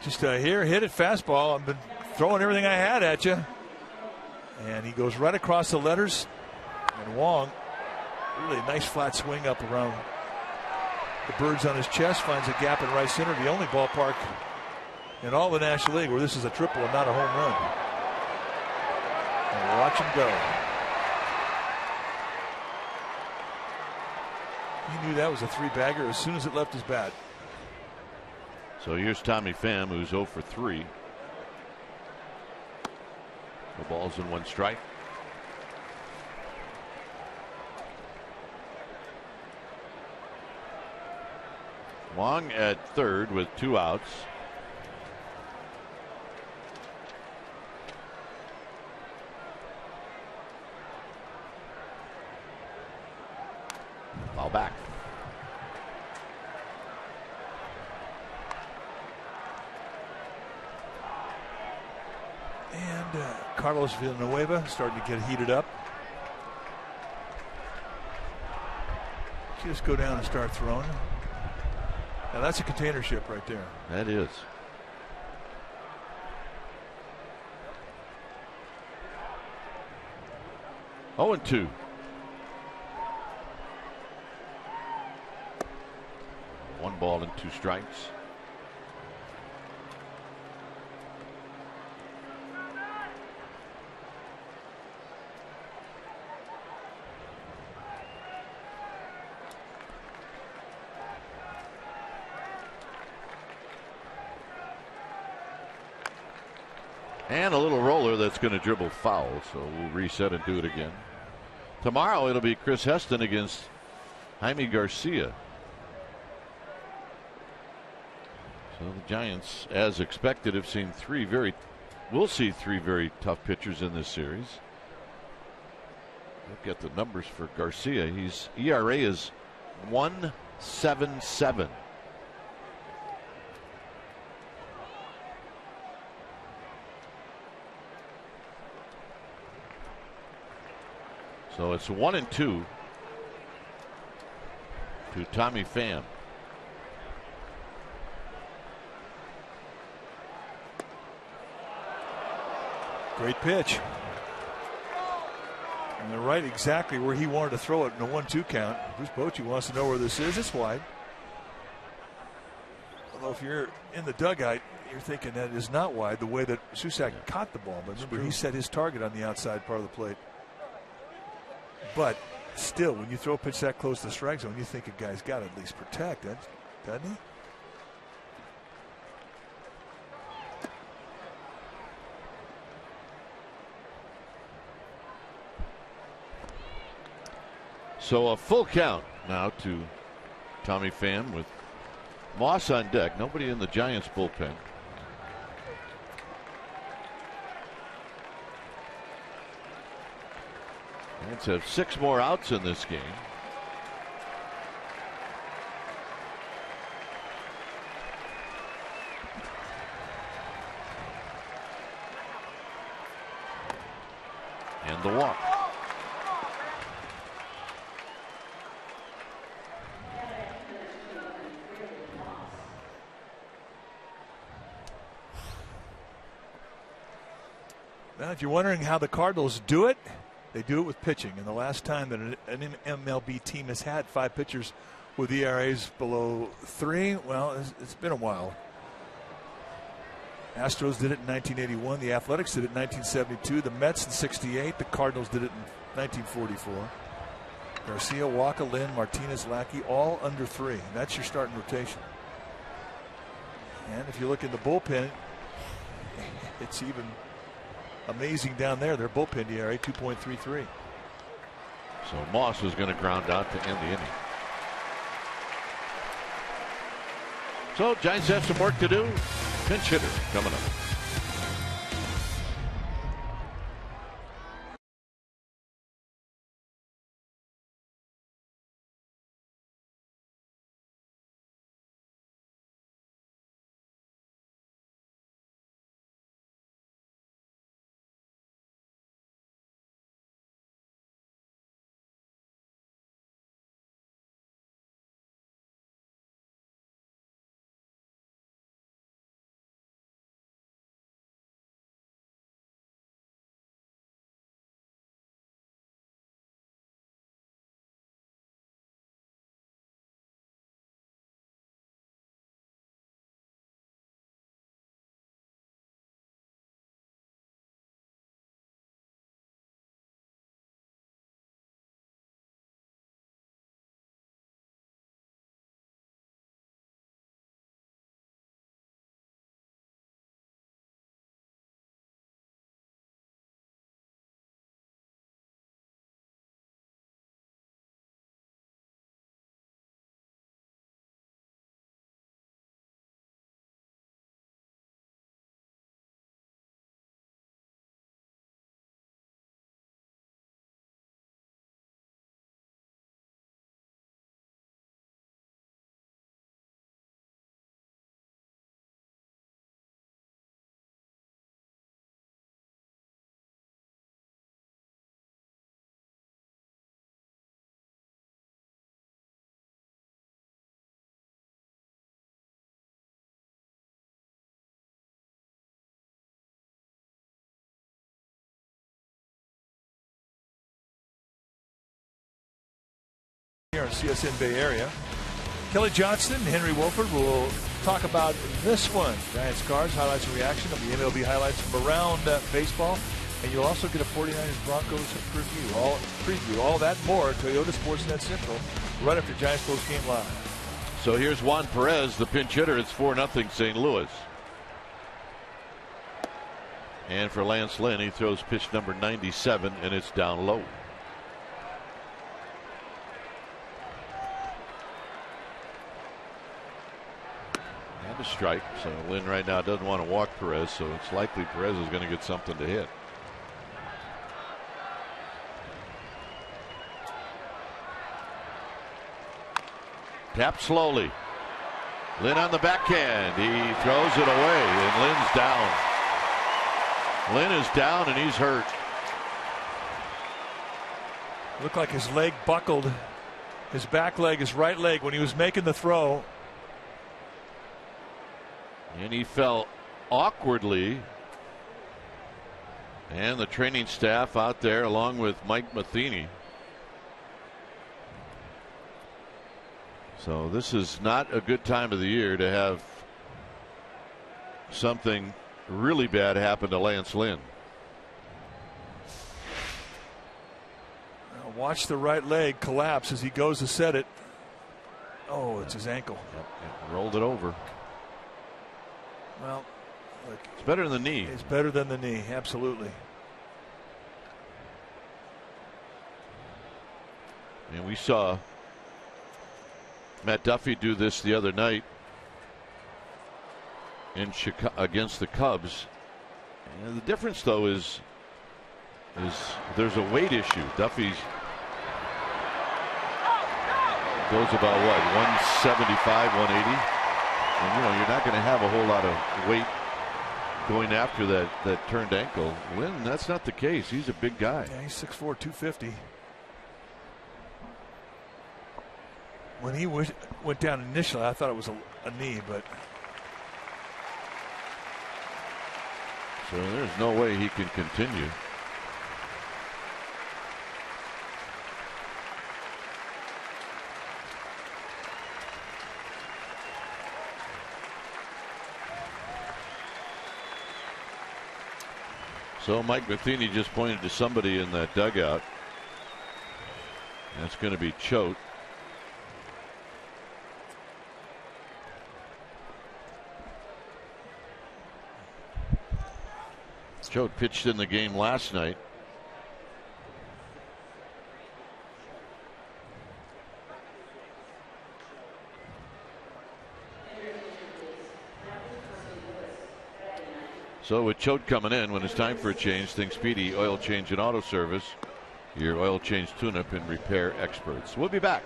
Just here, hit it fastball. I've been throwing everything I had at you. And he goes right across the letters. And Wong, really nice flat swing up around the birds on his chest, finds a gap in right center. The only ballpark in all the National League where this is a triple and not a home run. And watch him go. He knew that was a 3-bagger as soon as it left his bat. So here's Tommy Pham, who's 0 for 3. The ball's in 1 strike. Wong at third with 2 outs. Foul back. And Carlos Villanueva starting to get heated up. Just go down and start throwing. Now that's a container ship right there. That is. Oh, and 2. One ball and 2 strikes. And a little roller that's going to dribble foul, so we'll reset and do it again. Tomorrow it'll be Chris Heston against Jaime Garcia. So the Giants, as expected, have seen we'll see three very tough pitchers in this series. Look at the numbers for Garcia. His ERA is 1.77. So it's 1-2 to Tommy Pham. Great pitch. And they're right exactly where he wanted to throw it in a 1-2 count. Bruce Bochy wants to know where this is. It's wide. Although if you're in the dugout, you're thinking that is not wide the way that Susac caught the ball. But remember, he set his target on the outside part of the plate. But still, when you throw a pitch that close to the strike zone, you think a guy's got to at least protect it, doesn't he? So a full count now to Tommy Pham with Moss on deck. Nobody in the Giants bullpen. Giants have 6 more outs in this game. And the walk. Now, if you're wondering how the Cardinals do it, they do it with pitching. And the last time that an MLB team has had 5 pitchers with ERAs below 3, well, it's been a while. Astros did it in 1981. The Athletics did it in 1972. The Mets in 68. The Cardinals did it in 1944. Garcia, Walker, Lynn, Martinez, Lackey, all under 3. And that's your starting rotation. And if you look in the bullpen, it's even amazing down there. Their bullpen ERA 2.33. So Moss is going to ground out to end the inning. So Giants have some work to do. Pinch hitter coming up. Here in CSN Bay Area. Kelly Johnston and Henry Wolford will talk about this one. Giants Cards, highlights and reaction of the MLB highlights from around baseball. And you'll also get a 49ers Broncos preview. All that more, Toyota Sportsnet Central, right after Giants Post Game Live. So here's Juan Perez, the pinch hitter. It's 4-0 St. Louis. And for Lance Lynn, he throws pitch number 97, and it's down low. And a strike. So Lynn right now doesn't want to walk Perez, so it's likely Perez is going to get something to hit. Tap slowly. Lynn on the backhand. He throws it away, and Lynn's down. Lynn is down, and he's hurt. Looked like his leg buckled. His back leg, his right leg, when he was making the throw. And he fell awkwardly. And the training staff out there, along with Mike Matheny. So this is not a good time of the year to have something really bad happen to Lance Lynn. Watch the right leg collapse as he goes to set it. Oh, it's his ankle. Yep, rolled it over. Well, look, it's better than the knee. It's better than the knee, absolutely. And we saw Matt Duffy do this the other night in Chicago against the Cubs. And the difference, though, is there's a weight issue. Duffy goes about what, 175, 180, and you're not going to have a whole lot of weight going after that turned ankle. Lynn, that's not the case. He's a big guy. Yeah, he's 6'4", 250. When he went down initially, I thought it was a knee, but so there's no way he can continue. So Mike Matheny just pointed to somebody in that dugout. That's going to be Choate. Choate pitched in the game last night. So with Choate coming in, when it's time for a change, think Speedy Oil Change and Auto Service, your oil change tune-up and repair experts. We'll be back.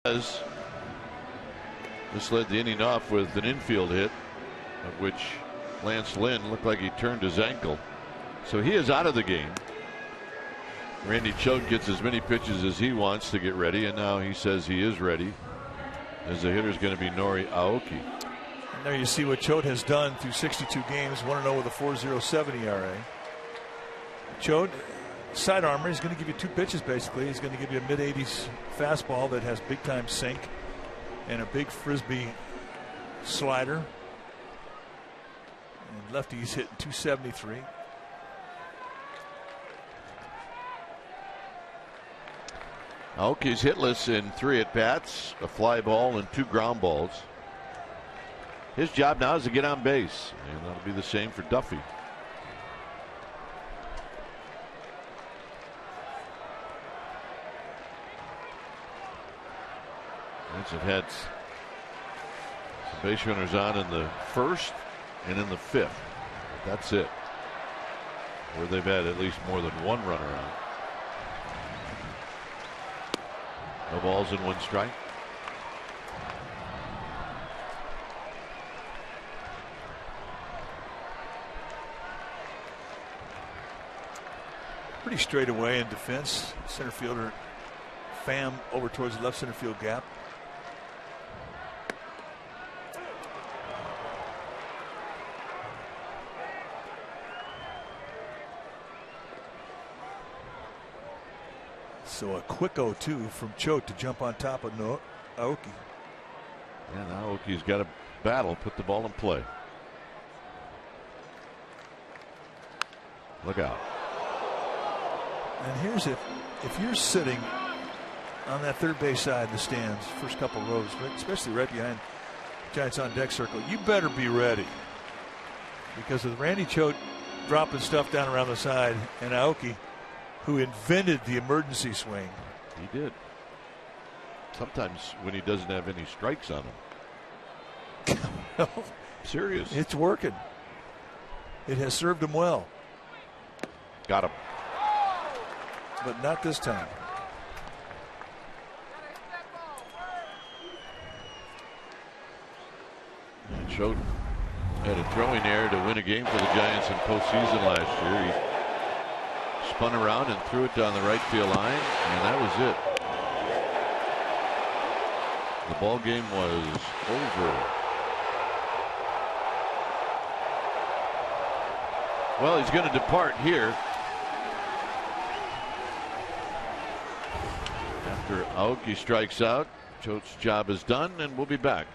This led the inning off with an infield hit, of which Lance Lynn looked like he turned his ankle. So he is out of the game. Randy Choate gets as many pitches as he wants to get ready, and now he says he is ready, as the hitter is going to be Nori Aoki. And there you see what Choate has done through 62 games, 1-0 with a 4.07 ERA. Choate side armor. He's going to give you 2 pitches basically. He's going to give you a mid-80s fastball that has big time sink and a big frisbee slider. And lefty's hitting 273. Aoki's hitless in 3 at-bats, a fly ball and 2 ground balls. His job now is to get on base, and that'll be the same for Duffy. Have had some base runners on in the 1st and in the 5th. But that's it. Where they've had at least more than 1 runner on. No balls and 1 strike. Pretty straight away in defense. Center fielder Pham over towards the left center field gap. So a quick 0-2 from Choate to jump on top of Aoki. Yeah, now Aoki's got to battle, put the ball in play. Look out. And here's if you're sitting on that third base side of the stands, first couple rows, especially right behind Giants on deck circle, you better be ready. Because with Randy Choate dropping stuff down around the side and Aoki, who invented the emergency swing. He did. Sometimes when he doesn't have any strikes on him. Serious. It's working. It has served him well. Got him. But not this time. Choate had a throwing error to win a game for the Giants in postseason last year. He spun around and threw it down the right field line, and that was it. The ball game was over. Well, he's going to depart here after Aoki strikes out. Choate's job is done, and we'll be back.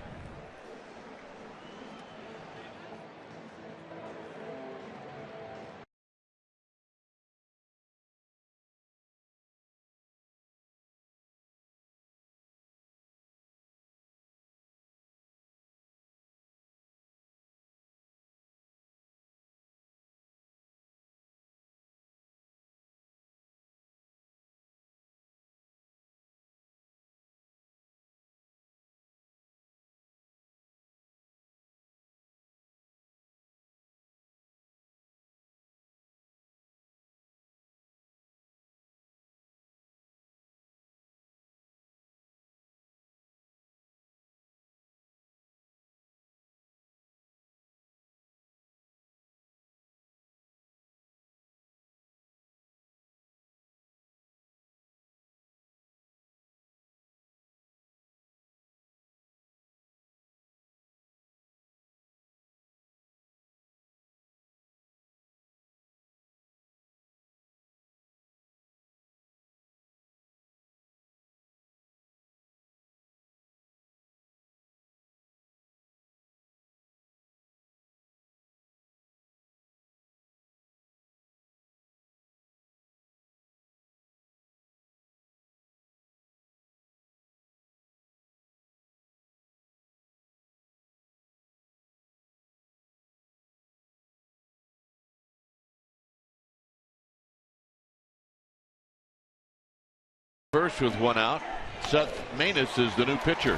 First with 1 out, Seth Maness is the new pitcher.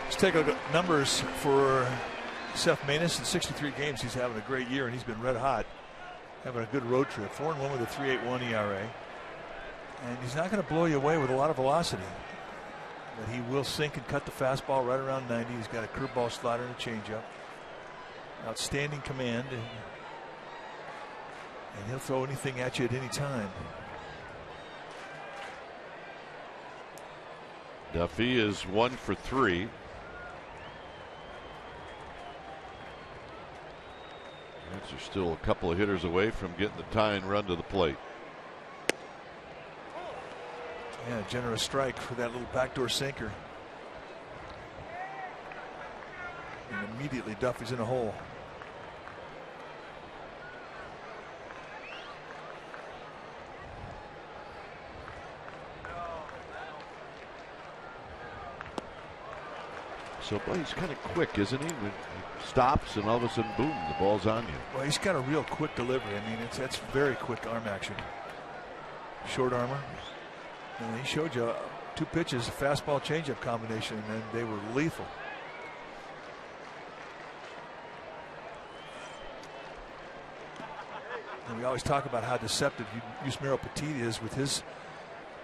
Let's take a look at numbers for Seth Maness. In 63 games, he's having a great year, and he's been red hot, having a good road trip. 4-1 with a 3.81 ERA. And he's not going to blow you away with a lot of velocity, but he will sink and cut the fastball right around 90. He's got a curveball, slider, and a changeup. Outstanding command. And he'll throw anything at you at any time. Duffy is 1 for 3. Giants are still a couple of hitters away from getting the tying run to the plate. Yeah, generous strike for that little backdoor sinker. And immediately Duffy's in a hole. So, boy, he's kind of quick, isn't he? When he stops and all of a sudden, boom, the ball's on you. Well, he's got a real quick delivery. I mean, that's very quick arm action. Short armor. And he showed you 2 pitches, a fastball changeup combination, and they were lethal. And we always talk about how deceptive Yusmeiro Petit is with his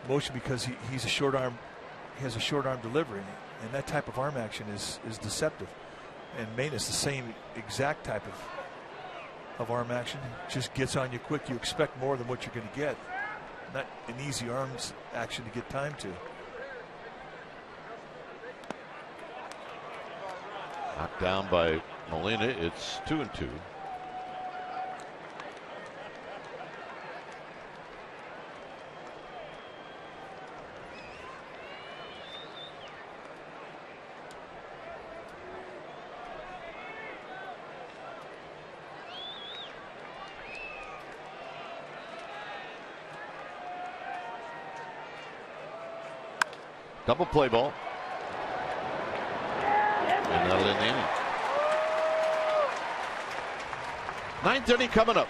motion because he's a short arm. He has a short arm delivery, and that type of arm action is deceptive. And Maine is the same exact type of arm action. Just gets on you quick. You expect more than what you're going to get. Not an easy arms action to get time to. Knocked down by Molina. It's 2-2. Double play ball. And that'll end the inning. 9:30 coming up.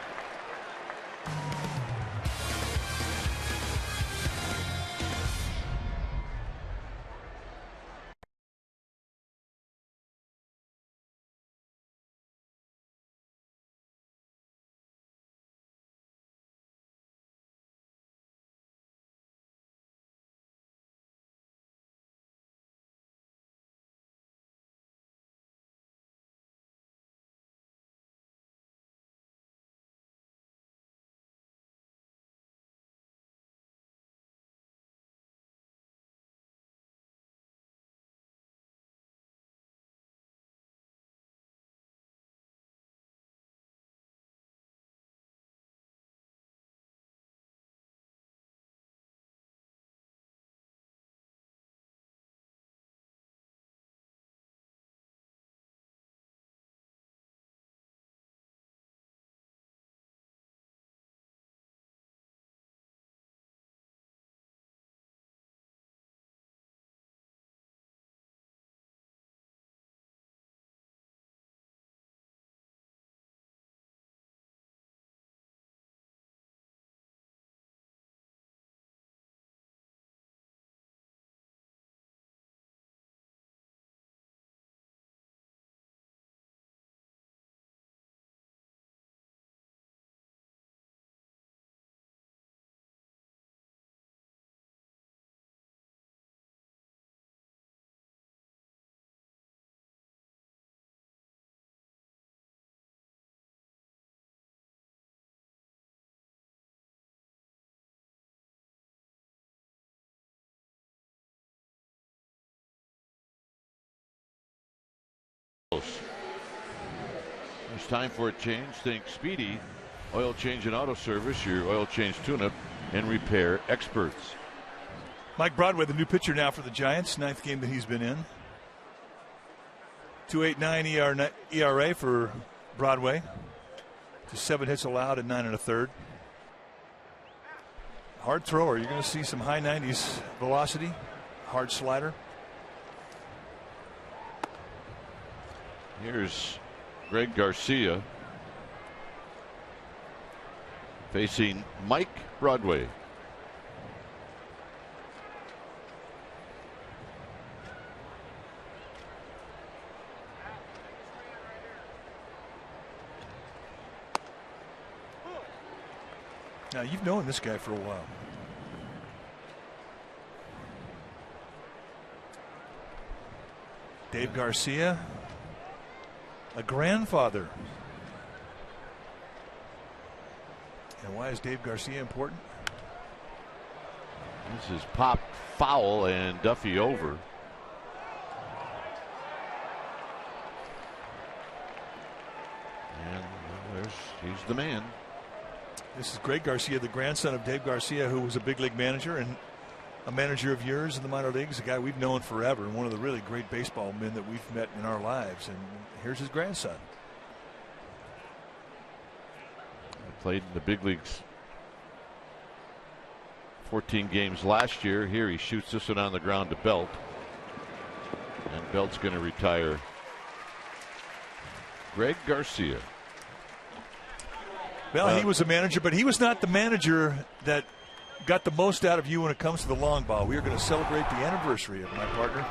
There's time for a change. Think Speedy Oil Change and Auto Service, your oil change tune-up and repair experts. Mike Broadway, the new pitcher now for the Giants, 9th game that he's been in. 2.89 ERA for Broadway. Just 7 hits allowed and 9 1/3. Hard thrower. You're going to see some high 90s velocity. Hard slider. Here's Greg Garcia facing Mike Broadway. Now, you've known this guy for a while. Dave Garcia, a grandfather. And why is Dave Garcia important? This is pop foul and Duffy over. And there's He's the man. This is Greg Garcia, the grandson of Dave Garcia, who was a big league manager and a manager of yours in the minor leagues, a guy we've known forever and one of the really great baseball men that we've met in our lives. And here's his grandson. I played in the big leagues 14 games last year. Here he shoots this one on the ground to Belt. And Belt's going to retire Greg Garcia. Well, he was a manager, but he was not the manager that got the most out of you when it comes to the long ball. We are going to celebrate the anniversary of my partner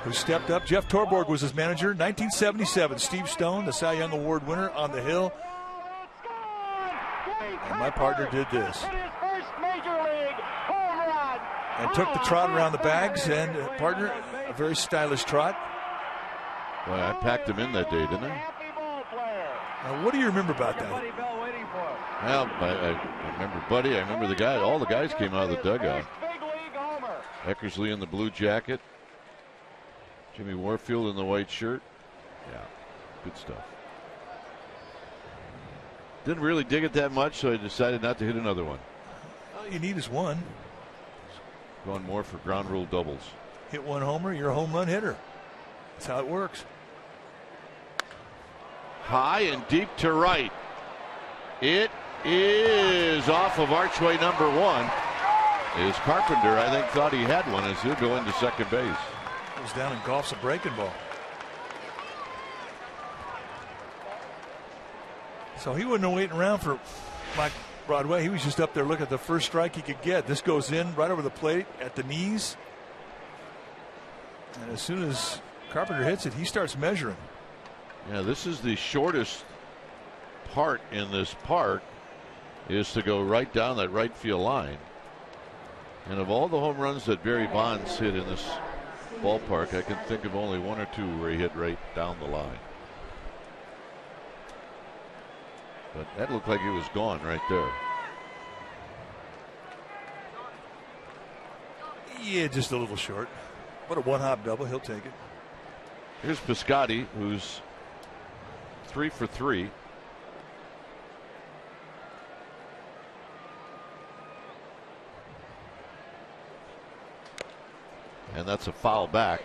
who stepped up. Jeff Torborg was his manager. 1977, Steve Stone, the Cy Young Award winner, on the hill. And my partner did this. And took the trot around the bags, and partner, a very stylish trot. Boy, I packed him in that day, didn't I? Now, what do you remember about that? Well, I remember Buddy. I remember the guy. All the guys came out of the dugout. Eckersley in the blue jacket. Jimmy Warfield in the white shirt. Yeah, good stuff. Didn't really dig it that much, so I decided not to hit another one. All you need is one. Going more for ground rule doubles. Hit one homer, you're a home run hitter. That's how it works. High and deep to right. It is off of archway number one. Is Carpenter, I think, thought he had one as he'll go into second base. Goes down and golfs a breaking ball. So he wasn't waiting around for Mike Broadway. He was just up there looking at the first strike he could get. This goes in right over the plate at the knees. And as soon as Carpenter hits it, he starts measuring. Yeah, this is the shortest part in this park, is to go right down that right field line. And of all the home runs that Barry Bonds hit in this ballpark, I can think of only one or two where he hit right down the line. But that looked like it was gone right there. Yeah, just a little short. What a one-hop double. He'll take it. Here's Piscotty, who's 3 for 3. And that's a foul back.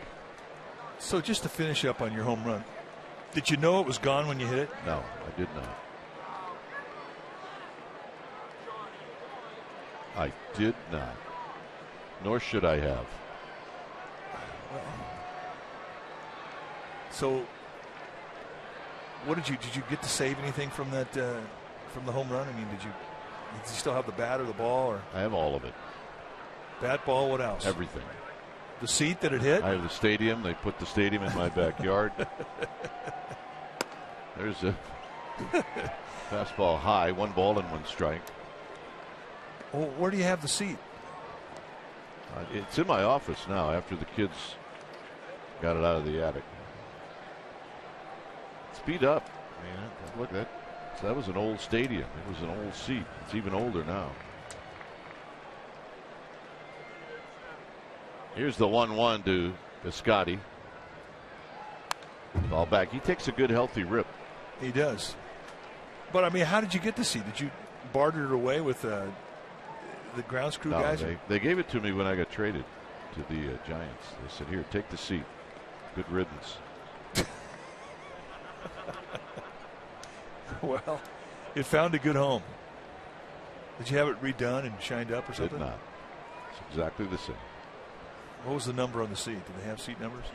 So just to finish up on your home run, did you know it was gone when you hit it? No, I did not. I did not. Nor should I have. So, what did you get to save anything from that from the home run? I mean, did you still have the bat or the ball? Or I have all of it. Bat, ball, what else? Everything. The seat that it hit? I have the stadium. They put the stadium in my backyard. There's a fastball high, 1 ball and 1 strike. Well, where do you have the seat? It's in my office now after the kids got it out of the attic. Speed up. Man, look, that was an old stadium. It was an old seat. It's even older now. Here's the 1-1 to Piscotty. Ball back. He takes a good healthy rip. He does. But I mean, how did you get the seat? Did you barter it away with the grounds crew guys? They gave it to me when I got traded to the Giants. They said, "Here, take the seat. Good riddance." Well, it found a good home. Did you have it redone and shined up or something? Did not. It's exactly the same. What was the number on the seat? Did they have seat numbers?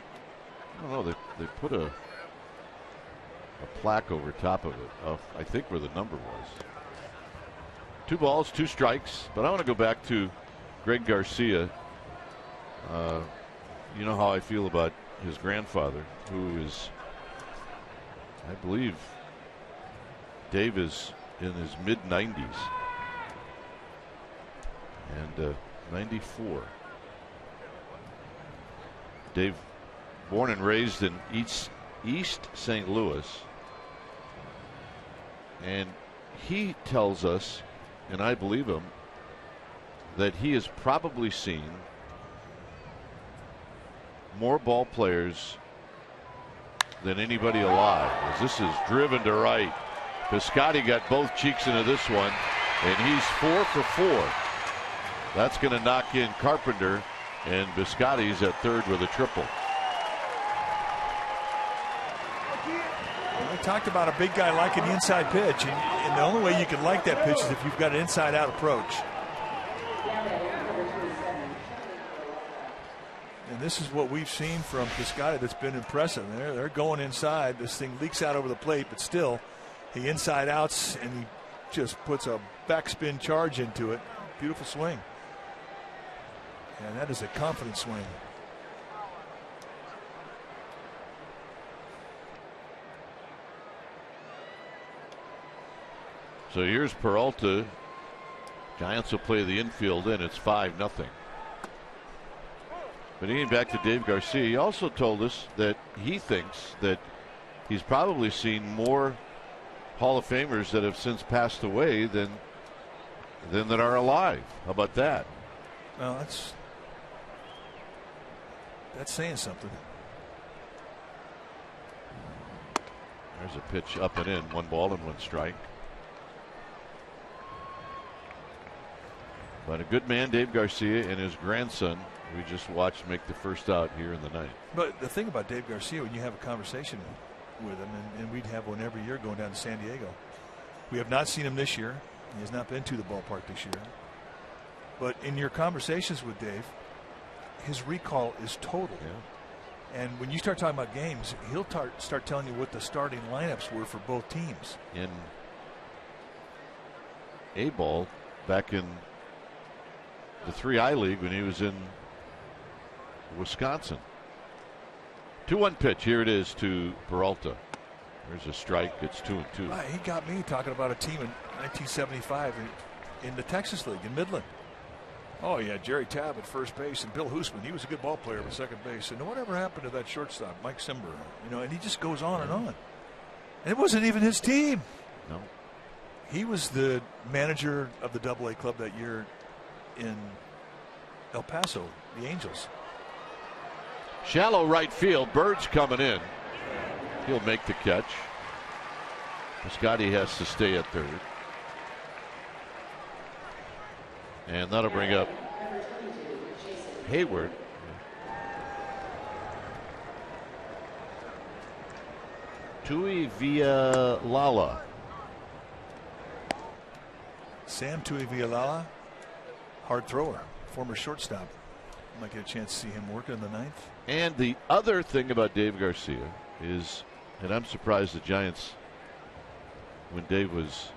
I don't know. They put a plaque over top of it. I think where the number was. 2 balls, 2 strikes. But I want to go back to Greg Garcia. You know how I feel about his grandfather, who is, I believe, Dave is in his mid-90s. And 94. Dave, born and raised in East St. Louis. And he tells us, and I believe him, that he has probably seen more ball players than anybody alive. As this is driven to right. Piscotty got both cheeks into this one, and he's 4 for 4. That's going to knock in Carpenter, and Piscotty's at third with a triple. We talked about a big guy liking the inside pitch, and the only way you can like that pitch is if you've got an inside-out approach. And this is what we've seen from Piscotty that's been impressive. They're going inside. This thing leaks out over the plate, but still, he inside outs, and he just puts a backspin charge into it. Beautiful swing. And that is a confident swing. So here's Peralta. Giants will play the infield in. It's 5-0. But getting back to Dave Garcia, he also told us that he thinks that he's probably seen more Hall of Famers that have since passed away than that are alive. How about that? Well, that's saying something. There's a pitch up and in. 1 ball and 1 strike. But a good man, Dave Garcia, and his grandson, we just watched make the first out here in the ninth. But the thing about Dave Garcia, when you have a conversation with him, and we'd have one every year going down to San Diego. We have not seen him this year. He has not been to the ballpark this year. But in your conversations with Dave, his recall is total. Yeah. And when you start talking about games, he'll start telling you what the starting lineups were for both teams. In A-ball, back in the 3I League when he was in Wisconsin. 2-1 pitch. Here it is to Peralta. There's a strike. It's 2-2. He got me talking about a team in 1975 in the Texas League in Midland. Oh yeah, Jerry Tabb at first base and Bill Hoosman. He was a good ball player at second base. And whatever happened to that shortstop, Mike Simber? And he just goes on and on. And it wasn't even his team. No. He was the manager of the AA club that year in El Paso, the Angels. Shallow right field. Bird's coming in. He'll make the catch. Piscotty has to stay at third. And that'll bring up Hayward. Tuivialala. Sam Tuivialala, hard thrower, former shortstop. Might get a chance to see him working in the ninth. And the other thing about Dave Garcia is, and I'm surprised the Giants, when Dave was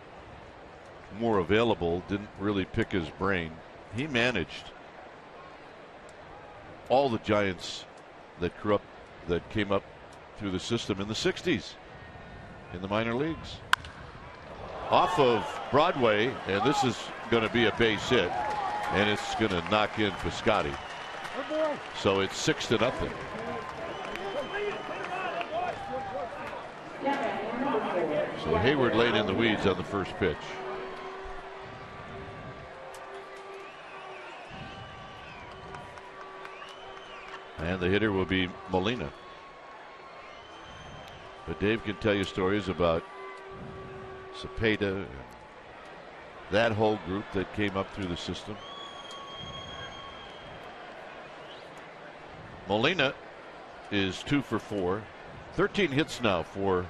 more available, didn't really pick his brain. He managed all the Giants that came up through the system in the 60s in the minor leagues. Off of Broadway, and this is going to be a base hit, and it's going to knock in Piscotty. So it's 6-0. So Hayward laid in the weeds on the first pitch. And the hitter will be Molina. But Dave can tell you stories about Cepeda and that whole group that came up through the system. Molina is 2 for 4. 13 hits now for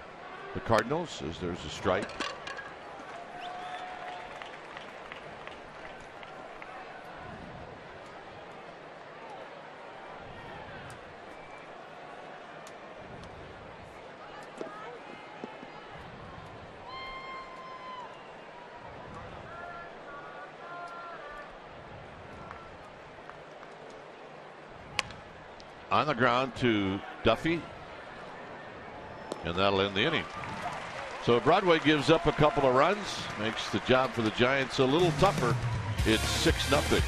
the Cardinals as there's a strike. On the ground to Duffy, and that'll end the inning. So Broadway gives up a couple of runs, makes the job for the Giants a little tougher. It's 6-0.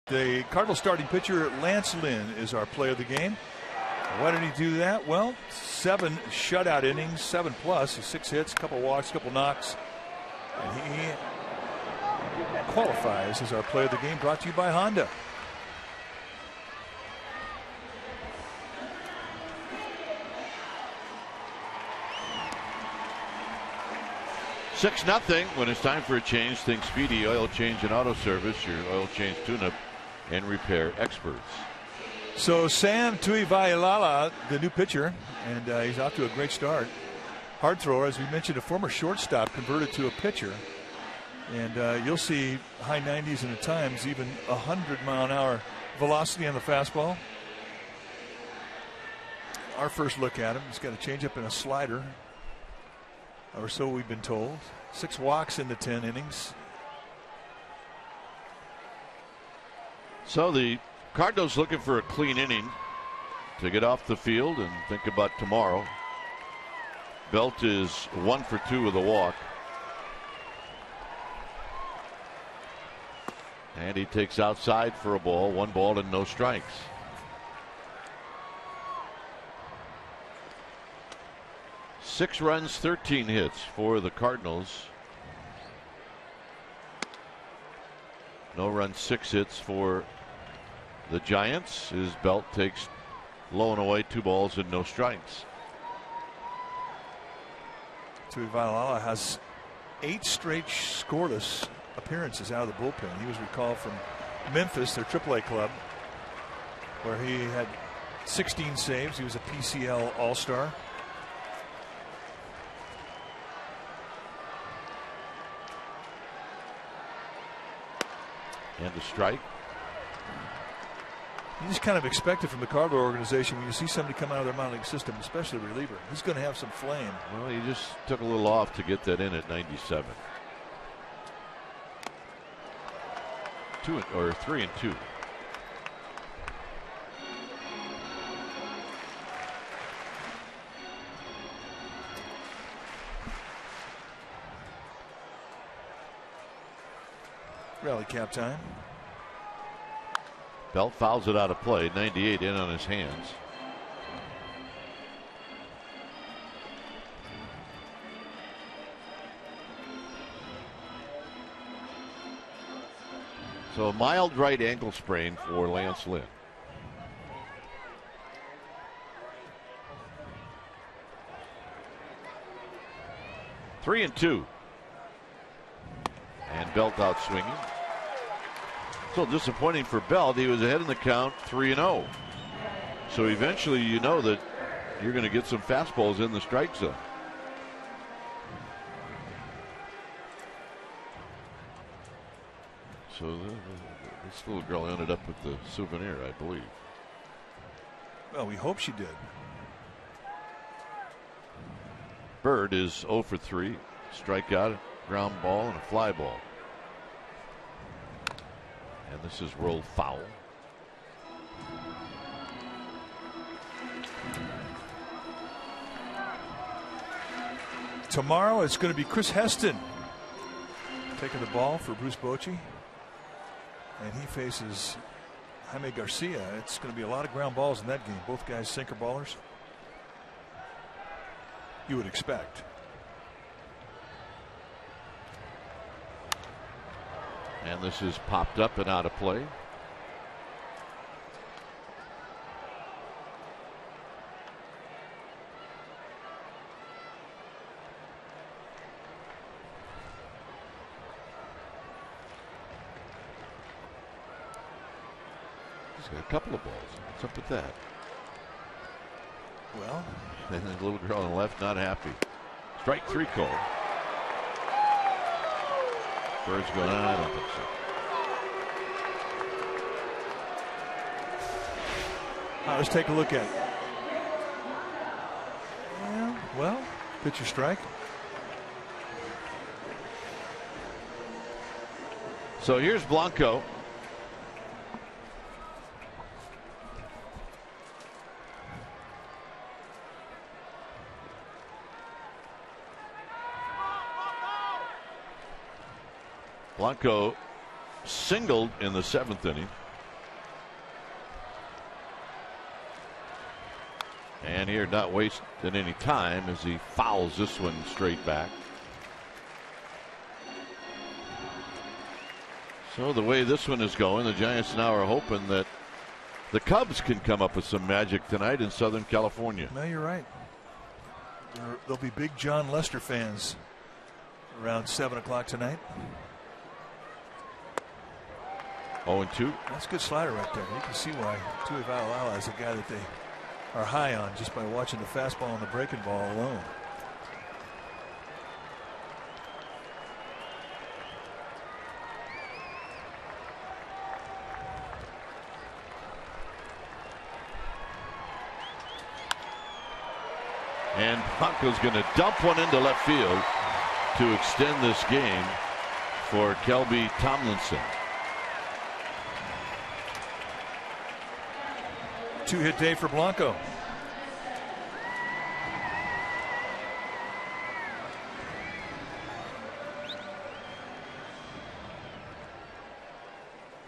The Cardinals starting pitcher Lance Lynn is our play of the game. Why did he do that? Well, 7 shutout innings, 7+, 6 hits, a couple walks, a couple knocks, and he qualifies as our play of the game. Brought to you by Honda. Six nothing. When it's time for a change, think Speedy Oil Change and Auto Service, your oil change tune-up and repair experts. So Sam Tuivailala, the new pitcher, and he's off to a great start. Hard thrower, as we mentioned, a former shortstop converted to a pitcher. And you'll see high 90s and at times even 100-mile-an-hour velocity on the fastball. Our first look at him, he's got a changeup and a slider, or so we've been told. 6 walks in the 10 innings. So the Cardinals looking for a clean inning to get off the field and think about tomorrow. Belt is 1 for 2 with a walk. And he takes outside for a ball. 1 ball and no strikes. Six runs, 13 hits for the Cardinals. No runs, 6 hits for the Giants. His Belt takes low and away, 2 balls and no strikes. Tuivailala has 8 straight scoreless appearances out of the bullpen. He was recalled from Memphis, their AAA club, where he had 16 saves. He was a PCL All-Star. And a strike. You just kind of expect it from the Cardinal organization when you see somebody come out of their minor league system, especially a reliever. He's going to have some flame. Well, he just took a little off to get that in at 97. 3-2. Rally cap time. Belt fouls it out of play. 98 in on his hands. So a mild right ankle sprain for Lance Lynn. Three and 2. And Belt out swinging. So disappointing for Belt. He was ahead in the count, 3-0. So eventually you know that you're going to get some fastballs in the strike zone. So this little girl ended up with the souvenir, I believe. Well, we hope she did. Bird is 0 for 3. Strikeout, ground ball, and a fly ball. And this is rolled foul. Tomorrow it's going to be Chris Heston taking the ball for Bruce Bochy. And he faces Jaime Garcia. It's going to be a lot of ground balls in that game. Both guys sinker ballers. You would expect. And this is popped up and out of play. He's got a couple of balls. What's up with that? Well, and the little girl on the left not happy. Strike 3 call. Bird's going on. I don't think so. Let's take a look at it. Yeah, well, pitcher strike. So here's Blanco. Blanco singled in the 7th inning. And here, not wasting any time as he fouls this one straight back. So the way this one is going, the Giants now are hoping that the Cubs can come up with some magic tonight in Southern California. No, you're right. There'll be big John Lester fans around 7 o'clock tonight. 0-2. That's a good slider right there. You can see why Tuivailala is a guy that they are high on just by watching the fastball and the breaking ball alone. And Blanco's going to dump one into left field to extend this game for Kelby Tomlinson. 2-hit day for Blanco.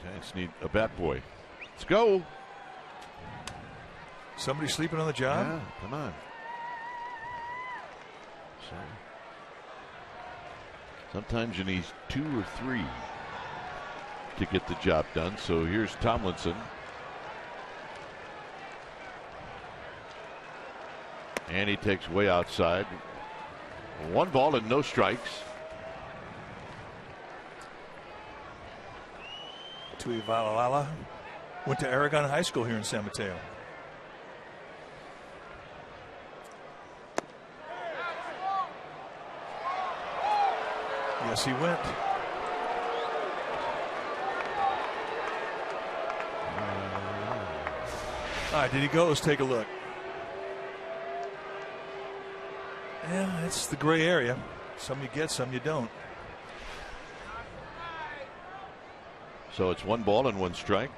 Giants need a bat boy. Let's go. Somebody sleeping on the job? Yeah, come on. So, sometimes you need 2 or 3 to get the job done. So here's Tomlinson. And he takes way outside. 1 ball and no strikes. Tuivailala went to Aragon High School here in San Mateo. Yes, he went. All right, did he go? Let's take a look. Yeah, it's the gray area. Some you get, some you don't. So it's 1 ball and 1 strike.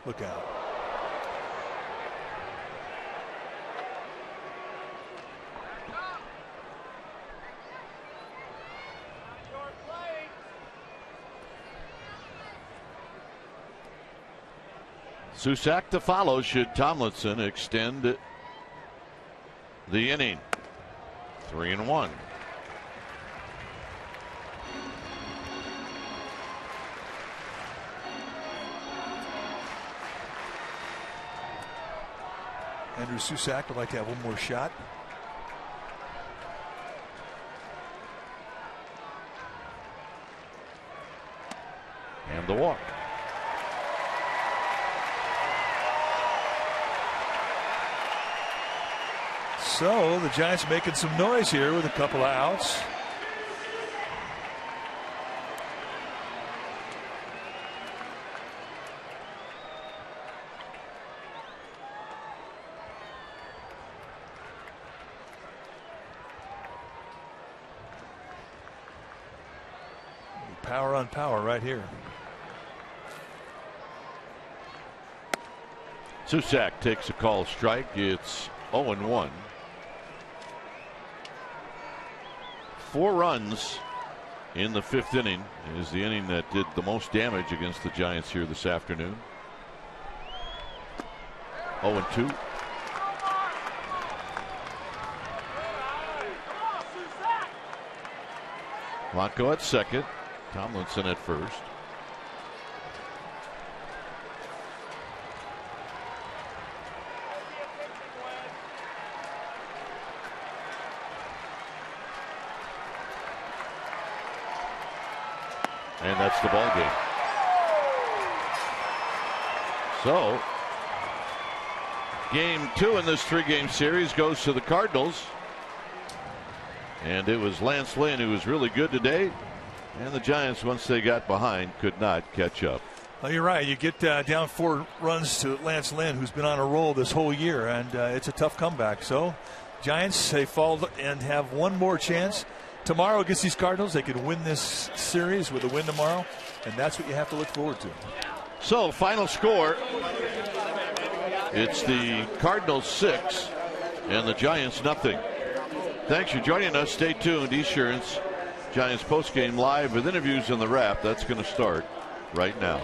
Look out. Susac to follow should Tomlinson extend the inning. 3-1. Andrew Susac would like to have 1 more shot. And the walk. So the Giants making some noise here with a couple of outs. Power on power right here. Susac takes a call strike. It's 0-1. 4 runs in the 5th inning is the inning that did the most damage against the Giants here this afternoon. 0-2. Blanco at second. Tomlinson at first. And that's the ball game. So, game 2 in this 3-game series goes to the Cardinals. And it was Lance Lynn who was really good today. And the Giants, once they got behind, could not catch up. Well, you're right. You get down 4 runs to Lance Lynn, who's been on a roll this whole year, and it's a tough comeback. So, Giants, they fall and have 1 more chance tomorrow against these Cardinals. They could win this series with a win tomorrow, and that's what you have to look forward to. So, final score. It's the Cardinals 6 and the Giants nothing. Thanks for joining us. Stay tuned. Esurance Giants postgame live with interviews in the wrap. That's going to start right now.